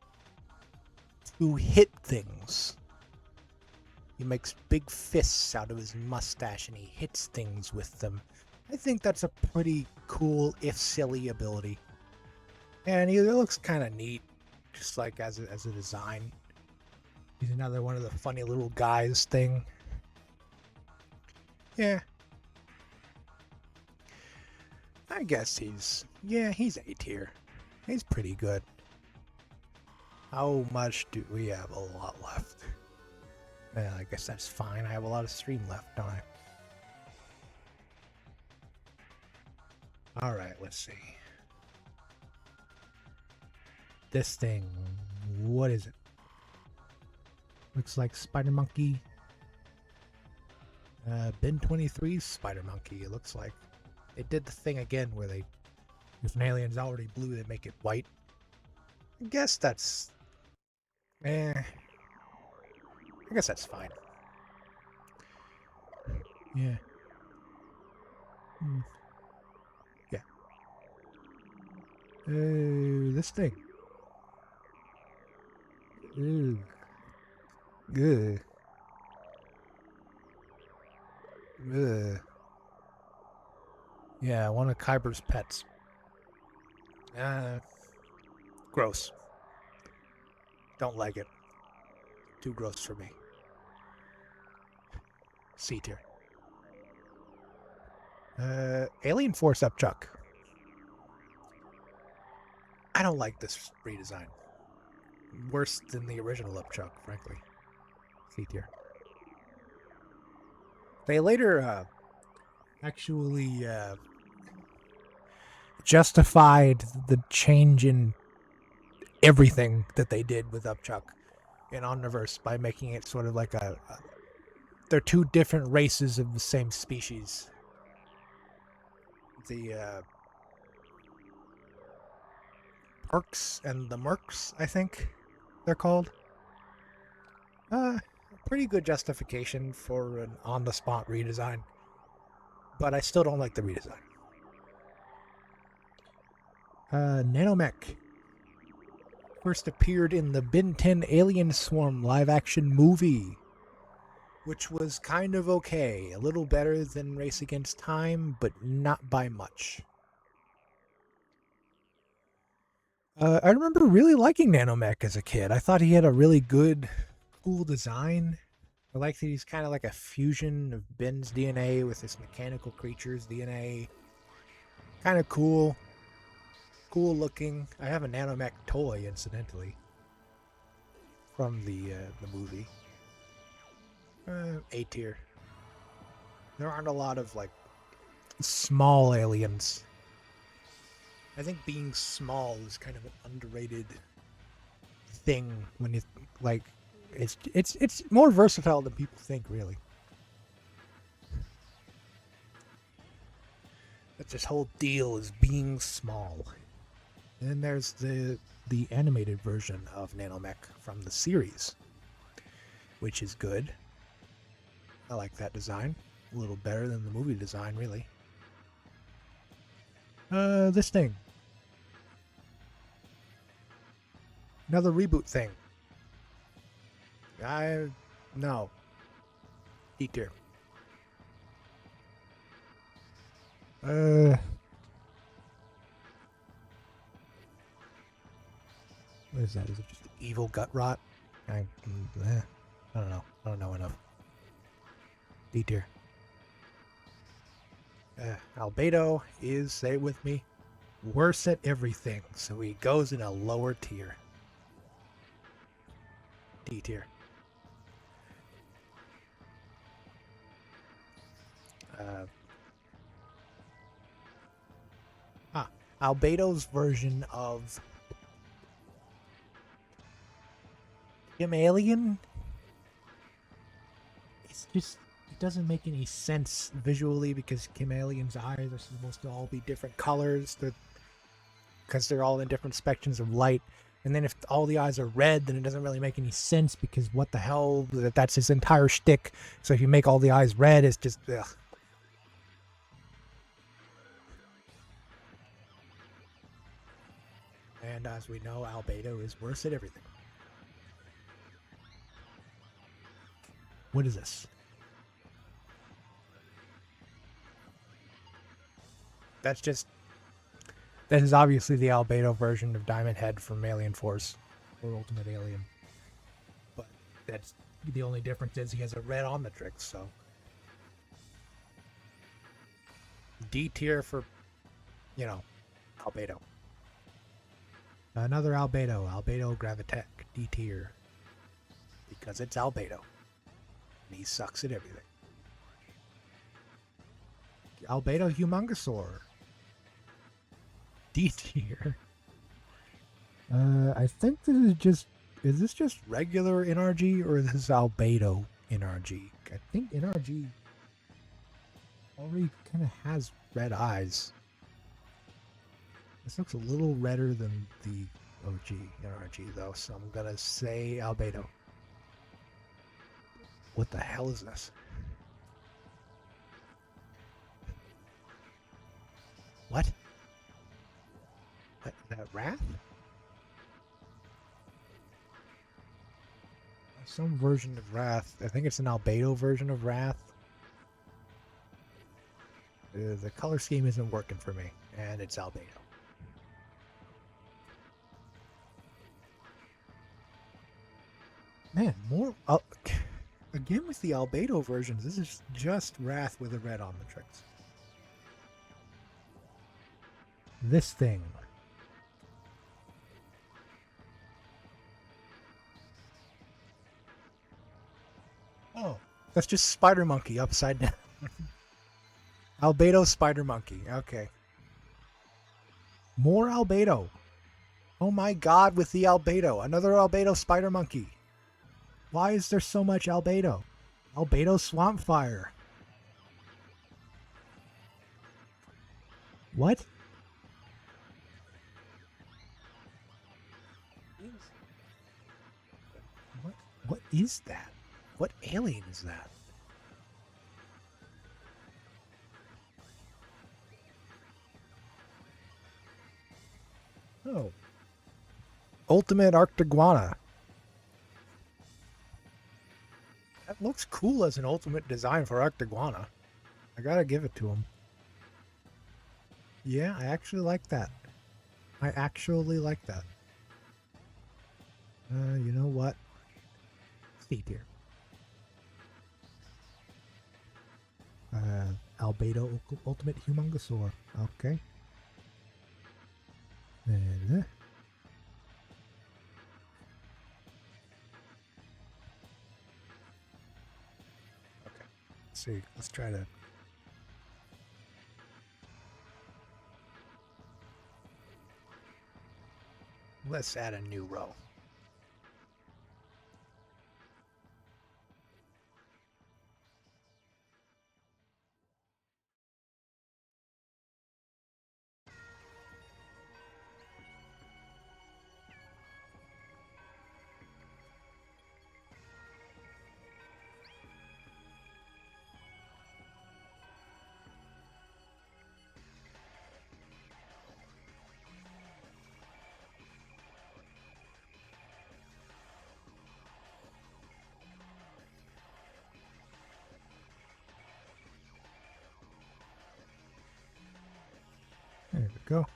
to hit things. He makes big fists out of his mustache and he hits things with them. I think that's a pretty cool, if silly, ability. And it looks kind of neat, just like as a design. He's another one of the funny little guys thing. Yeah. I guess he's A tier. He's pretty good. How much do we have? A lot left. Well, I guess that's fine. I have a lot of stream left, don't I? Alright, let's see. this thing. What is it? Looks like Spider Monkey. Ben 23's Spider Monkey, it looks like. They did the thing again where they, if an alien's already blue, they make it white. I guess that's... I guess that's fine. Yeah. Yeah. This thing. Ooh. Good. Ugh. Yeah, one of Kyber's pets. Gross. Don't like it. Too gross for me. C tier. Alien Force Upchuck. I don't like this redesign. Worse than the original Upchuck, frankly. C tier. They later actually justified the change in everything that they did with Upchuck in Omniverse by making it sort of like they're two different races of the same species. The Orcs and the Mercs, I think they're called. Pretty good justification for an on-the-spot redesign, but I still don't like the redesign. Nanomech first appeared in the Ben 10 Alien Swarm live-action movie, which was kind of okay. A little better than Race Against Time, but not by much. I remember really liking Nanomech as a kid. I thought he had a really good, cool design. I like that he's kind of like a fusion of Ben's DNA with this mechanical creature's DNA. Kind of cool. Cool looking. I have a Nanomech toy, incidentally, from the movie. A tier. There aren't a lot of like small aliens. I think being small is kind of an underrated thing when you like. It's more versatile than people think, really. That's this whole deal is being small. And then there's the animated version of Nanomech from the series, which is good. I like that design. A little better than the movie design, really. This thing. Another reboot thing. No. D tier. What is that? Is it just evil gut rot? I don't know. I don't know enough. D tier. Albedo is, say it with me, worse at everything, so he goes in a lower tier. D tier. Albedo's version of Alien. It's just, it doesn't make any sense visually because Alien's eyes are supposed to all be different colors. Because they're all in different spectrums of light. And then if all the eyes are red, then it doesn't really make any sense because what the hell? That's his entire shtick. So if you make all the eyes red, it's just ugh. And as we know, Albedo is worse at everything. What is this? That is obviously the Albedo version of Diamond Head from Alien Force or Ultimate Alien. But that's the only difference is he has a red Omnitrix, so D tier for, Albedo. Another Albedo Gravitech, D tier. Because it's Albedo. And he sucks at everything. Albedo Humongosaur. D tier. I think this is just... Is this just regular NRG or is this albedo NRG? I think NRG already kind of has red eyes. This looks a little redder than the OG NRG though, so I'm gonna say albedo. What the hell is this? What? What? That Wrath? Some version of Wrath. I think it's an albedo version of Wrath. The color scheme isn't working for me, and it's albedo. Man, more... again with the albedo versions, this is just Wrath with a red omnitrix. This thing. Oh, that's just Spider Monkey upside down. Albedo Spider Monkey. Okay. More albedo. Oh my god, with the albedo. Another albedo Spider Monkey. Why is there so much albedo? Albedo Swamp Fire. What? What is that? What alien is that? Oh. Ultimate Arctiguana. That looks cool as an ultimate design for Arctiguana. I gotta give it to him. Yeah, I actually like that. I actually like that. You know what? C tier. Albedo Ultimate Humongosaur. Okay. And, okay. Let's see. Let's try to... Let's add a new row. There we go.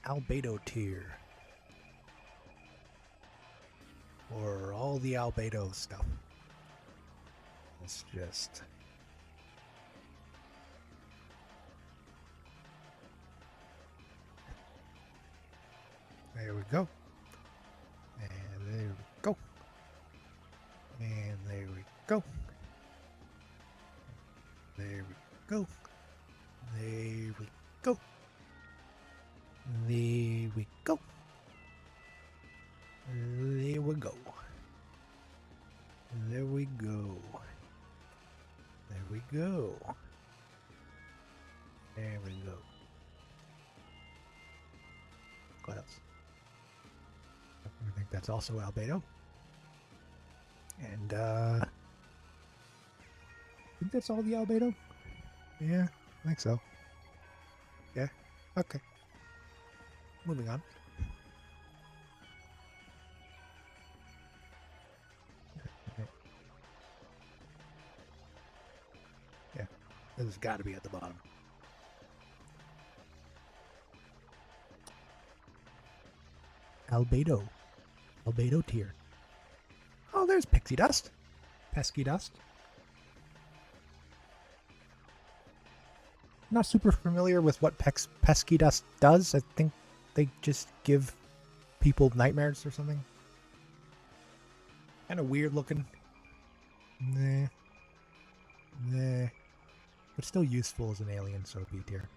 Albedo tier. Or all the albedo stuff. Let's just... There we go. And there we go. And there we go. There we go. There we go. There we go. There we go. There we go. There we go. There we go. What else? I think that's also albedo. And I think that's all the albedo. Yeah, I think so. Yeah. Okay. Moving on. Yeah, this has got to be at the bottom. Albedo. Albedo tier. Oh, there's Pixie Dust. Pesky Dust. Not super familiar with what Pesky Dust does. I think they just give people nightmares or something. Kind of weird looking. Nah. Nah. But still useful as an alien, so B tier.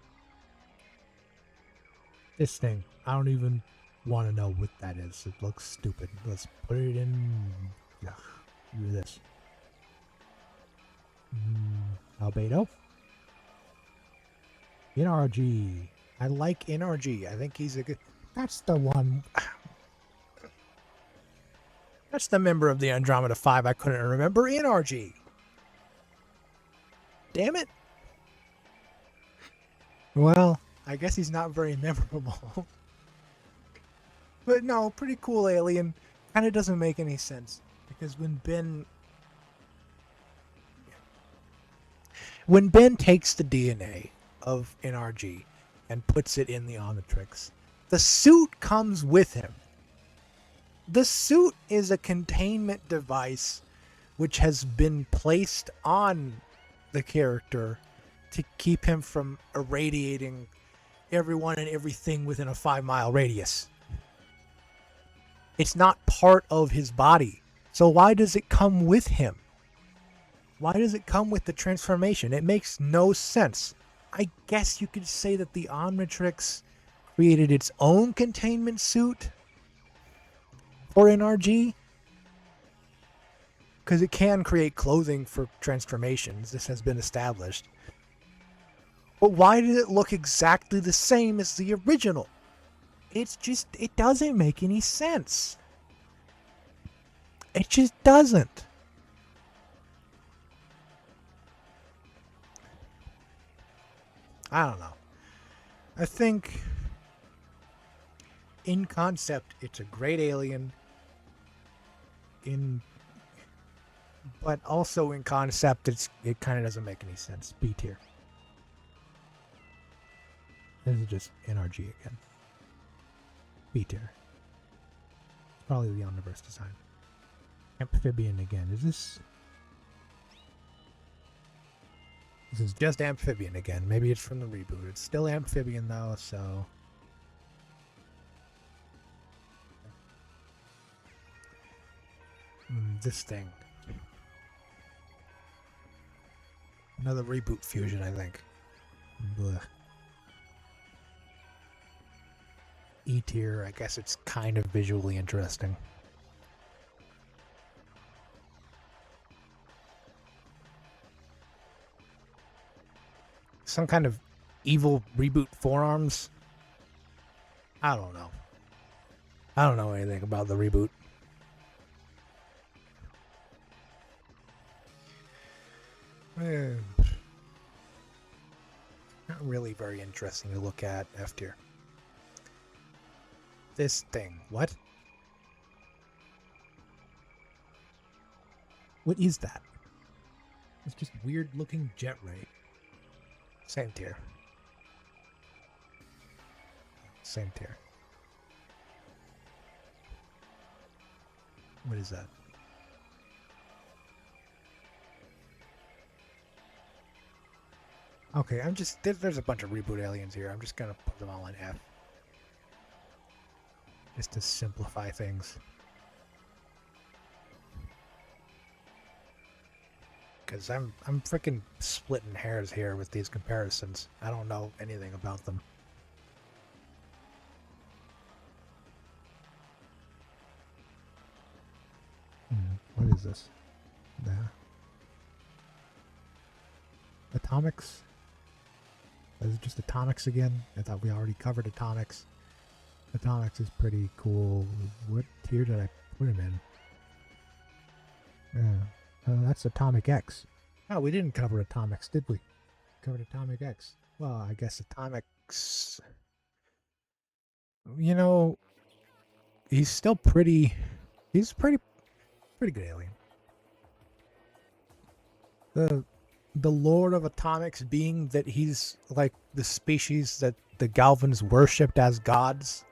This thing, I don't even want to know what that is. It looks stupid. Let's put it in. Yeah, do this. Albedo. NRG. I like NRG. I think he's a good. That's the one. That's the member of the Andromeda 5 I couldn't remember. NRG. Damn it. Well, I guess he's not very memorable. But no, pretty cool alien. Kind of doesn't make any sense. Because when Ben takes the DNA of NRG and puts it in the Omnitrix, the suit comes with him. The suit is a containment device which has been placed on the character to keep him from irradiating everyone and everything within a 5-mile radius. It's not part of his body. So why does it come with him? Why does it come with the transformation? It makes no sense. I guess you could say that the Omnitrix created its own containment suit for NRG, because it can create clothing for transformations. This has been established. But why did it look exactly the same as the original? It's just, it doesn't make any sense. It just doesn't. I don't know. I think in concept it's a great alien. But also in concept it kind of doesn't make any sense. B tier. This is just NRG again. B tier. Probably the Omniverse design. Amphibian again. Is this? This is just Amphibian again. Maybe it's from the reboot. It's still Amphibian though, so. This thing. Another reboot fusion, I think. Blech. E tier, I guess it's kind of visually interesting. Some kind of evil reboot forearms? I don't know. I don't know anything about the reboot. Not really very interesting to look at, F tier. This thing. What? What is that? It's just weird looking jet ray. Same tier. Same tier. What is that? Okay, I'm just... There's a bunch of reboot aliens here. I'm just gonna put them all in F. Just to simplify things. Because I'm freaking splitting hairs here with these comparisons. I don't know anything about them. What is this? Atomics? Is it just Atomics again? I thought we already covered Atomics. Atomics is pretty cool. What tier did I put him in? Yeah. That's Atomic X. Oh, we didn't cover Atomics, did we? Covered Atomic X. Well, I guess Atomics... You know... He's still pretty... He's pretty good alien. The lore of Atomics being that he's like the species that the Galvans worshipped as gods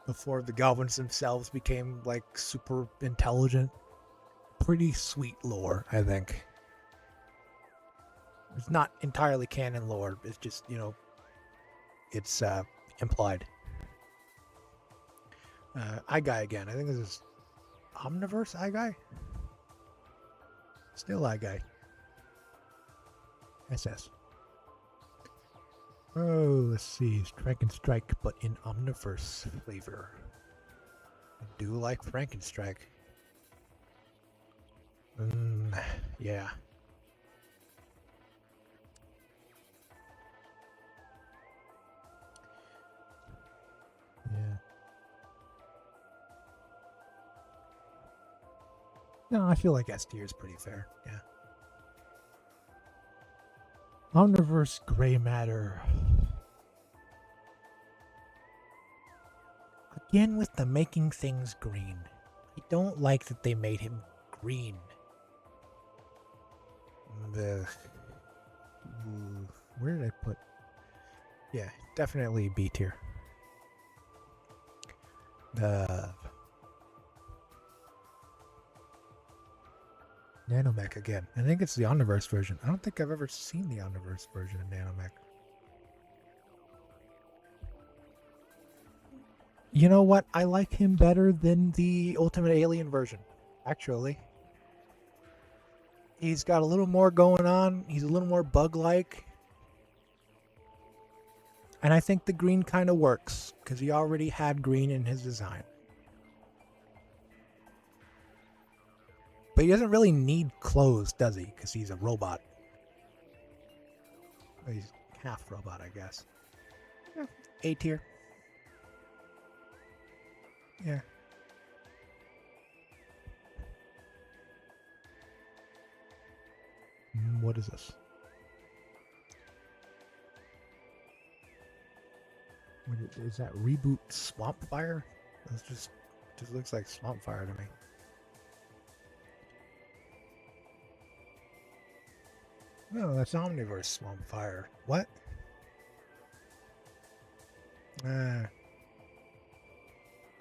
before the Galvans themselves became like super intelligent. Pretty sweet lore, I think. It's not entirely canon lore. It's just, you know, it's implied. iGuy again. I think this is Omniverse iGuy? Still iGuy. SS. Oh, let's see. Frankenstrike, but in Omniverse flavor. I do like Frankenstrike. Yeah. Yeah. No, I feel like S tier is pretty fair. Yeah. Omniverse Gray Matter. Again with the making things green. I don't like that they made him green. Where did I put? Yeah, definitely B tier. The Nanomech again. I think it's the Omniverse version. I don't think I've ever seen the Omniverse version of Nanomech. You know what? I like him better than the Ultimate Alien version, actually. He's got a little more going on. He's a little more bug-like. And I think the green kind of works, because he already had green in his design. But he doesn't really need clothes, does he? Because he's a robot. He's half robot, I guess. Yeah. A tier. Yeah. What is this? Is that reboot Swamp Fire? It just looks like Swamp Fire to me. No, that's Omniverse Swamp Fire. What?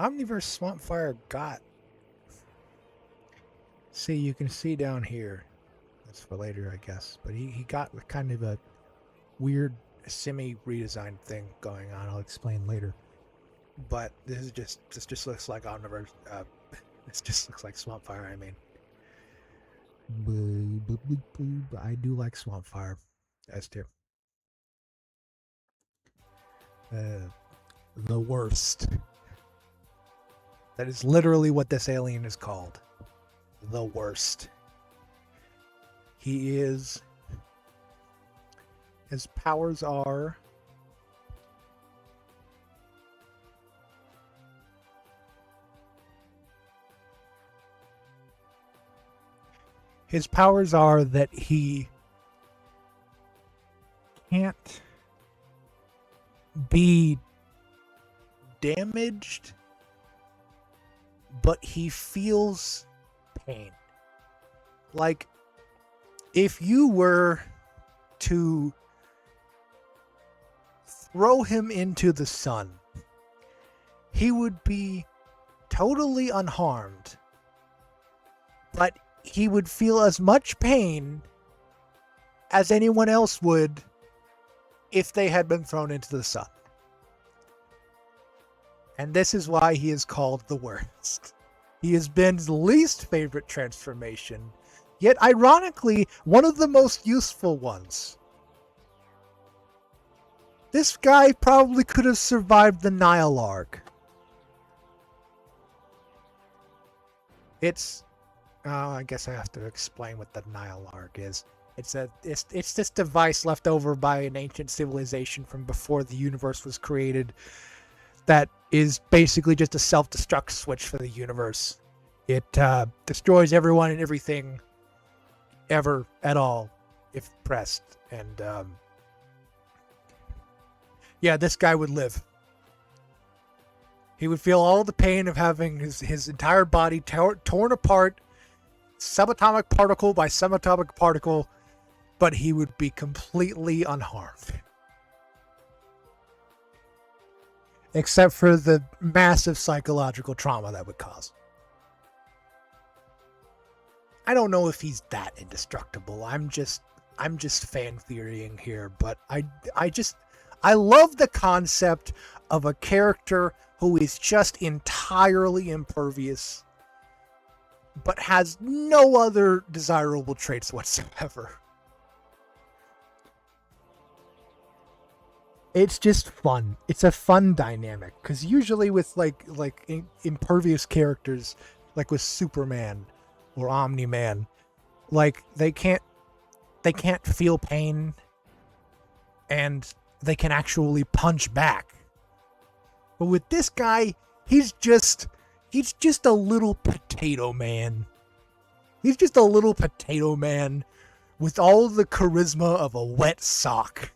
Omniverse Swamp Fire got. See, you can see down here. That's for later, I guess. But he got kind of a weird semi-redesigned thing going on. I'll explain later. But this just looks like Omniverse. This just looks like Swamp Fire. I mean, I do like Swamp Fire. S tier. The worst. That is literally what this alien is called. The worst. He is. His powers are. His powers are that he can't be damaged, but he feels pain. Like, if you were to throw him into the sun, he would be totally unharmed, but he would feel as much pain as anyone else would if they had been thrown into the sun. And this is why he is called the worst. He is Ben's least favorite transformation, yet ironically, one of the most useful ones. This guy probably could have survived the Nile arc. It's... I guess I have to explain what the Nile arc is. It's this device left over by an ancient civilization from before the universe was created that is basically just a self-destruct switch for the universe. It destroys everyone and everything ever at all if pressed. And yeah, this guy would live. He would feel all the pain of having his entire body torn apart, subatomic particle by subatomic particle, but he would be completely unharmed. Except for the massive psychological trauma that would cause. I don't know if he's that indestructible. I'm just fan theorying here, but I love the concept of a character who is just entirely impervious, but has no other desirable traits whatsoever. It's just fun. It's a fun dynamic because usually with impervious characters, like with Superman or Omni Man, like they can't feel pain and they can actually punch back. But with this guy, he's just a little potato man. He's just a little potato man with all the charisma of a wet sock.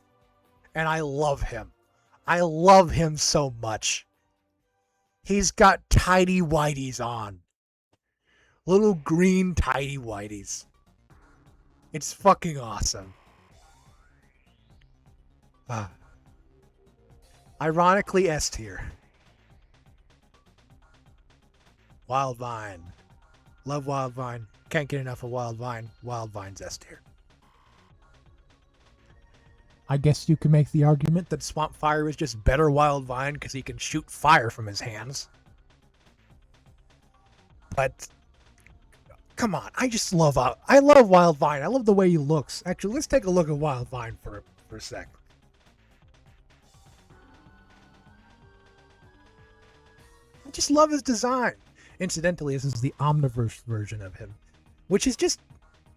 And I love him. I love him so much. He's got tidy whities on. Little green tidy whities. It's fucking awesome. Uh, Ironically S tier. Wild Vine. Love Wild Vine. Can't get enough of Wild Vine. Wild Vine's S tier. I guess you could make the argument that Swamp Fire is just better Wild Vine because he can shoot fire from his hands. But come on, I love Wild Vine. I love the way he looks. Actually, let's take a look at Wild Vine for a sec. I just love his design. Incidentally, this is the Omniverse version of him, which is just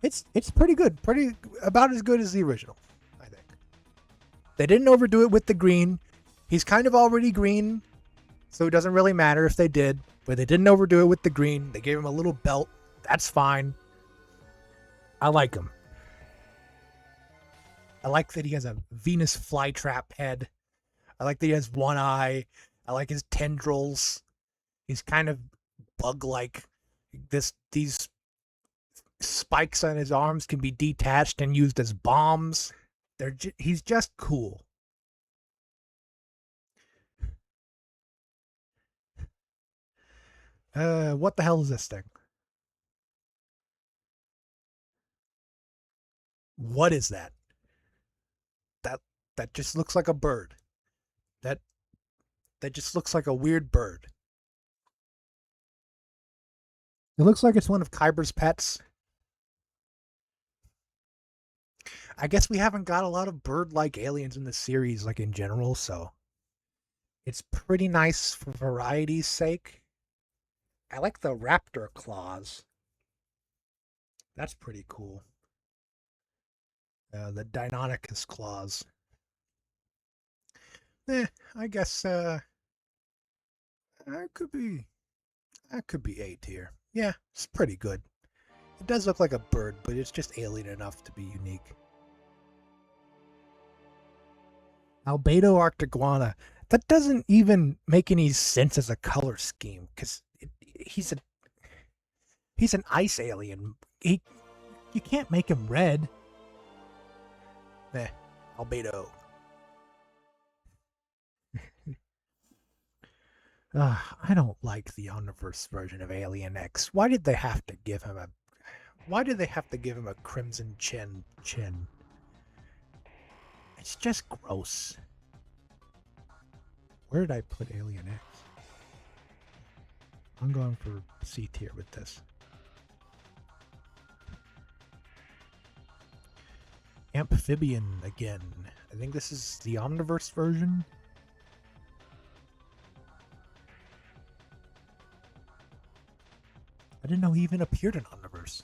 it's pretty good, pretty about as good as the original, I think. They didn't overdo it with the green. He's kind of already green, so it doesn't really matter if they did, but they didn't overdo it with the green. They gave him a little belt. That's fine. I like him. I like that he has a Venus flytrap head. I like that he has one eye. I like his tendrils. He's kind of bug-like. These spikes on his arms can be detached and used as bombs. He's just cool. What the hell is this thing? What is that? That that just looks like a bird. That that just looks like a weird bird. It looks like it's one of Kyber's pets. I guess we haven't got a lot of bird-like aliens in the series, like in general, so it's pretty nice for variety's sake. I like the raptor claws. That's pretty cool. The Deinonychus claws. I guess I could be that could be A tier. Yeah, it's pretty good. It does look like a bird, but it's just alien enough to be unique. Albedo Arctiguana. That doesn't even make any sense as a color scheme because he's an ice alien. You can't make him red. Albedo. I don't like the Omniverse version of Alien X. Why did they have to give him a crimson chin? It's just gross. Where did I put Alien X? I'm going for C tier with this. Amphibian again. I think this is the Omniverse version. I didn't know he even appeared in Omniverse.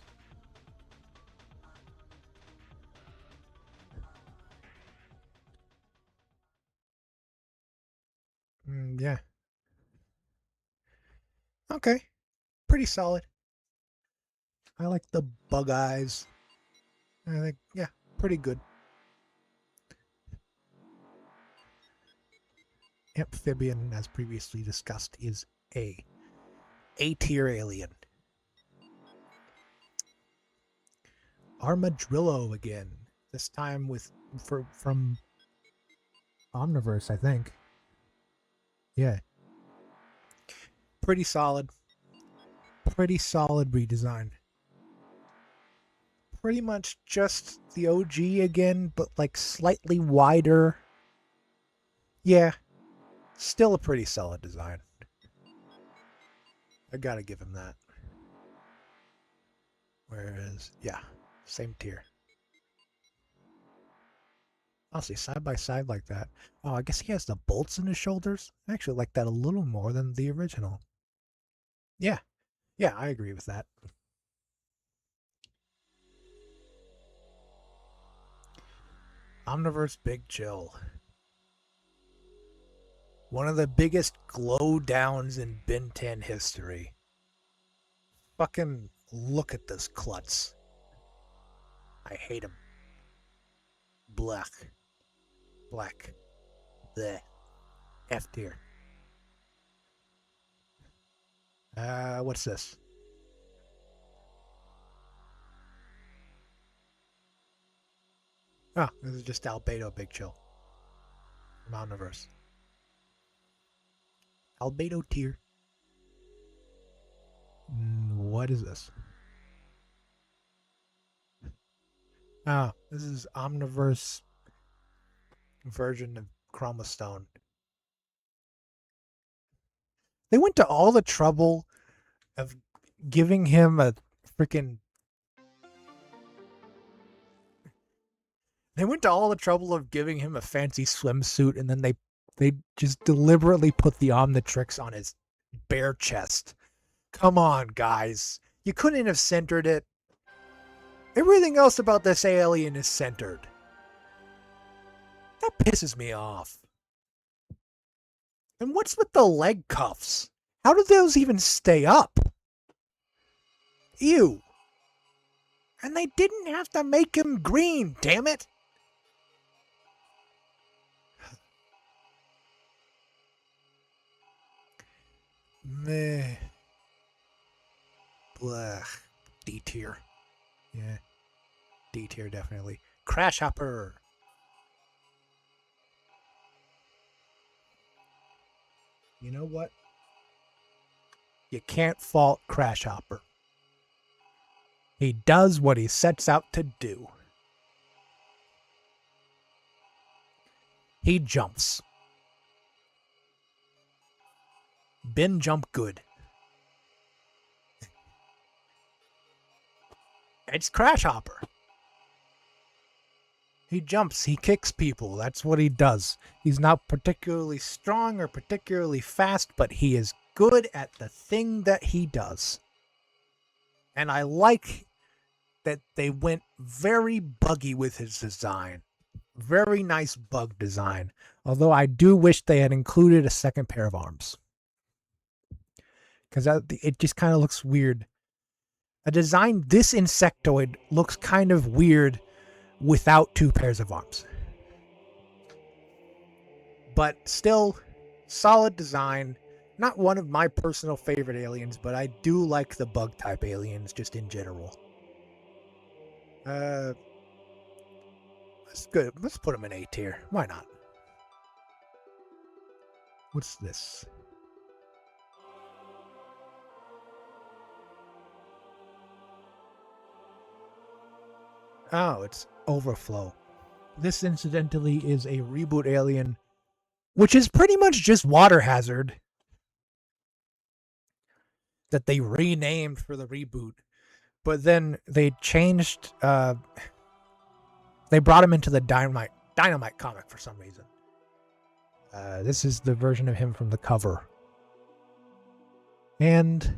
Yeah. Okay. Pretty solid. I like the bug eyes. I think, yeah, pretty good. Amphibian, as previously discussed, is A tier alien. Armadillo again. This time from Omniverse, I think. Yeah. Pretty solid. Pretty solid redesign. Pretty much just the OG again, but like slightly wider. Yeah. Still a pretty solid design. I gotta give him that. Whereas, yeah, same tier. Honestly, side by side like that. Oh, I guess he has the bolts in his shoulders. I actually like that a little more than the original. Yeah, yeah, I agree with that. Omniverse Big Chill. One of the biggest glow downs in Ben 10 history. Fucking look at this klutz. I hate him. Black. Black. Bleh. F tier. What's this? Oh, this is just Albedo Big Chill from Omniverse. Albedo tier. What is this? Oh, this is Omniverse version of Chroma Stone. They went to all the trouble of giving him a freaking. They went to all the trouble of giving him a fancy swimsuit, and then they just deliberately put the Omnitrix on his bare chest. Come on, guys. You couldn't have centered it. Everything else about this alien is centered. That pisses me off. And what's with the leg cuffs? How did those even stay up? Ew. And they didn't have to make him green, damn it. Meh. Blah. D tier. Yeah. D tier, definitely. Crash Hopper. You know what? You can't fault Crash Hopper. He does what he sets out to do. He jumps. Ben jump good. It's Crash Hopper. He jumps, he kicks people. That's what he does. He's not particularly strong or particularly fast, but he is good at the thing that he does. And I like that they went very buggy with his design. Very nice bug design. Although I do wish they had included a second pair of arms. Because it just kind of looks weird. A design this insectoid looks kind of weird without two pairs of arms. But still, solid design. Not one of my personal favorite aliens, but I do like the bug type aliens just in general. That's good. Let's put them in A tier. Why not? What's this? Oh, it's Overflow. This, incidentally, is a reboot alien, which is pretty much just Water Hazard that they renamed for the reboot. But then they changed. They brought him into the Dynamite comic for some reason. This is the version of him from the cover. And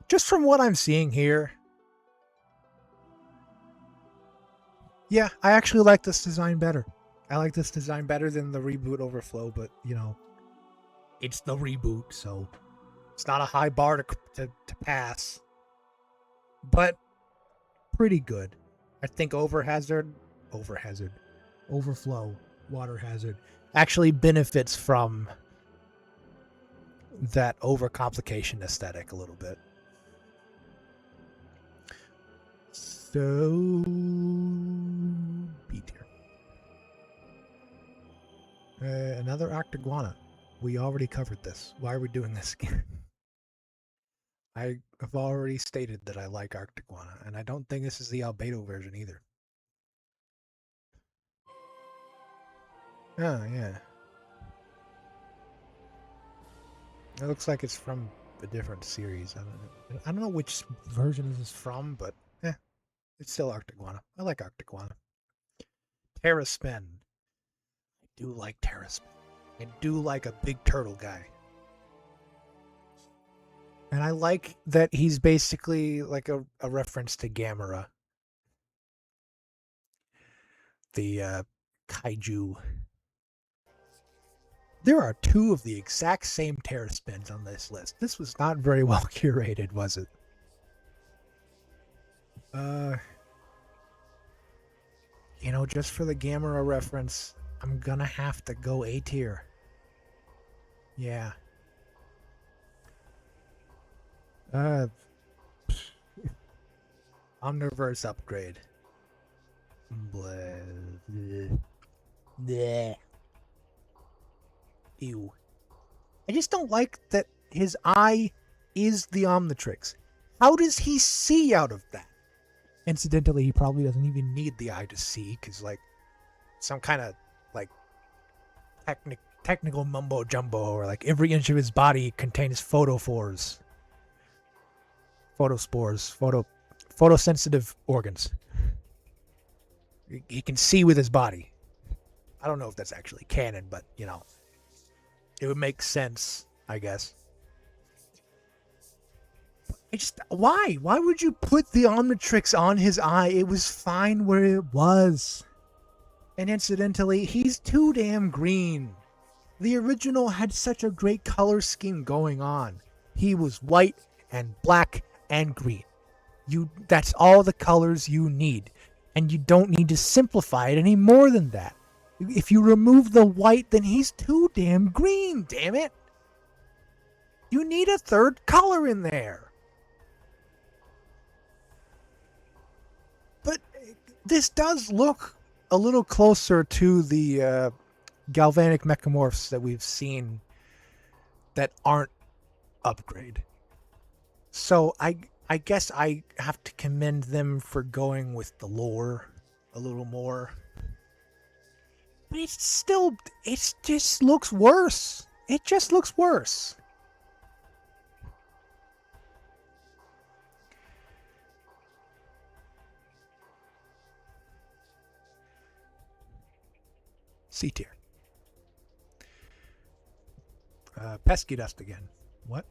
just from what I'm seeing here, yeah, I actually like this design better. I like this design better than the reboot Overflow, but, you know, it's the reboot, so it's not a high bar to pass. But pretty good. I think Overflow, Water Hazard, actually benefits from that overcomplication aesthetic a little bit. So, B tier. Another Octaguana. We already covered this. Why are we doing this again? I have already stated that I like Octaguana, and I don't think this is the Albedo version either. Oh, yeah. It looks like it's from a different series. I don't know which version this is from, but it's still Octaguana. I like Octaguana. Terraspin. I do like Terraspin. I do like a big turtle guy. And I like that he's basically like a reference to Gamera, the kaiju. There are two of the exact same Terraspins on this list. This was not very well curated, was it? Uh, just for the Gamera reference, I'm gonna have to go A tier. Yeah. Uh, Omniverse upgrade. Bleh. Bleh. Ew. I just don't like that his eye is the Omnitrix. How does he see out of that? Incidentally, he probably doesn't even need the eye to see, because, like, some kind of, like, technical mumbo jumbo, or, like, every inch of his body contains photophores. Photosensitive organs. He can see with his body. I don't know if that's actually canon, but, it would make sense, I guess. Why? Why would you put the Omnitrix on his eye? It was fine where it was. And incidentally, he's too damn green. The original had such a great color scheme going on. He was white and black and green. That's all the colors you need. And you don't need to simplify it any more than that. If you remove the white, then he's too damn green, damn it. You need a third color in there. But this does look a little closer to the galvanic mechamorphs that we've seen that aren't upgrade. So I guess I have to commend them for going with the lore a little more. But it just looks worse. It just looks worse. C tier. Pesky dust again. What?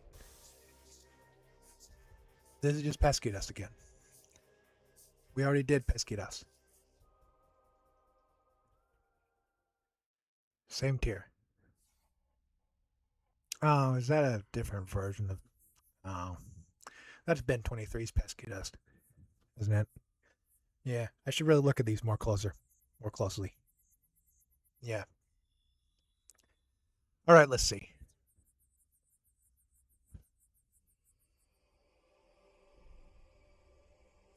This is just pesky dust again. We already did pesky dust. Same tier. Oh, is that a different version of... Oh. That's Ben 23's pesky dust, isn't it? Yeah, I should really look at these more closely. Yeah. All right, let's see.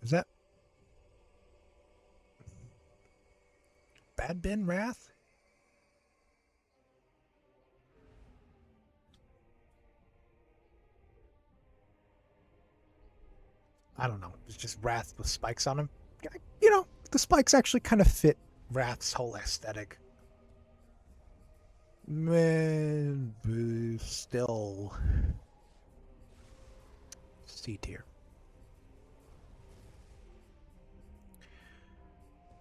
Is that Bad Ben Wrath? I don't know. It's just Wrath with spikes on him. The spikes actually kind of fit Wrath's whole aesthetic. Man, still C tier.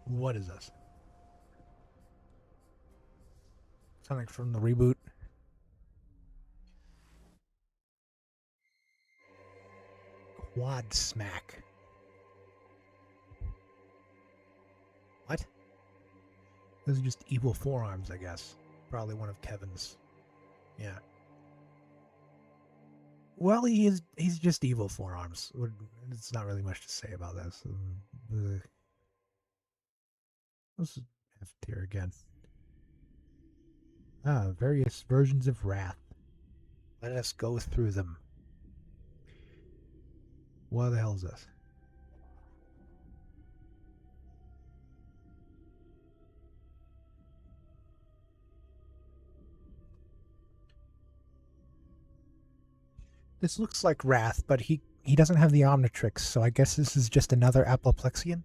What is this? Something from the reboot? Quad smack. What? Those are just evil forearms, I guess. Probably one of Kevin's. Yeah. Well, he's just evil forearms. It's not really much to say about this. This is F tier again. Various versions of Wrath. Let us go through them. What the hell is this? This looks like Wrath, but he doesn't have the Omnitrix, so I guess this is just another Apoplexian.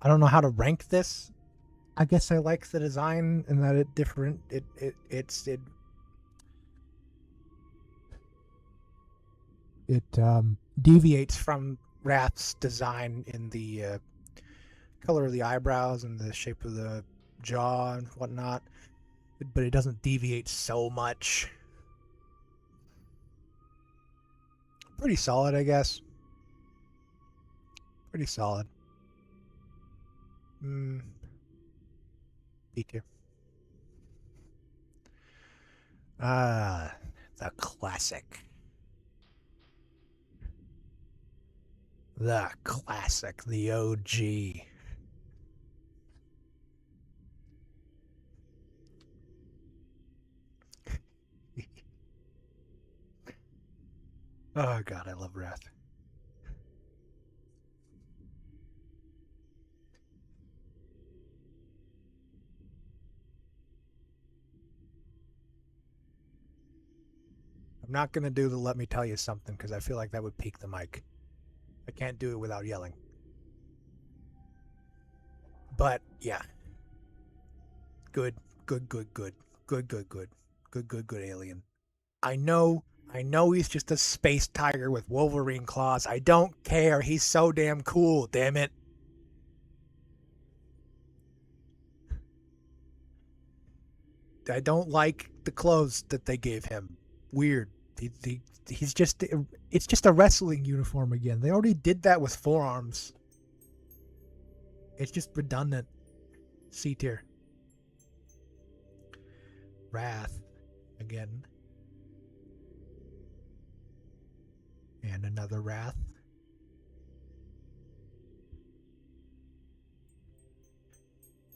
I don't know how to rank this. I guess I like the design and that it deviates from Wrath's design in the color of the eyebrows and the shape of the jaw and whatnot, but it doesn't deviate so much. Pretty solid, I guess. Pretty solid. B tier. Ah, the classic. The classic, the OG. Oh god, I love Wrath. I'm not gonna do the let me tell you something because I feel like that would peak the mic. I can't do it without yelling. But yeah. Good, good, good, good. Good, good, good. Good, good, good alien. I know he's just a space tiger with Wolverine claws. I don't care. He's so damn cool, damn it. I don't like the clothes that they gave him. Weird. He's just it's just a wrestling uniform again. They already did that with forearms. It's just redundant. C tier. Wrath again. And another Wrath.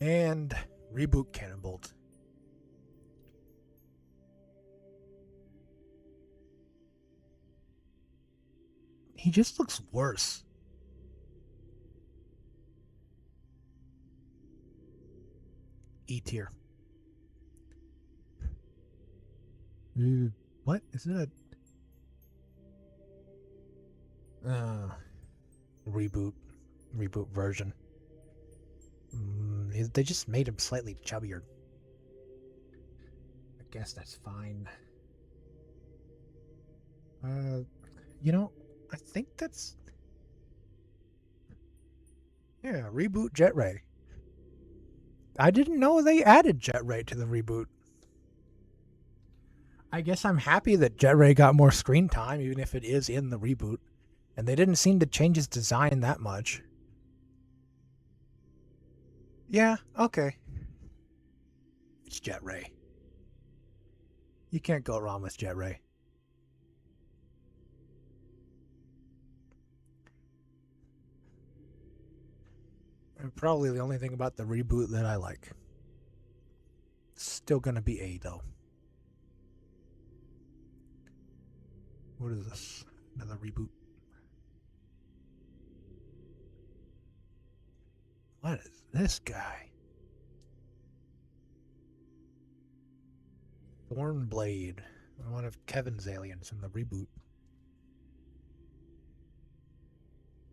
And reboot Cannonbolt. He just looks worse. E tier. What is it? Reboot version. They just made him slightly chubbier. I guess that's fine. You know, I think that's reboot Jet Ray. I didn't know they added Jet Ray to the reboot. I guess I'm happy that Jet Ray got more screen time, even if it is in the reboot. And they didn't seem to change his design that much. Yeah, okay. It's Jet Ray. You can't go wrong with Jet Ray. And probably the only thing about the reboot that I like. Still gonna be A, though. What is this? Another reboot? What is this guy? Thornblade. One of Kevin's aliens in the reboot.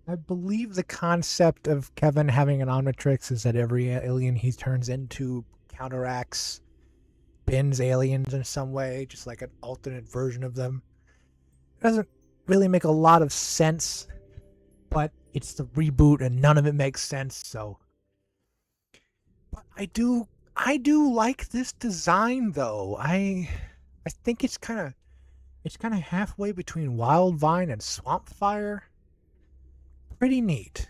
I believe the concept of Kevin having an Omnitrix is that every alien he turns into counteracts Ben's aliens in some way, just like an alternate version of them. It doesn't really make a lot of sense, but it's the reboot and none of it makes sense, so. But I do like this design though. I think it's kind of halfway between Wildvine and Swampfire. Pretty neat.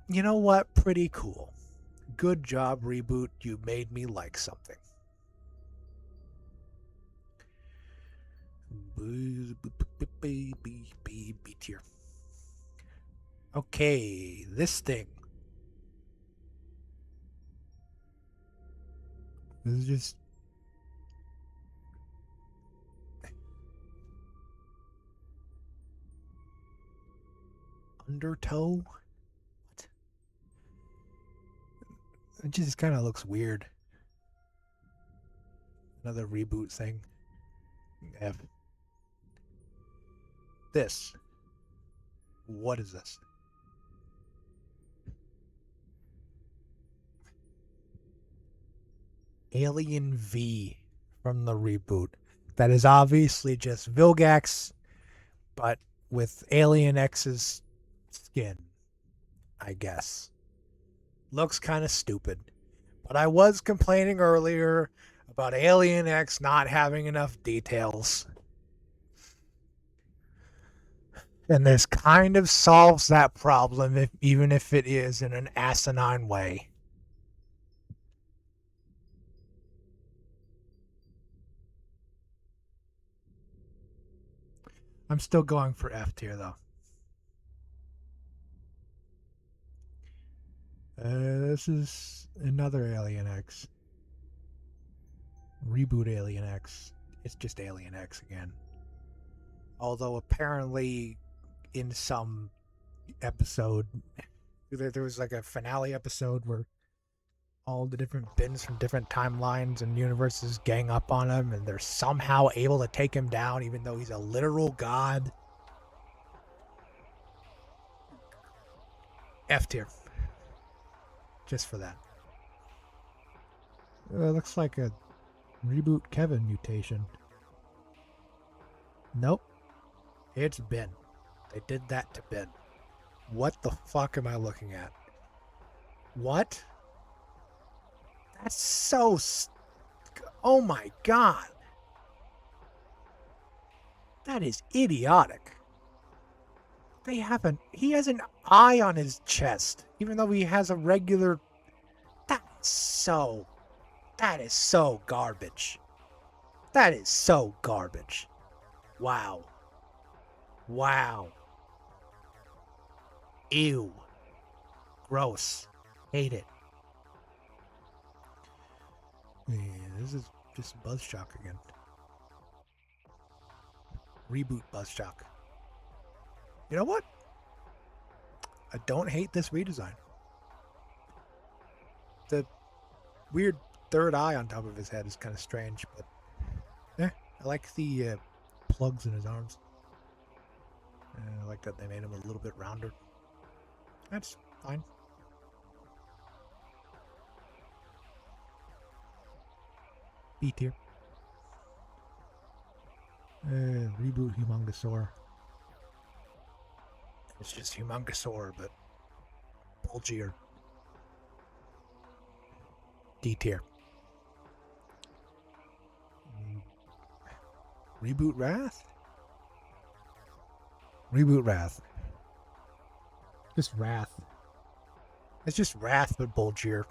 You know what? Pretty cool. Good job, reboot. You made me like something. B tier. Okay, this thing. This is just undertow. What? It just kind of looks weird. Another reboot thing. F. This. What is this? Alien V from the reboot. That is obviously just Vilgax, but with Alien X's skin. I guess. Looks kind of stupid. But I was complaining earlier about Alien X not having enough details. And this kind of solves that problem, even if it is in an asinine way. I'm still going for F tier, though. This is another Alien X. Reboot Alien X. It's just Alien X again. Although apparently in some episode, there was like a finale episode where all the different bins from different timelines and universes gang up on him, and they're somehow able to take him down even though he's a literal god. F tier. Just for that. Looks like a Reboot Kevin mutation. Nope. It's Ben. They did that to Ben. What the fuck am I looking at? What? That's so... Oh my god. That is idiotic. They have an... He has an eye on his chest, even though he has a regular... That is so garbage. That is so garbage. Wow. Wow. Ew. Gross. Hate it. Yeah, this is just Buzzshock again. Reboot Buzzshock. You know what? I don't hate this redesign. The weird third eye on top of his head is kind of strange, but I like the plugs in his arms. I like that they made him a little bit rounder. That's fine. B tier. Reboot Humongosaur. It's just Humongosaur, but bulgier. D tier. Reboot Wrath? Reboot Wrath. Just Wrath. It's just Wrath, but bulgier.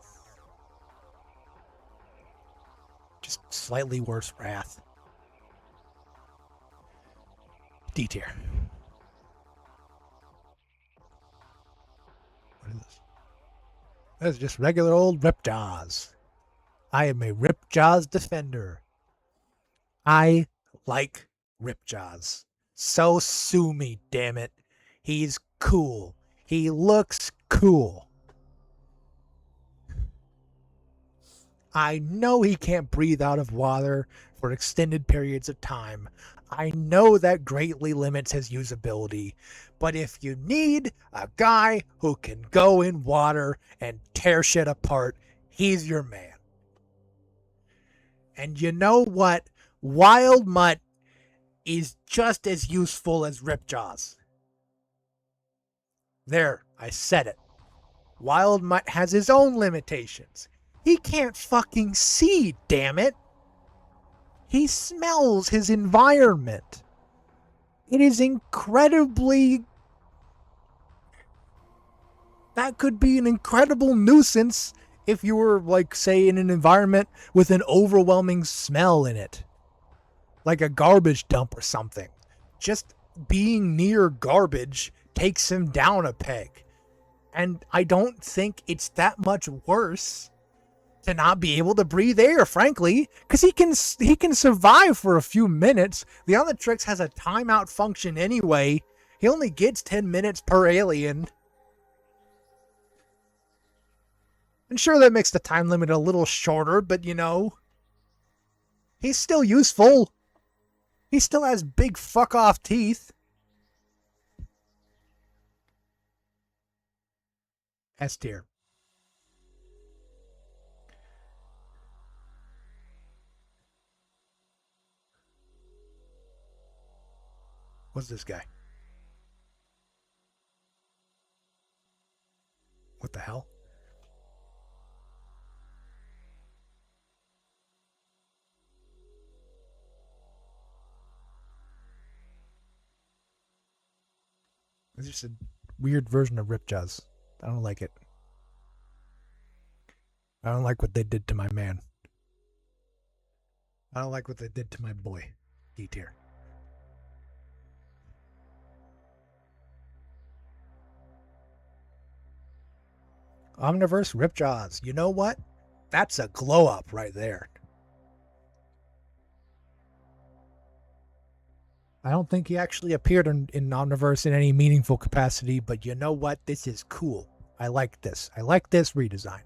Just slightly worse Wrath. D tier. What is this? That's just regular old Ripjaws. I am a Ripjaws defender. I like Ripjaws. So sue me, damn it. He's cool. He looks cool. I know he can't breathe out of water for extended periods of time. I know that greatly limits his usability. But if you need a guy who can go in water and tear shit apart, he's your man. And you know what? Wild Mutt is just as useful as Ripjaws. There, I said it. Wild Mutt has his own limitations. He can't fucking see, damn it. He smells his environment. It is incredibly... That could be an incredible nuisance if you were, like, say, in an environment with an overwhelming smell in it. Like a garbage dump or something. Just being near garbage takes him down a peg. And I don't think it's that much worse to not be able to breathe air, frankly, because he can survive for a few minutes. The Omnitrix has a timeout function anyway. He only gets 10 minutes per alien. And sure, that makes the time limit a little shorter, but you know, he's still useful. He still has big fuck off teeth. S tier. What's this guy? What the hell? It's just a weird version of Ripjaws. I don't like it. I don't like what they did to my man. I don't like what they did to my boy, D tier. Omniverse Ripjaws. You know what? That's a glow up right there. I don't think he actually appeared in Omniverse in any meaningful capacity, but you know what? This is cool. I like this. I like this redesign.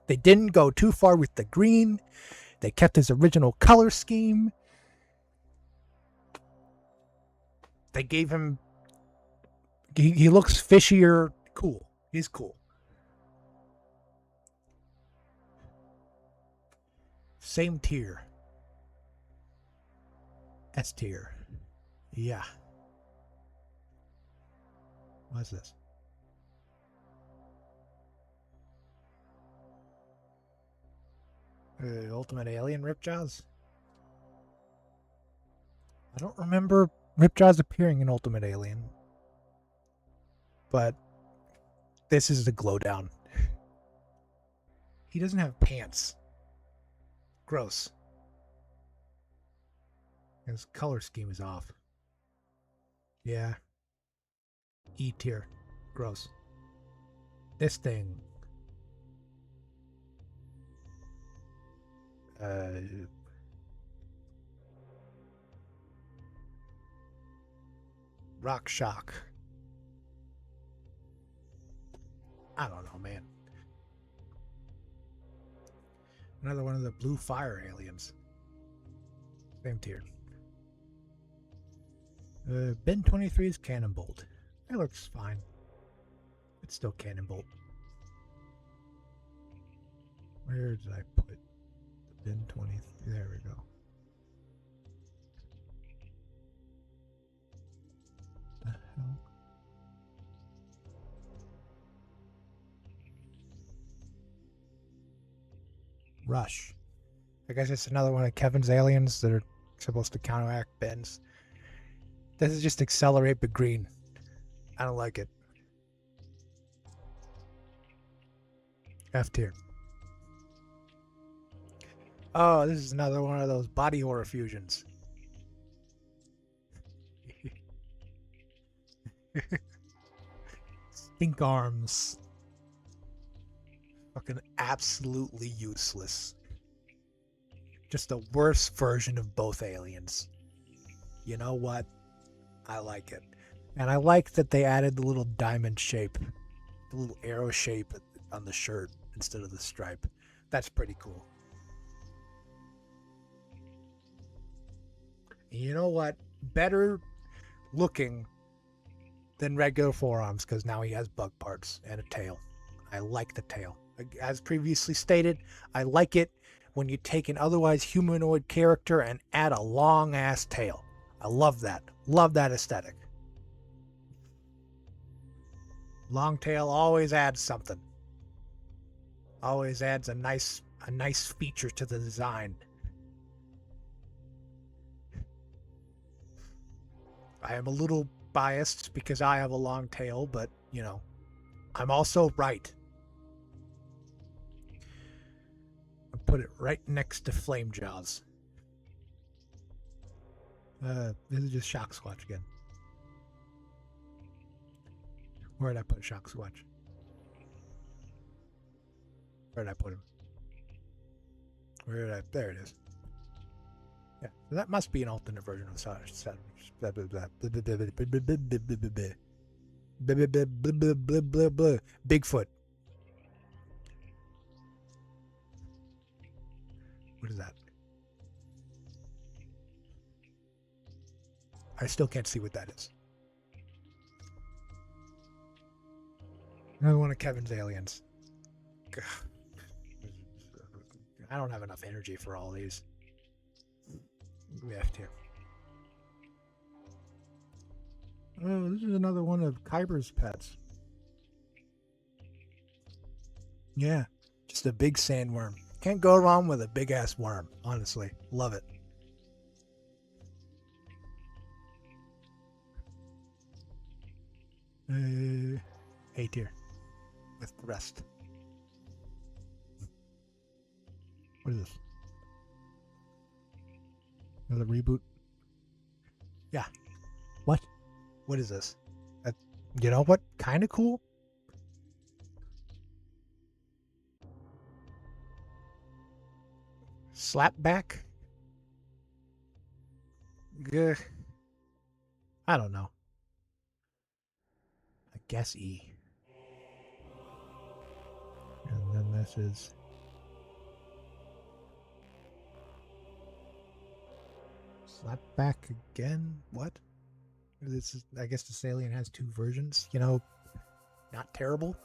They didn't go too far with the green. They kept his original color scheme. They gave him. He looks fishier. Cool. He's cool. Same tier. S tier. Yeah. What's this? Ultimate Alien Ripjaws? I don't remember Ripjaws appearing in Ultimate Alien. But this is the glow down. He doesn't have pants. Gross. His color scheme is off. Yeah. E tier. Gross. This thing. Rock Shock. I don't know, man. Another one of the blue fire aliens. Same tier. Ben 23's Cannon Bolt. It looks fine. It's still Cannon Bolt. Where did I put the Ben 23? There we go. The hell? Rush. I guess it's another one of Kevin's aliens that are supposed to counteract Ben's. This is just accelerate but green. I don't like it. F tier. Oh, this is another one of those body horror fusions. Stink arms. Fucking absolutely useless. Just the worst version of both aliens. You know what? I like it. And I like that they added the little diamond shape, the little arrow shape on the shirt instead of the stripe. That's pretty cool. And you know what? Better looking than regular forearms because now he has bug parts and a tail. I like the tail. As previously stated, I like it when you take an otherwise humanoid character and add a long ass tail. I love that. Love that aesthetic. Long tail always adds something. Always adds a nice feature to the design. I am a little biased because I have a long tail, but you know, I'm also right. I put it right next to Flame Jaws. This is just Shock Squatch again. Where did I put Shock Squatch? Where did I put him? Where did I? There it is. Yeah, so that must be an alternate version of Bigfoot. What is that? I still can't see what that is. Another one of Kevin's aliens. I don't have enough energy for all these. We have to. Oh, this is another one of Kyber's pets. Yeah, just a big sandworm. Can't go wrong with a big ass worm. Honestly, love it. A tier with the rest. What is this? Another reboot? Yeah. What? What is this? You know what? Kind of cool. Slapback. Gah. I don't know. I guess E. And then this is Slapback again. What? This is. I guess this alien has two versions. You know, not terrible.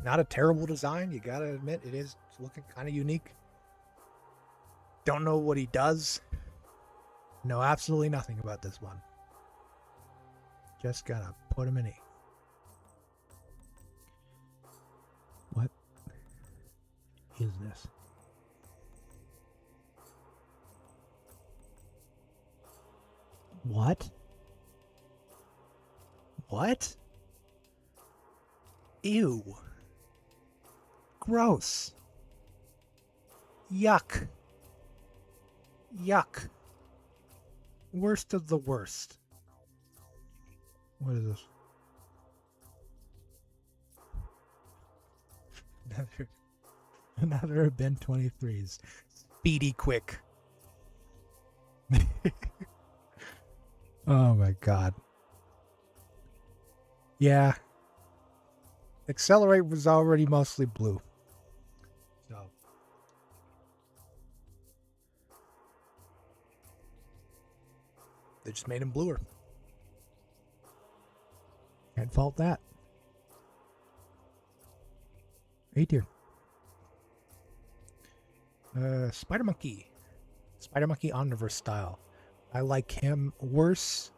Not a terrible design. You gotta admit, it is looking kind of unique. Don't know what he does. Know absolutely nothing about this one. Just gotta put him in E. What is this? What? What? Ew. Gross. Yuck. Yuck. Worst of the worst. What is this? Another Ben 23s. Speedy quick. Oh my god. Yeah. Accelerate was already mostly blue. So. They just made him bluer. Can't fault that. A tier. Spider Monkey. Spider Monkey Omniverse style. I like him worse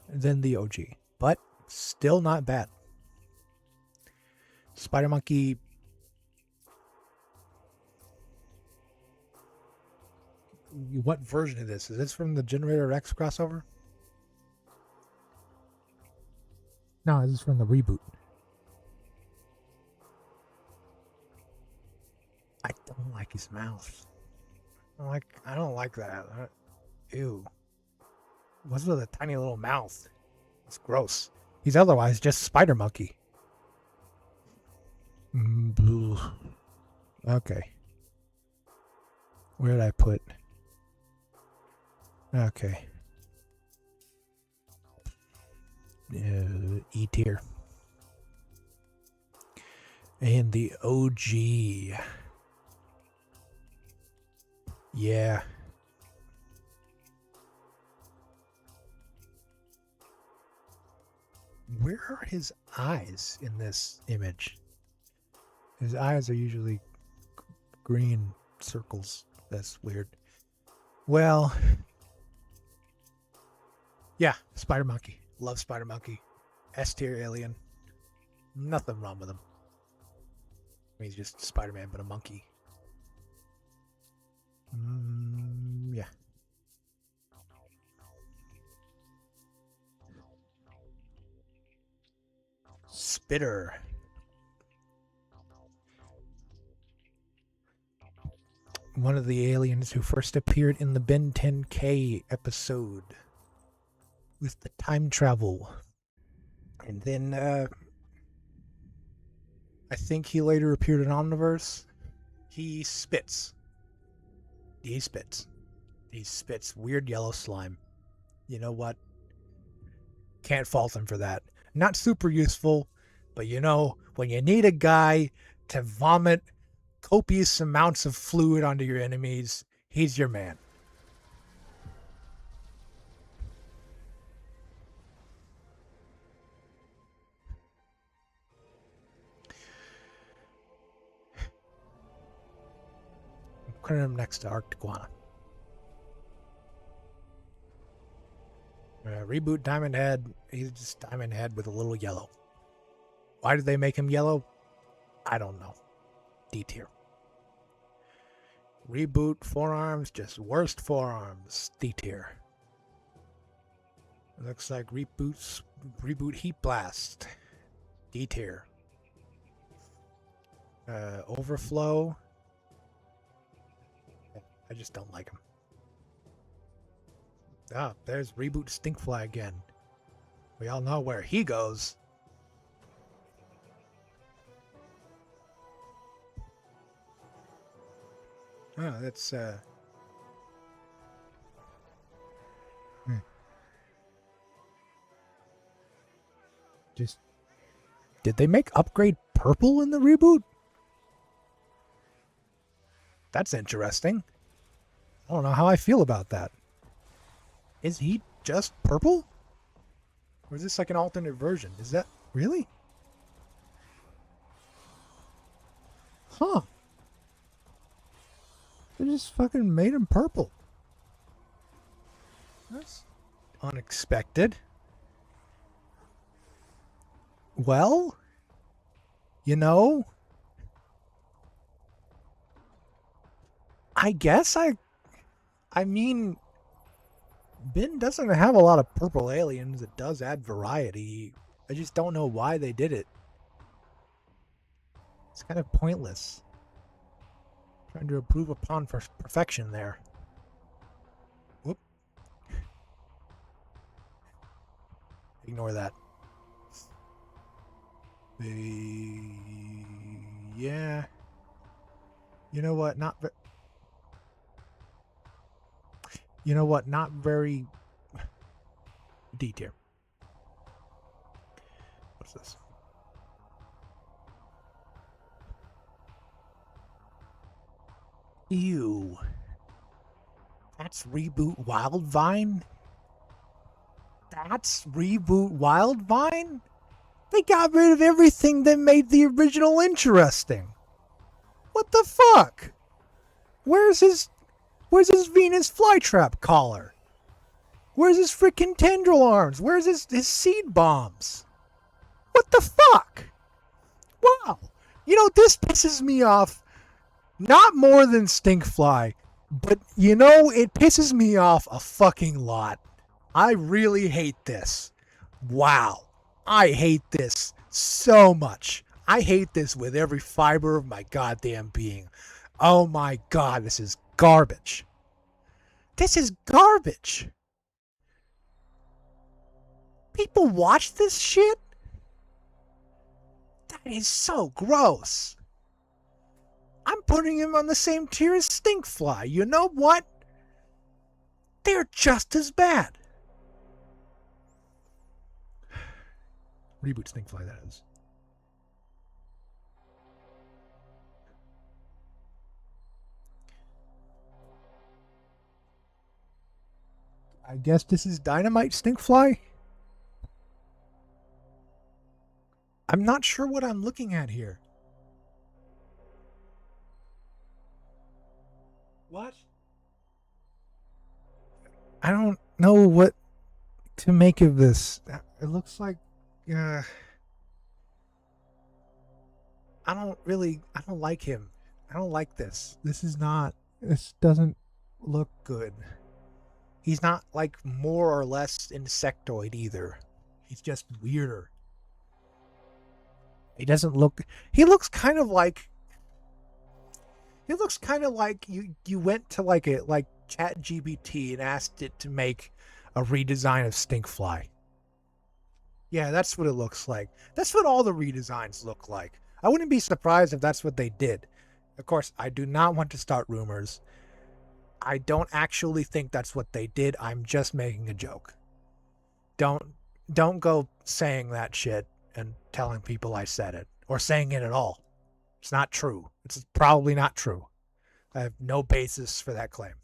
than the OG, but still not bad. Spider Monkey. What version of this? Is this from the Generator X crossover? No, this is from the reboot. I don't like his mouth. I don't like that. Ew. What's with a tiny little mouth? It's gross. He's otherwise just Spider Monkey. Okay. Where did I put? Okay. E tier. And the OG. Yeah. Where are his eyes in this image? His eyes are usually green circles. That's weird. Well, yeah, Spider Monkey. Love Spider Monkey. S tier alien. Nothing wrong with him. He's just Spider Man, but a monkey. Yeah. Spitter. One of the aliens who first appeared in the Ben 10K episode with the time travel. And then I think he later appeared in Omniverse. He spits. He spits. He spits weird yellow slime. You know what? Can't fault him for that. Not super useful, but you know, when you need a guy to vomit copious amounts of fluid onto your enemies, he's your man. I'm putting him next to Arctiguana. Reboot Diamond Head. He's just Diamond Head with a little yellow. Why did they make him yellow? I don't know. D tier. Reboot forearms, just worst forearms. D tier. Looks like reboot heat blast. D tier. Overflow. I just don't like him. Ah, there's reboot stinkfly again. We all know where he goes. Oh, that's just. Did they make upgrade purple in the reboot? That's interesting. I don't know how I feel about that. Is he just purple? Or is this like an alternate version? Is that really? Huh. They just fucking made him purple. That's unexpected. Well, you know, I guess I mean, Ben doesn't have a lot of purple aliens. It does add variety. I just don't know why they did it. It's kind of pointless. Trying to improve upon perfection there. Whoop. Ignore that. Yeah. You know what? Not very D tier. What's this? Ew. That's reboot Wildvine? That's reboot Wildvine? They got rid of everything that made the original interesting. What the fuck? Where's his Venus flytrap collar? Where's his freaking tendril arms? Where's his seed bombs? What the fuck? Wow. You know, this pisses me off not more than stinkfly, but you know, it pisses me off a fucking lot. I really hate this. Wow. I hate this so much. I hate this with every fiber of my goddamn being. Oh my god, this is garbage. This is garbage. People watch this shit? That is so gross. I'm putting him on the same tier as stinkfly. You know what? They're just as bad. Reboot stinkfly, that is. I guess this is dynamite stinkfly? I'm not sure what I'm looking at here. What? I don't know what to make of this. It looks like I don't like him. I don't like this. This doesn't look good. He's not like more or less insectoid either. He's just weirder. He doesn't look, he looks kind of like you went to like ChatGPT and asked it to make a redesign of Stinkfly. Yeah, that's what it looks like. That's what all the redesigns look like. I wouldn't be surprised if that's what they did. Of course, I do not want to start rumors. I don't actually think that's what they did. I'm just making a joke. Don't go saying that shit and telling people I said it or saying it at all. It's not true. It's probably not true. I have no basis for that claim.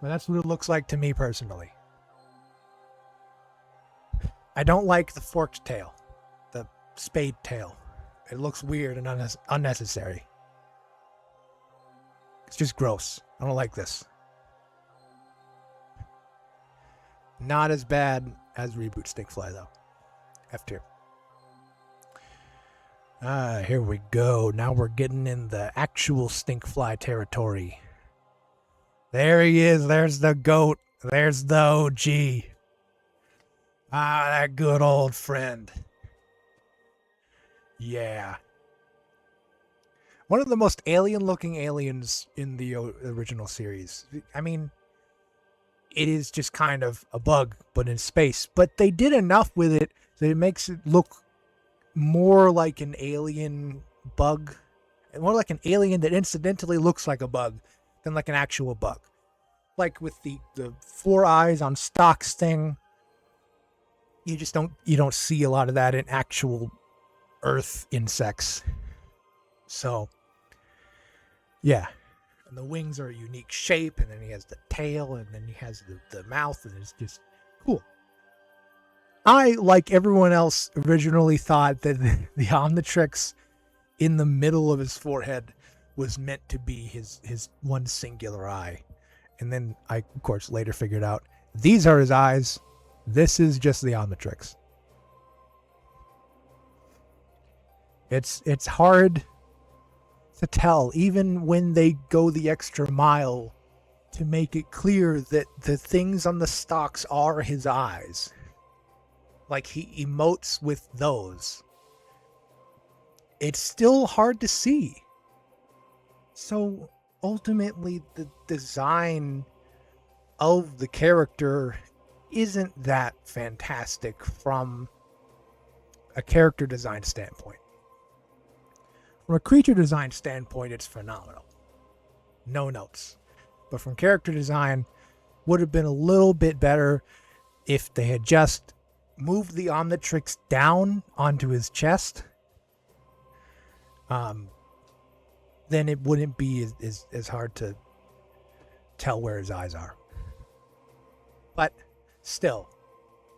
But that's what it looks like to me personally. I don't like the forked tail, the spade tail. It looks weird and unnecessary. It's just gross. I don't like this. Not as bad as Reboot Stinkfly, though. F tier. Here we go. Now we're getting in the actual stinkfly territory. There he is. There's the goat. There's the OG. That good old friend. Yeah. One of the most alien-looking aliens in the original series. I mean, it is just kind of a bug, but in space. But they did enough with it that it makes it look more like an alien bug, more like an alien that incidentally looks like a bug than like an actual bug. Like with the 4 eyes on Stock's thing, you don't see a lot of that in actual Earth insects. So, yeah. And the wings are a unique shape, and then he has the tail, and then he has the mouth, and it's just cool. I, like everyone else, originally thought that the Omnitrix in the middle of his forehead was meant to be his one singular eye. And then I, of course, later figured out these are his eyes. This is just the Omnitrix. It's hard to tell, even when they go the extra mile to make it clear that the things on the stalks are his eyes. Like he emotes with those. It's still hard to see. So ultimately, the design of the character isn't that fantastic from a character design standpoint. From a creature design standpoint, it's phenomenal. No notes. But from character design, would have been a little bit better if they had just moved the Omnitrix down onto his chest. Then it wouldn't be as hard to tell where his eyes are. But still,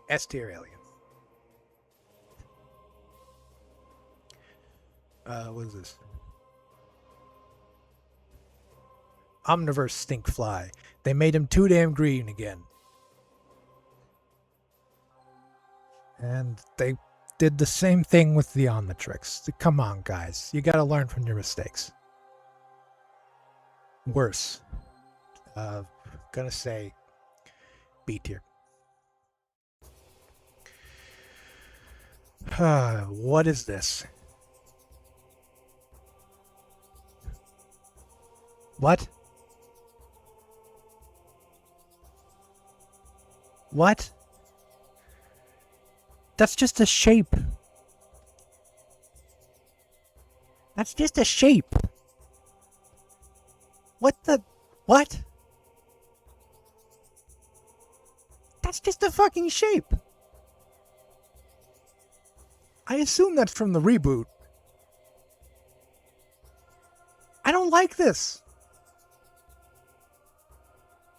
S-tier alien. What is this? Omniverse stinkfly. They made him too damn green again. And they did the same thing with the Omnitrix. Come on, guys. You gotta learn from your mistakes. Worse. Gonna say B tier. What is this? What? What? That's just a shape. That's just a shape. What the? What? That's just a fucking shape. I assume that's from the reboot. I don't like this.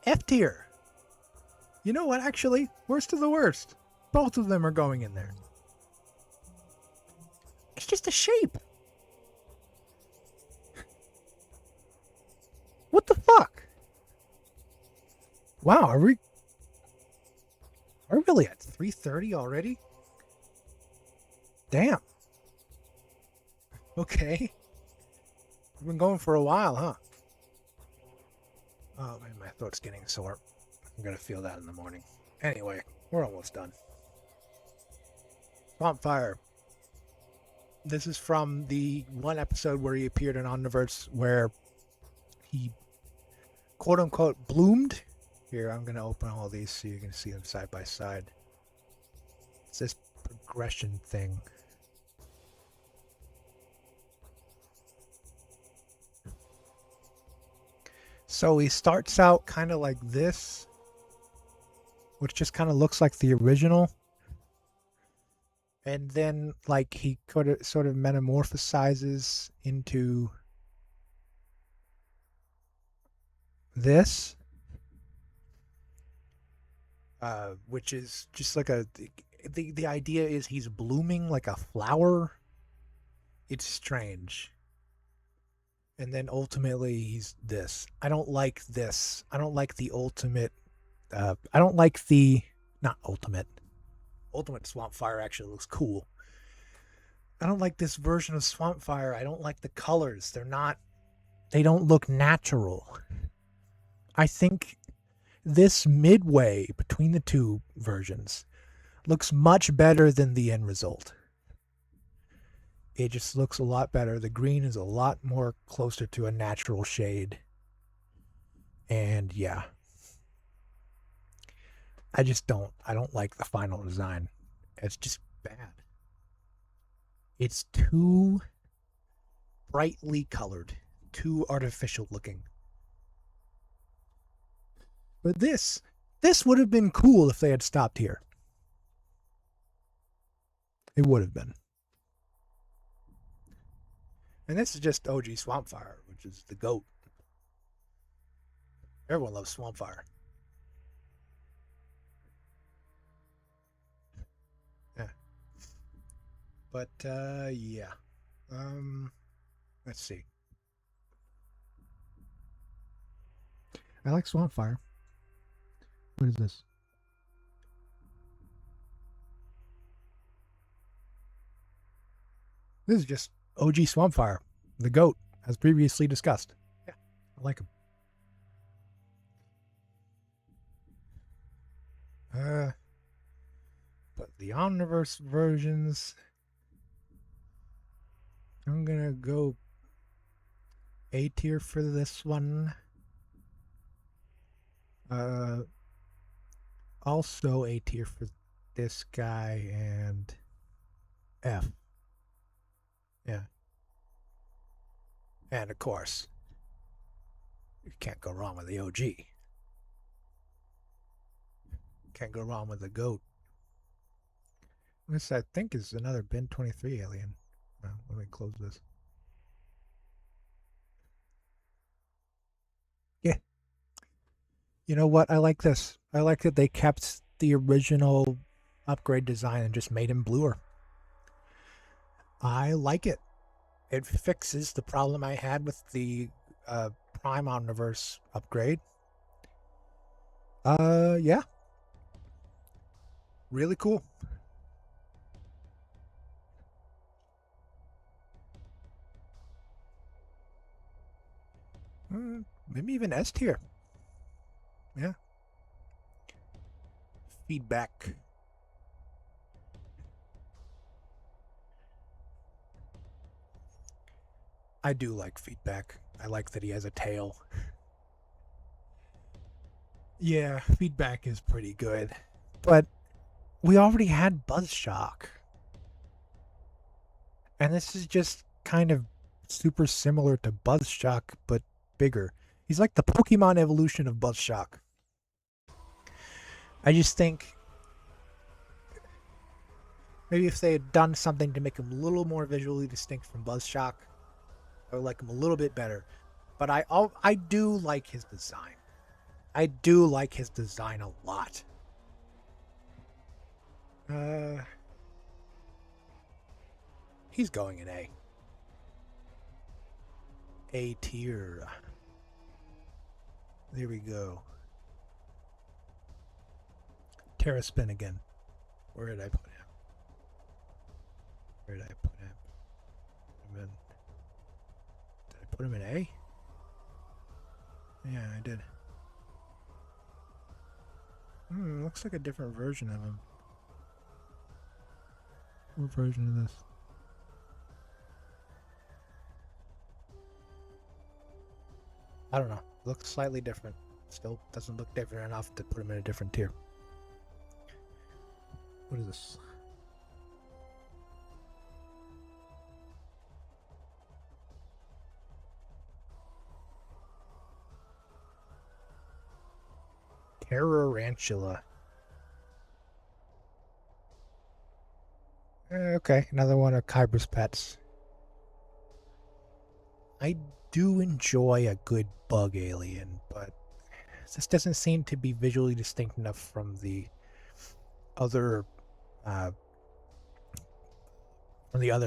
F tier. You know what, actually? Worst of the worst. Both of them are going in there. It's just a shape. What the fuck? Wow, are we really at 3:30 already? Damn. Okay. We've been going for a while, huh? Oh man, my throat's getting sore. I'm gonna feel that in the morning. Anyway, we're almost done. Swampfire. This is from the one episode where he appeared in Omniverse where he quote unquote bloomed. Here, I'm gonna open all these so you can see them side by side. It's this progression thing. So he starts out kind of like this, which just kind of looks like the original. And then like he sort of metamorphosizes into this, which is just like the idea is he's blooming like a flower. It's strange. And then ultimately he's this. I don't like this. I don't like the ultimate. I don't like the not ultimate. Ultimate Swampfire actually looks cool. I don't like this version of Swampfire. I don't like the colors. They don't look natural. I think this midway between the two versions looks much better than the end result. It just looks a lot better. The green is a lot more closer to a natural shade. And yeah, I don't like the final design. It's just bad. It's too brightly colored, too artificial looking. But this would have been cool if they had stopped here. It would have been. And this is just OG Swampfire, which is the GOAT. Everyone loves Swampfire. Yeah. But yeah. Let's see. I like Swampfire. What is this? This is just OG Swampfire, the GOAT, as previously discussed. Yeah, I like him. But the Omniverse versions, I'm gonna go A tier for this one. Also A tier for this guy and F. Yeah. And of course, you can't go wrong with the OG. Can't go wrong with the GOAT. This, I think, is another Bin 23 alien. Let me close this. Yeah. You know what? I like this. I like that they kept the original upgrade design and just made him bluer. I like it. It fixes the problem I had with the Prime Omniverse upgrade. Yeah. Really cool. Maybe even S tier. Yeah. Feedback. I do like feedback. I like that he has a tail. Yeah, feedback is pretty good. But we already had Buzzshock. And this is just kind of super similar to Buzzshock, but bigger. He's like the Pokemon evolution of Buzzshock. I just think maybe if they had done something to make him a little more visually distinct from Buzzshock, I would like him a little bit better. But I do like his design. I do like his design a lot. He's going in A. A tier. There we go. Terra Spin again. Where did I put him? Where did I put him? Did I put him in A? Yeah, I did. Looks like a different version of him. What version of this? I don't know. Looks slightly different. Still doesn't look different enough to put him in a different tier. What is this? Tarantula. Okay, another one of Kyber's pets. I do enjoy a good bug alien, but this doesn't seem to be visually distinct enough from the other uh,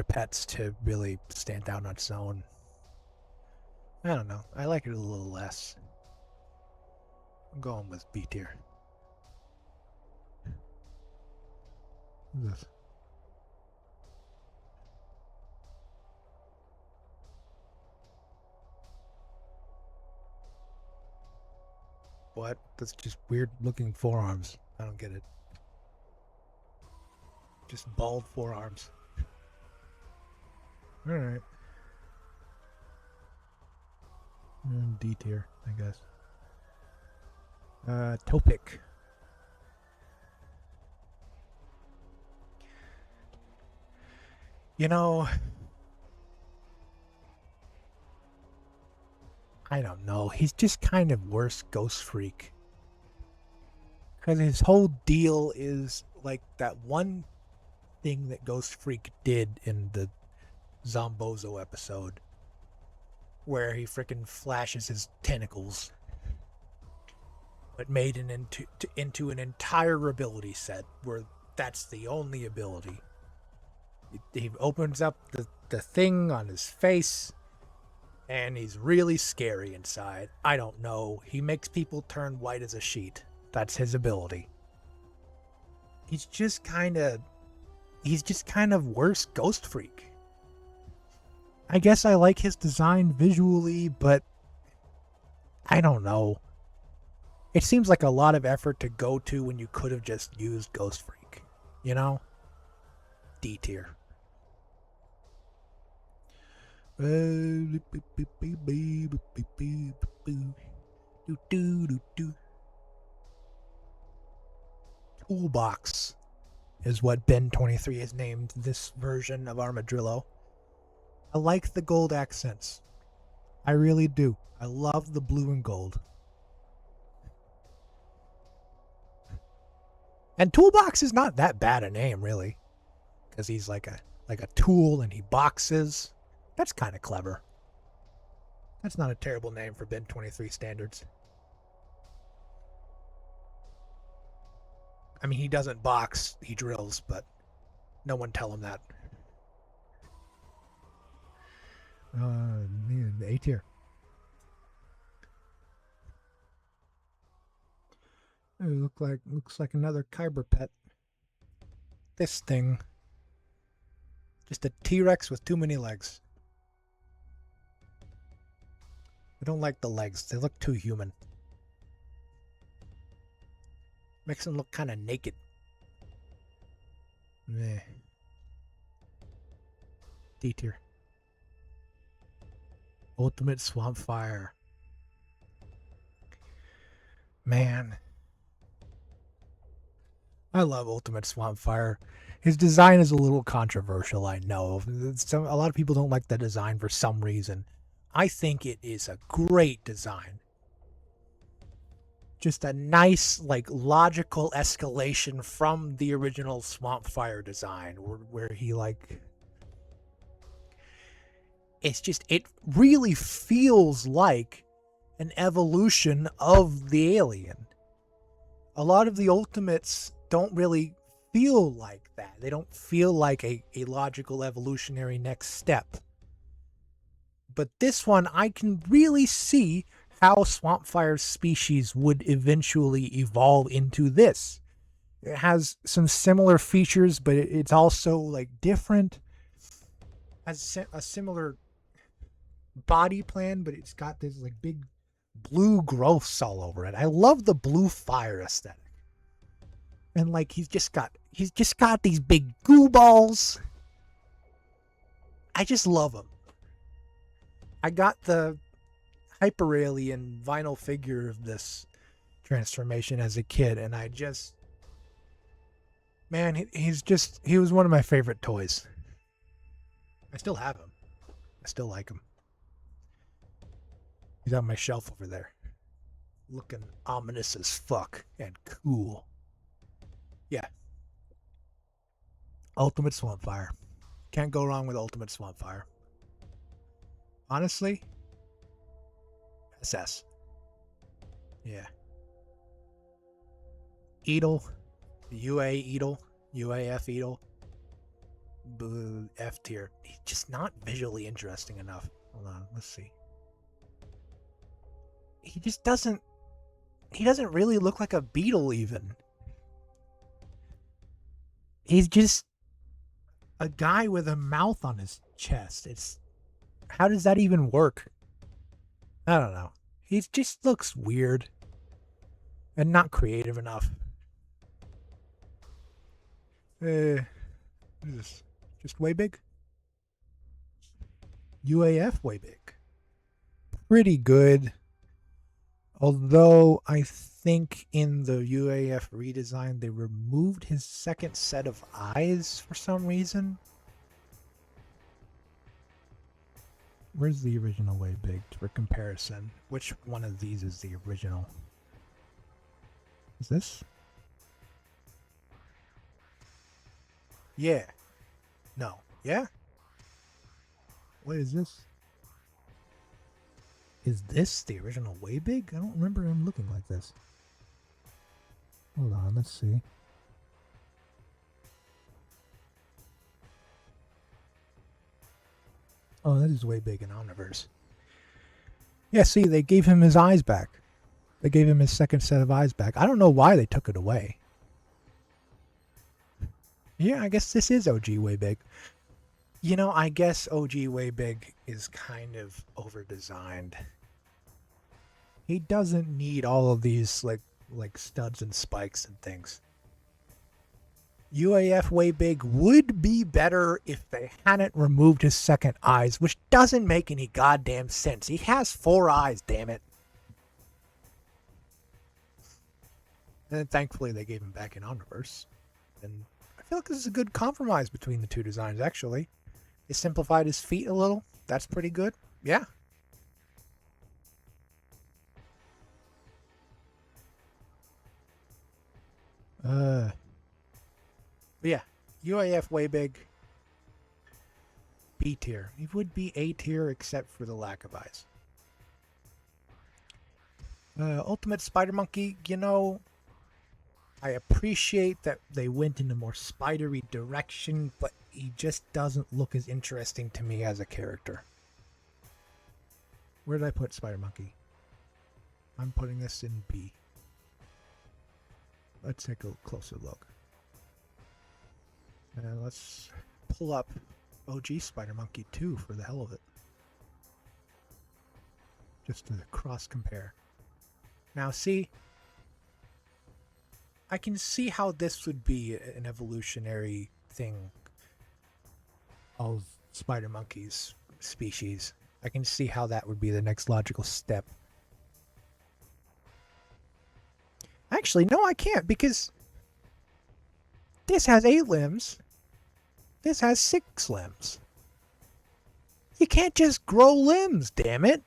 pets to really stand out on its own. I don't know. I like it a little less. I'm going with B tier. What's this? What? That's just weird looking forearms. I don't get it. Just bald forearms. Alright. D tier, I guess. Topic. You know, I don't know. He's just kind of worse Ghost Freak. Because his whole deal is like that one thing that Ghost Freak did in the Zombozo episode where he frickin' flashes his tentacles, but made it into an entire ability set where that's the only ability. He opens up the thing on his face, and he's really scary inside. I don't know. He makes people turn white as a sheet. That's his ability. He's just kind of worse Ghost Freak. I guess I like his design visually, but I don't know. It seems like a lot of effort to go to when you could have just used Ghost Freak. You know? D tier. Toolbox is what Ben23 has named this version of Armadillo. I like the gold accents. I really do. I love the blue and gold. And Toolbox is not that bad a name, really. Because he's like a tool and he boxes. That's kind of clever. That's not a terrible name for Ben 23 standards. I mean, he doesn't box, he drills, but no one tell him that. A tier. It looks like another Kyber pet. This thing. Just a T-Rex with too many legs. I don't like the legs. They look too human. Makes them look kind of naked. Meh. D tier. Ultimate Swamp Fire. Man. I love Ultimate Swamp Fire. His design is a little controversial, I know. A lot of people don't like the design for some reason. I think it is a great design. Just a nice, logical escalation from the original Swamp Fire design, where he, it really feels like an evolution of the alien. A lot of the Ultimates don't really feel like that. They don't feel like a logical evolutionary next step. But this one, I can really see how Swampfire's species would eventually evolve into this. It has some similar features, but it's also different. Has a similar body plan, but it's got this big blue growths all over it. I love the blue fire aesthetic. And he's just got these big goo balls. I just love him. I got the Hyper Alien vinyl figure of this transformation as a kid, and he was one of my favorite toys. I still have him. I still like him. He's on my shelf over there. Looking ominous as fuck and cool. Yeah. Ultimate Swampfire. Can't go wrong with Ultimate Swampfire. Honestly, SS. Yeah. Edel. UA Edel. UAF Edel. F tier. He's just not visually interesting enough. Hold on, let's see. He just doesn't really look like a beetle even. He's just a guy with a mouth on his chest. How does that even work? I don't know. He just looks weird. and not creative enough. What is this? Just way big? UAF way big. Pretty good. Although I think in the UAF redesign they removed his second set of eyes for some reason. Where's the original way big for comparison? Which one of these is the original? Is this? Yeah. No. Yeah? What is this? Is this the original way big? I don't remember him looking like this. Hold on, let's see. Oh, that is way big in Omniverse. Yeah, see, they gave him his eyes back. They gave him his second set of eyes back. I don't know why they took it away. Yeah, I guess this is OG way big. You know, I guess OG way big is kind of over-designed. He doesn't need all of these like studs and spikes and things. UAF way big would be better if they hadn't removed his second eyes, which doesn't make any goddamn sense. He has 4 eyes, damn it. And then thankfully they gave him back in Omniverse. And I feel like this is a good compromise between the two designs, actually. They simplified his feet a little. That's pretty good. Yeah. But yeah, UAF way big. B tier. He would be A tier except for the lack of eyes. Ultimate Spider Monkey, you know, I appreciate that they went in a more spidery direction, but he just doesn't look as interesting to me as a character. Where did I put Spider Monkey? I'm putting this in B. Let's take a closer look. And let's pull up OG Spider Monkey 2 for the hell of it. Just to cross compare. Now see, I can see how this would be an evolutionary thing of Spider Monkey's species. I can see how that would be the next logical step. Actually, no, I can't, because this has 8 limbs. This has 6 limbs. You can't just grow limbs, damn it.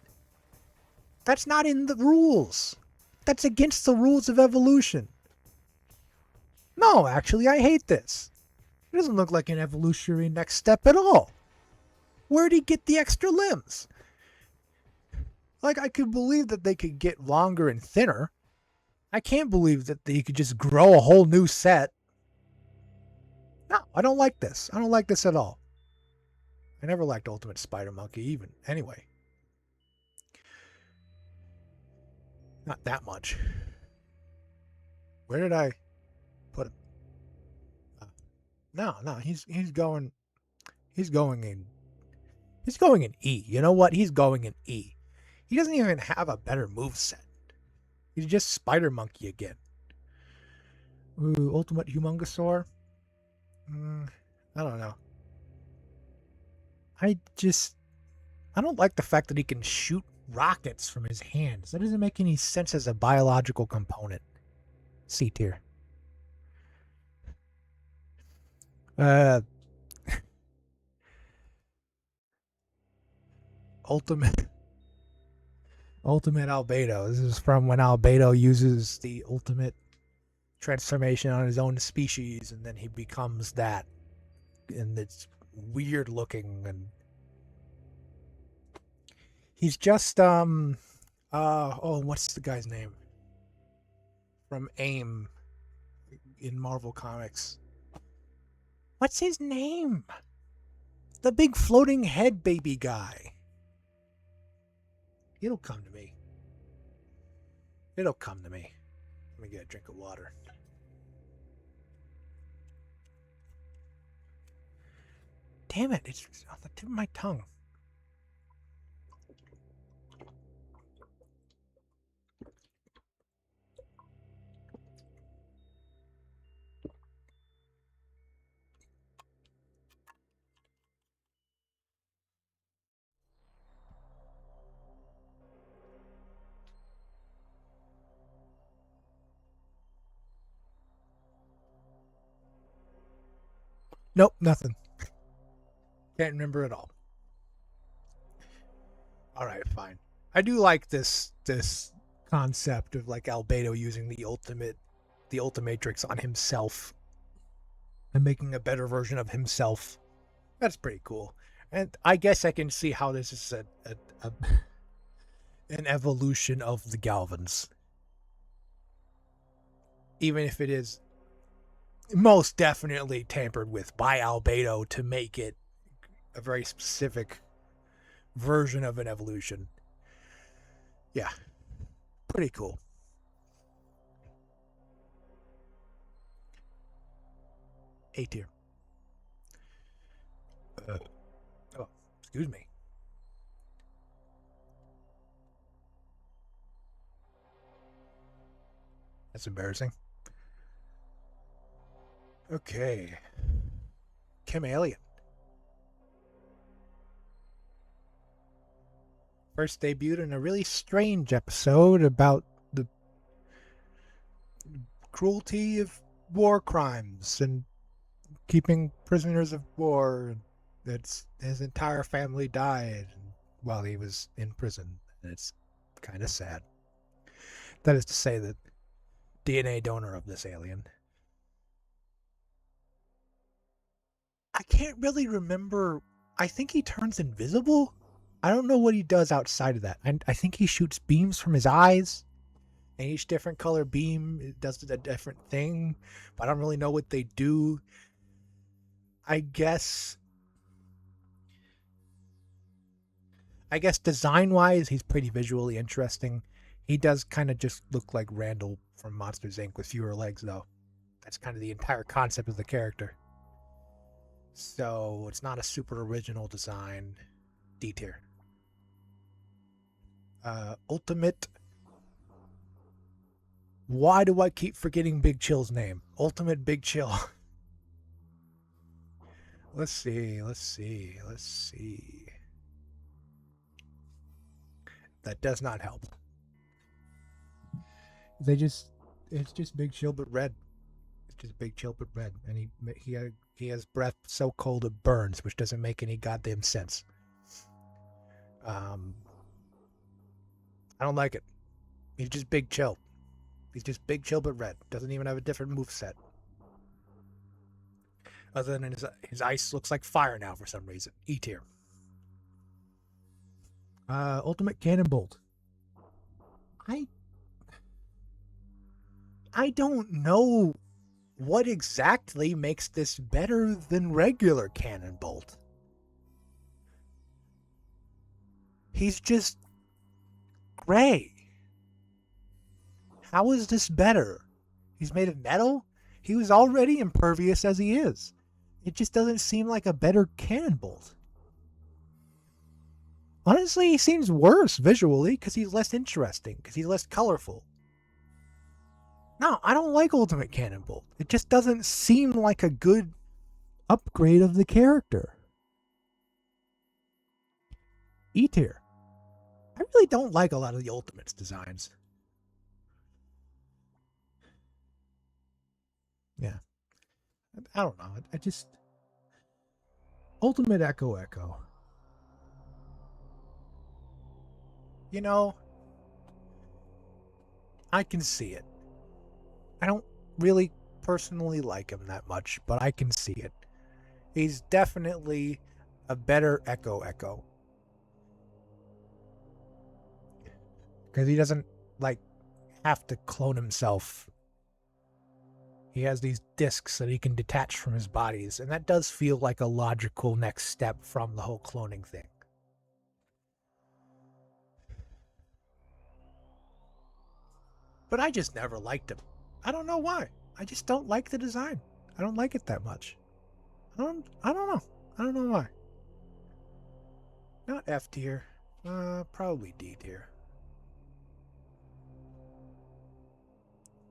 That's not in the rules. That's against the rules of evolution. No, actually, I hate this. It doesn't look like an evolutionary next step at all. Where'd he get the extra limbs? Like, I could believe that they could get longer and thinner. I can't believe that you could just grow a whole new set. No, I don't like this. I don't like this at all. I never liked Ultimate Spider Monkey even. Anyway. Not that much. Where did I put him? No, he's going in E. You know what? He's going in E. He doesn't even have a better moveset. He's just Spider Monkey again. Ooh, Ultimate Humongosaur? I don't know. I don't like the fact that he can shoot rockets from his hands. That doesn't make any sense as a biological component. C tier. Ultimate Albedo. This is from when Albedo uses the ultimate transformation on his own species, and then he becomes that, and it's weird looking, and he's just what's the guy's name from AIM in Marvel Comics? What's his name? The big floating head baby guy. It'll come to me. It'll come to me. Let me get a drink of water. Damn it, it's on the tip of my tongue. Nope, nothing. Can't remember at all. All right, fine. I do like this concept of like Albedo using the ultimatrix on himself and making a better version of himself. That's pretty cool. And I guess I can see how this is a an evolution of the Galvans. Even if it is most definitely tampered with by Albedo to make it a very specific version of an evolution. Yeah, pretty cool. A tier. Uh, oh, excuse me. That's embarrassing. Okay. Chameleon. First debuted in a really strange episode about the cruelty of war crimes and keeping prisoners of war. That's his entire family died while he was in prison, and it's kind of sad. That is to say, the DNA donor of this alien. I can't really remember. I think he turns invisible. I don't know what he does outside of that. I think he shoots beams from his eyes, and each different color beam does a different thing, but I don't really know what they do. I guess design-wise, he's pretty visually interesting. He does kind of just look like Randall from Monsters Inc. with fewer legs, though. That's kind of the entire concept of the character. So it's not a super original design. D tier. Ultimate. Why do I keep forgetting Big Chill's name? Ultimate Big Chill. Let's see. That does not help. It's just Big Chill but red. It's just Big Chill but red, and he has breath so cold it burns, which doesn't make any goddamn sense. I don't like it. He's just Big Chill. He's just Big Chill but red. Doesn't even have a different move set. Other than his ice looks like fire now for some reason. E tier. Ultimate Cannon Bolt. I don't know what exactly makes this better than regular Cannon Bolt. He's just gray. How is this better? He's made of metal? He was already impervious as he is. It just doesn't seem like a better Cannon Bolt. Honestly, he seems worse visually because he's less interesting, because he's less colorful. No, I don't like Ultimate Cannon Bolt. It just doesn't seem like a good upgrade of the character. E tier. I really don't like a lot of the Ultimates designs. Yeah. I don't know. I just. Ultimate Echo Echo. You know, I can see it. I don't really personally like him that much, but I can see it. He's definitely a better Echo Echo. Because he doesn't, like, have to clone himself. He has these discs that he can detach from his bodies, and that does feel like a logical next step from the whole cloning thing. But I just never liked him. I don't know why. I just don't like the design. I don't like it that much. I don't know. I don't know why. Not F tier. Probably D tier.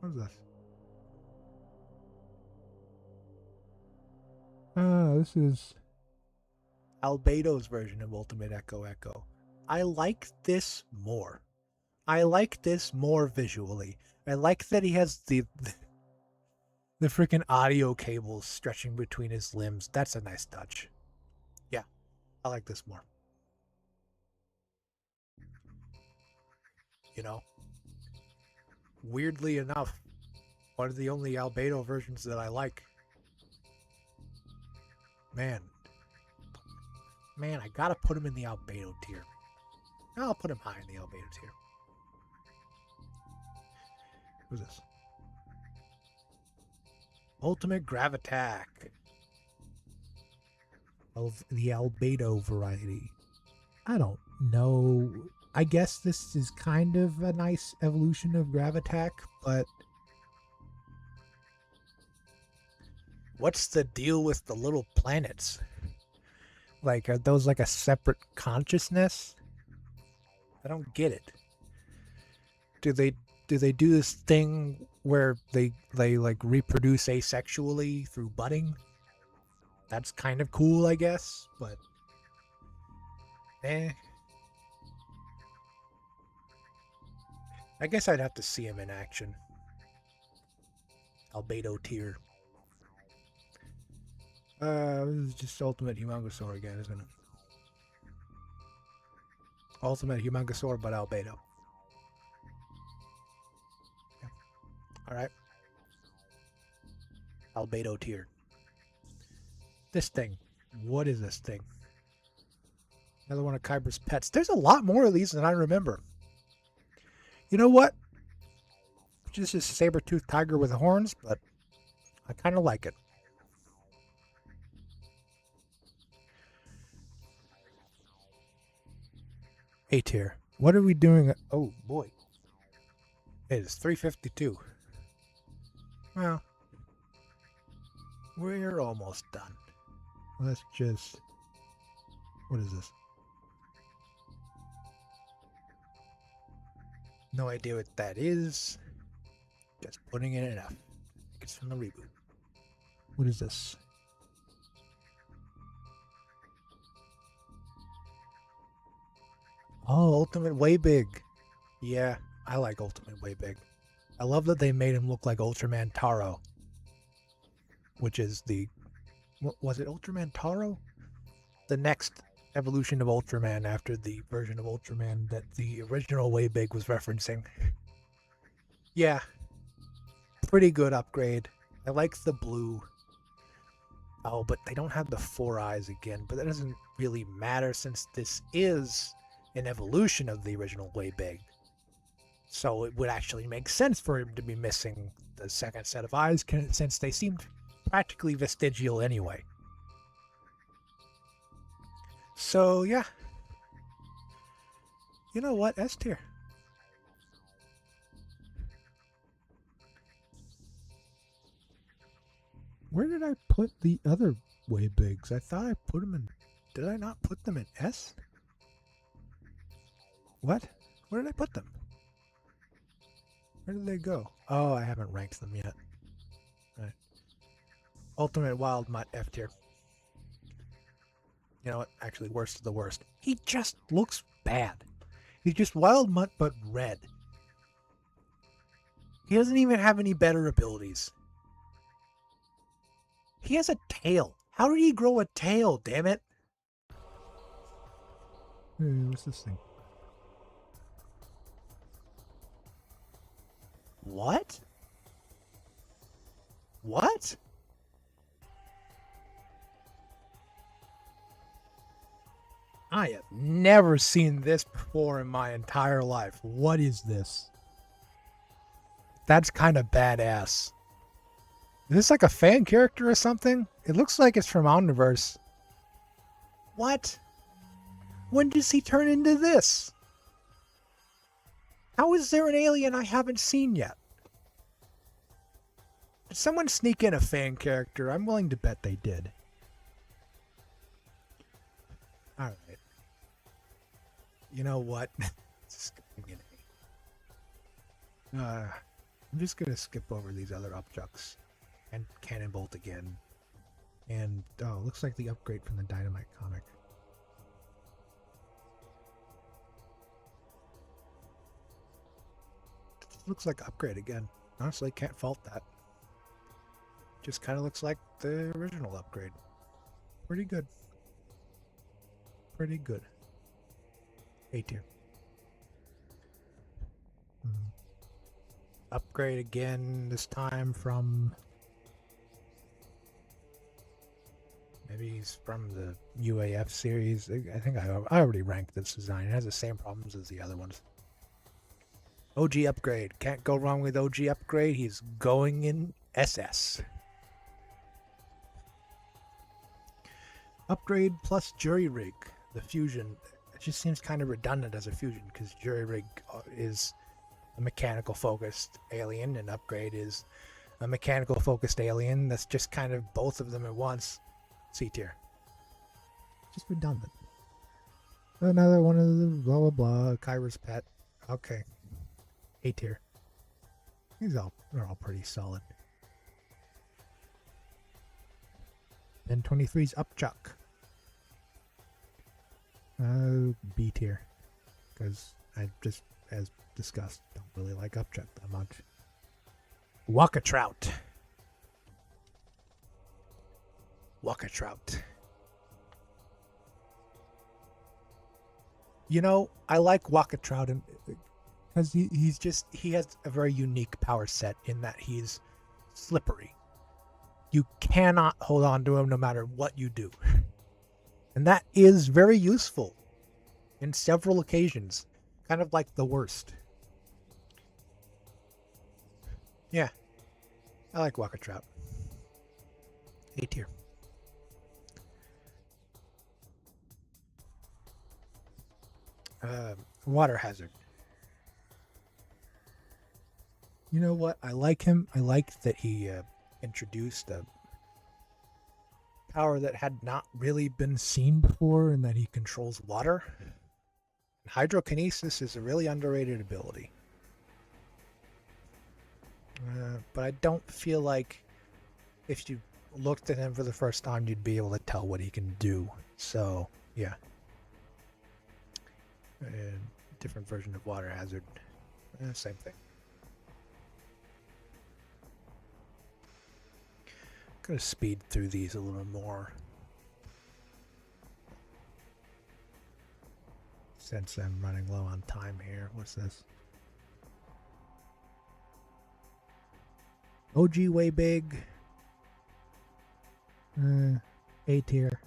What's this? This is Albedo's version of Ultimate Echo Echo. I like this more. I like this more visually. I like that he has The freaking audio cables stretching between his limbs. That's a nice touch. Yeah, I like this more. You know, weirdly enough, one of the only albedo versions that I like. Man, I gotta put him in the albedo tier. I'll put him high in the albedo tier. Who's this? Ultimate Gravitack of the albedo variety. I don't know. I guess this is kind of a nice evolution of Gravitack, but what's the deal with the little planets? Like, are those like a separate consciousness? I don't get it. Do they do this thing where they like reproduce asexually through budding? That's kind of cool, I guess, but I guess I'd have to see him in action. Albedo tier. This is just Ultimate Humongosaur again, isn't it? Ultimate Humongosaur, but albedo. Yeah. Alright. Albedo tier. This thing. What is this thing? Another one of Kyber's pets. There's a lot more of these than I remember. You know what? This is a saber-toothed tiger with horns, but I kind of like it. A tier. What are we doing? Oh, boy. It is 3:52. Well, we're almost done. Let's just... What is this? No idea what that is. Just putting it in F. It's from the reboot. What is this? Oh, Ultimate Way Big. Yeah, I like Ultimate Way Big. I love that they made him look like Ultraman Taro. Which is the... What was it, Ultraman Taro? The next evolution of Ultraman after the version of Ultraman that the original Way Big was referencing. Yeah. Pretty good upgrade. I like the blue. Oh, but they don't have the 4 eyes again. But that doesn't really matter since this is an evolution of the original Way Big. So it would actually make sense for him to be missing the second set of eyes since they seemed practically vestigial anyway. So, yeah. You know what? S tier. Where did I put the other Way Bigs? I thought I put them in... Did I not put them in S? What? Where did I put them? Where did they go? Oh, I haven't ranked them yet. Right. Ultimate Wild Mutt F tier. You know what? Actually, worst of the worst. He just looks bad. He's just Wild Mutt, but red. He doesn't even have any better abilities. He has a tail. How did he grow a tail, damn it? Hey, what's this thing? What? What? I have never seen this before in my entire life. What is this? That's kind of badass. Is this like a fan character or something? It looks like it's from Omniverse. What? When does he turn into this? How is there an alien I haven't seen yet? Did someone sneak in a fan character? I'm willing to bet they did. Alright. You know what? I'm just gonna skip over these other upchucks. And Cannon Bolt again. And, oh, looks like the upgrade from the Dynamite comic. Looks like upgrade again. Honestly, can't fault that. Just kind of looks like the original upgrade. Pretty good. Pretty good. A tier. Upgrade again, this time from... Maybe he's from the UAF series. I think I already ranked this design. It has the same problems as the other ones. OG upgrade. Can't go wrong with OG upgrade. He's going in SS. Upgrade plus jury rig. The fusion. It just seems kind of redundant as a fusion because jury rig is a mechanical focused alien and upgrade is a mechanical focused alien. That's just kind of both of them at once. C tier. Just redundant. Another one of the blah blah blah. Kyra's pet. Okay. A tier. They're all pretty solid. Then 23's Upchuck. B tier. Because I just, as discussed, don't really like Upchuck that much. Waka Trout. Waka Trout. You know, I like Waka Trout because he has a very unique power set in that he's slippery. You cannot hold on to him no matter what you do. And that is very useful in several occasions. Kind of like the worst. Yeah. I like Waka Trout. A tier. Water hazard. You know what? I like him. I like that he introduced a power that had not really been seen before and that he controls water. Hydrokinesis is a really underrated ability. But I don't feel like if you looked at him for the first time, you'd be able to tell what he can do. So, yeah. Different version of water hazard. Same thing. Gonna speed through these a little more. Since I'm running low on time here. What's this? OG way big. A tier.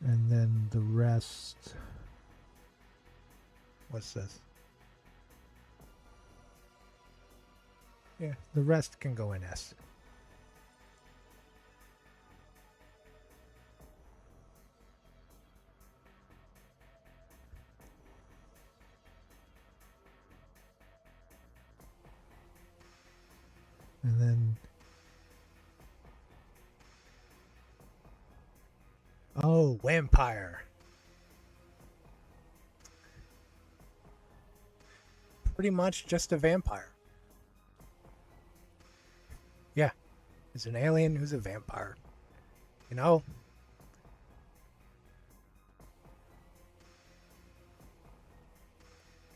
And then the rest. What's this? Yeah, the rest can go in S. And then... Oh, vampire. Pretty much just a vampire. Yeah. It's an alien who's a vampire. You know?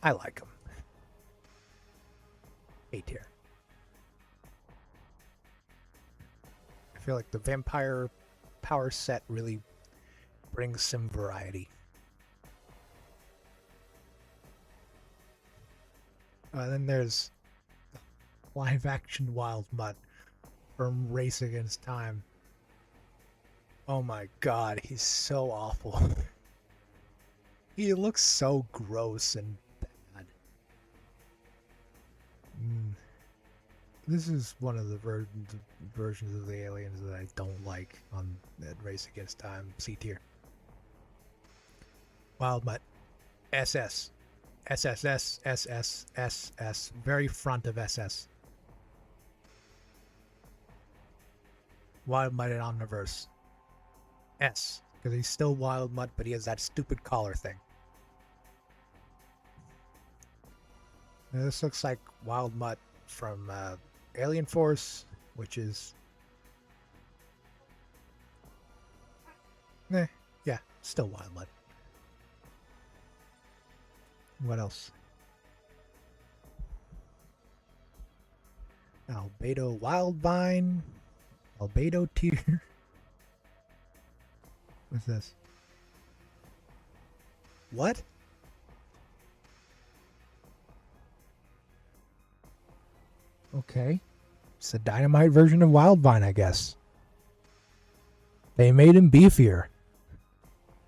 I like him. A tier. I feel like the vampire power set really brings some variety. Then there's live action Wild Mutt from Race Against Time. Oh my god, he's so awful. He looks so gross and bad. This is one of the versions of the aliens that I don't like on that Race Against Time. C tier. Wild Mutt. SS. SSS, SS, SS. Very front of SS. Wild Mutt in Omniverse. S. Because he's still Wild Mutt, but he has that stupid collar thing. Now, this looks like Wild Mutt from Alien Force, which is... yeah, still Wild Mutt. What else? Albedo Wildvine. Albedo Tier. What's this? What? Okay. It's a dynamite version of Wildvine, I guess. They made him beefier.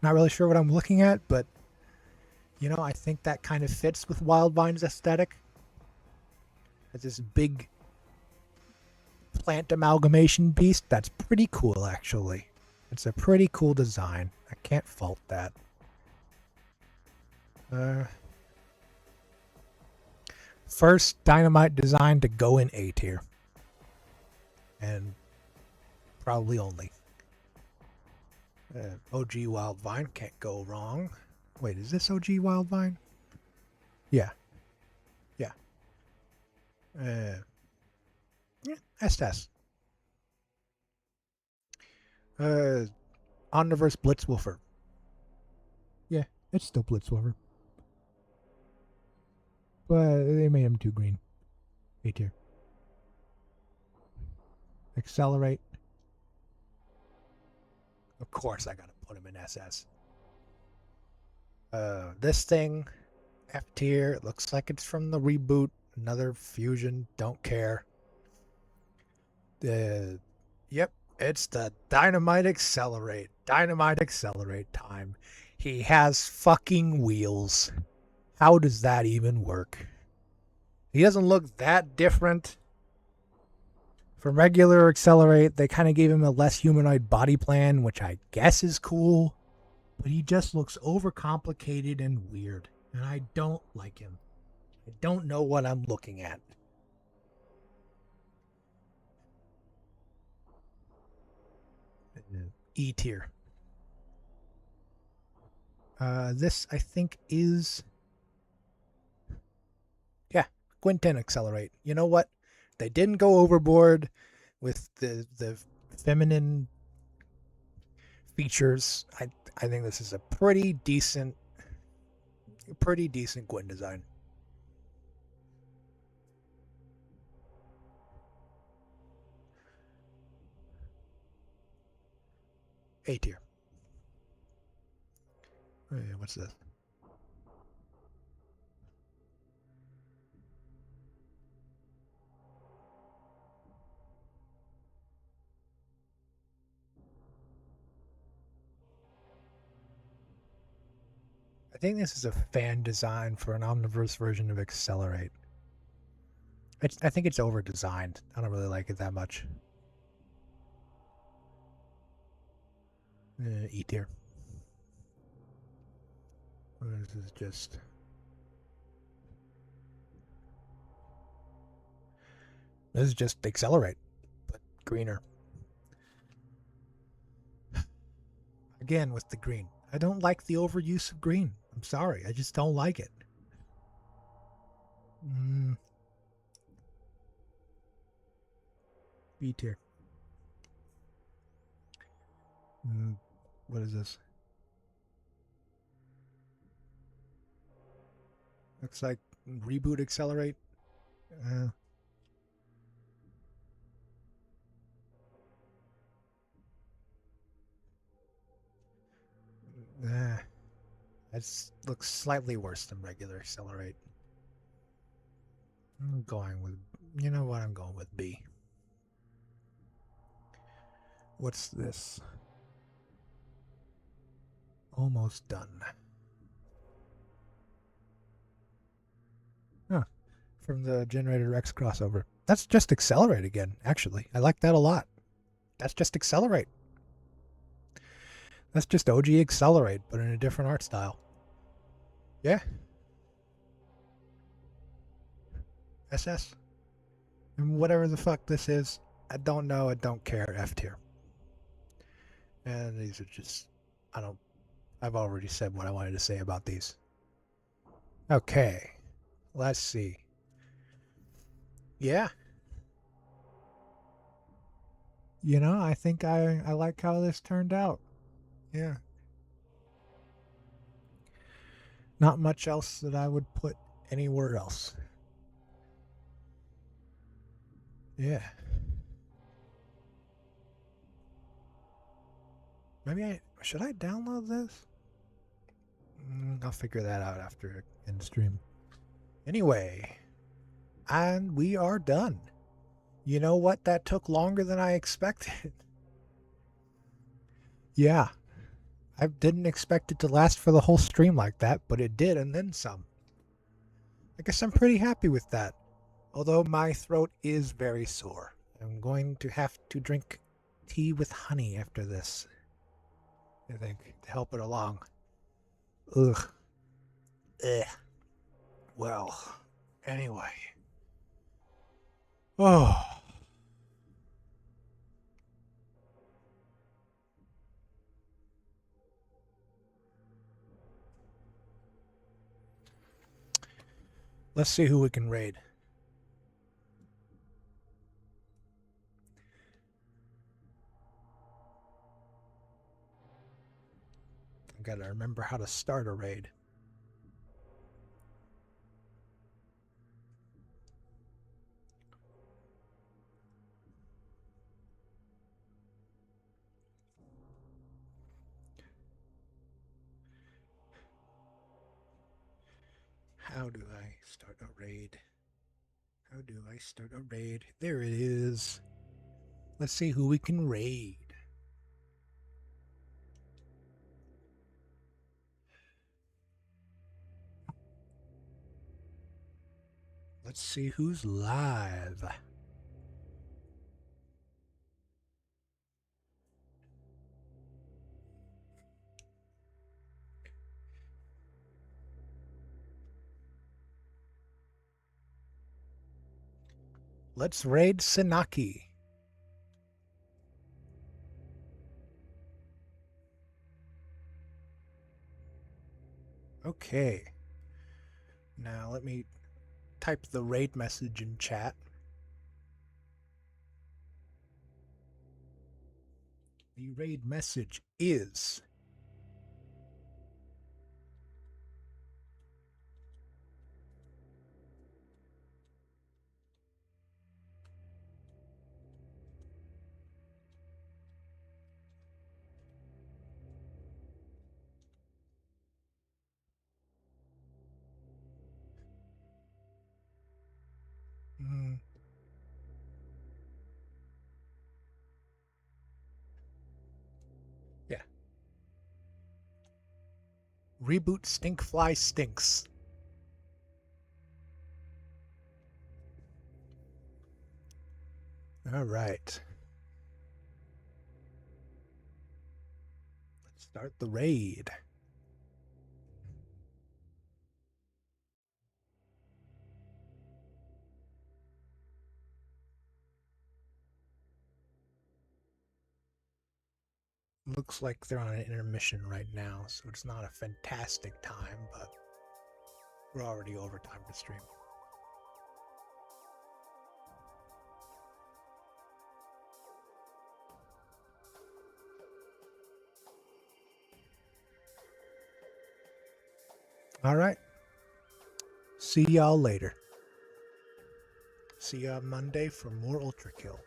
Not really sure what I'm looking at, but you know, I think that kind of fits with Wildvine's aesthetic. It's this big plant amalgamation beast. That's pretty cool, actually. It's a pretty cool design. I can't fault that. First dynamite design to go in A tier. And probably only. OG Wildvine, can't go wrong. Wait, is this OG Wildvine? Yeah. Yeah. Yeah, SS. Omniverse Blitzwolfer. Yeah, it's still Blitzwolfer. But they made him too green. A tier. Accelerate. Of course I gotta put him in SS. This thing, F tier. It looks like it's from the reboot. Another fusion. Don't care. Yep, it's the Dynamite Accelerate. Dynamite Accelerate time. He has fucking wheels. How does that even work? He doesn't look that different from regular Accelerate. They kind of gave him a less humanoid body plan, which I guess is cool. But he just looks overcomplicated and weird. And I don't like him. I don't know what I'm looking at. E tier. This, I think, is... Yeah, Quinten Accelerate. You know what? They didn't go overboard with the feminine features. I think this is a pretty decent Gwyn design. A tier. What's this? I think this is a fan design for an Omniverse version of Accelerate. I think it's over designed. I don't really like it that much. E tier. This is just... This is just Accelerate, but greener. Again, with the green. I don't like the overuse of green. I'm sorry. I just don't like it. B tier. What is this? Looks like Reboot Accelerate. That looks slightly worse than regular Accelerate. I'm going with... You know what? I'm going with B. What's this? Almost done. Huh. From the Generator X crossover. That's just Accelerate again, actually. I like that a lot. That's just Accelerate. That's just OG Accelerate, but in a different art style. Yeah. SS. And whatever the fuck this is, I don't know, I don't care. F tier. And these are just... I've already said what I wanted to say about these. Okay. Let's see. Yeah. You know, I think I like how this turned out. Yeah. Not much else that I would put anywhere else. Yeah. Maybe should I download this? I'll figure that out after end stream. Anyway, and we are done. You know what? That took longer than I expected. Yeah. I didn't expect it to last for the whole stream like that, but it did, and then some. I guess I'm pretty happy with that. Although my throat is very sore. I'm going to have to drink tea with honey after this, I think, to help it along. Ugh. Ugh. Well, anyway. Oh. Let's see who we can raid. I gotta remember how to start a raid. How do I start a raid? How do I start a raid? There it is. Let's see who we can raid. Let's see who's live. Let's raid Sanaki. Okay. Now let me type the raid message in chat. The raid message is yeah. Reboot stinkfly stinks. All right. Let's start the raid. Looks like they're on an intermission right now, so it's not a fantastic time, but we're already over time to stream. All right. See y'all later. See y'all Monday for more Ultra Kill.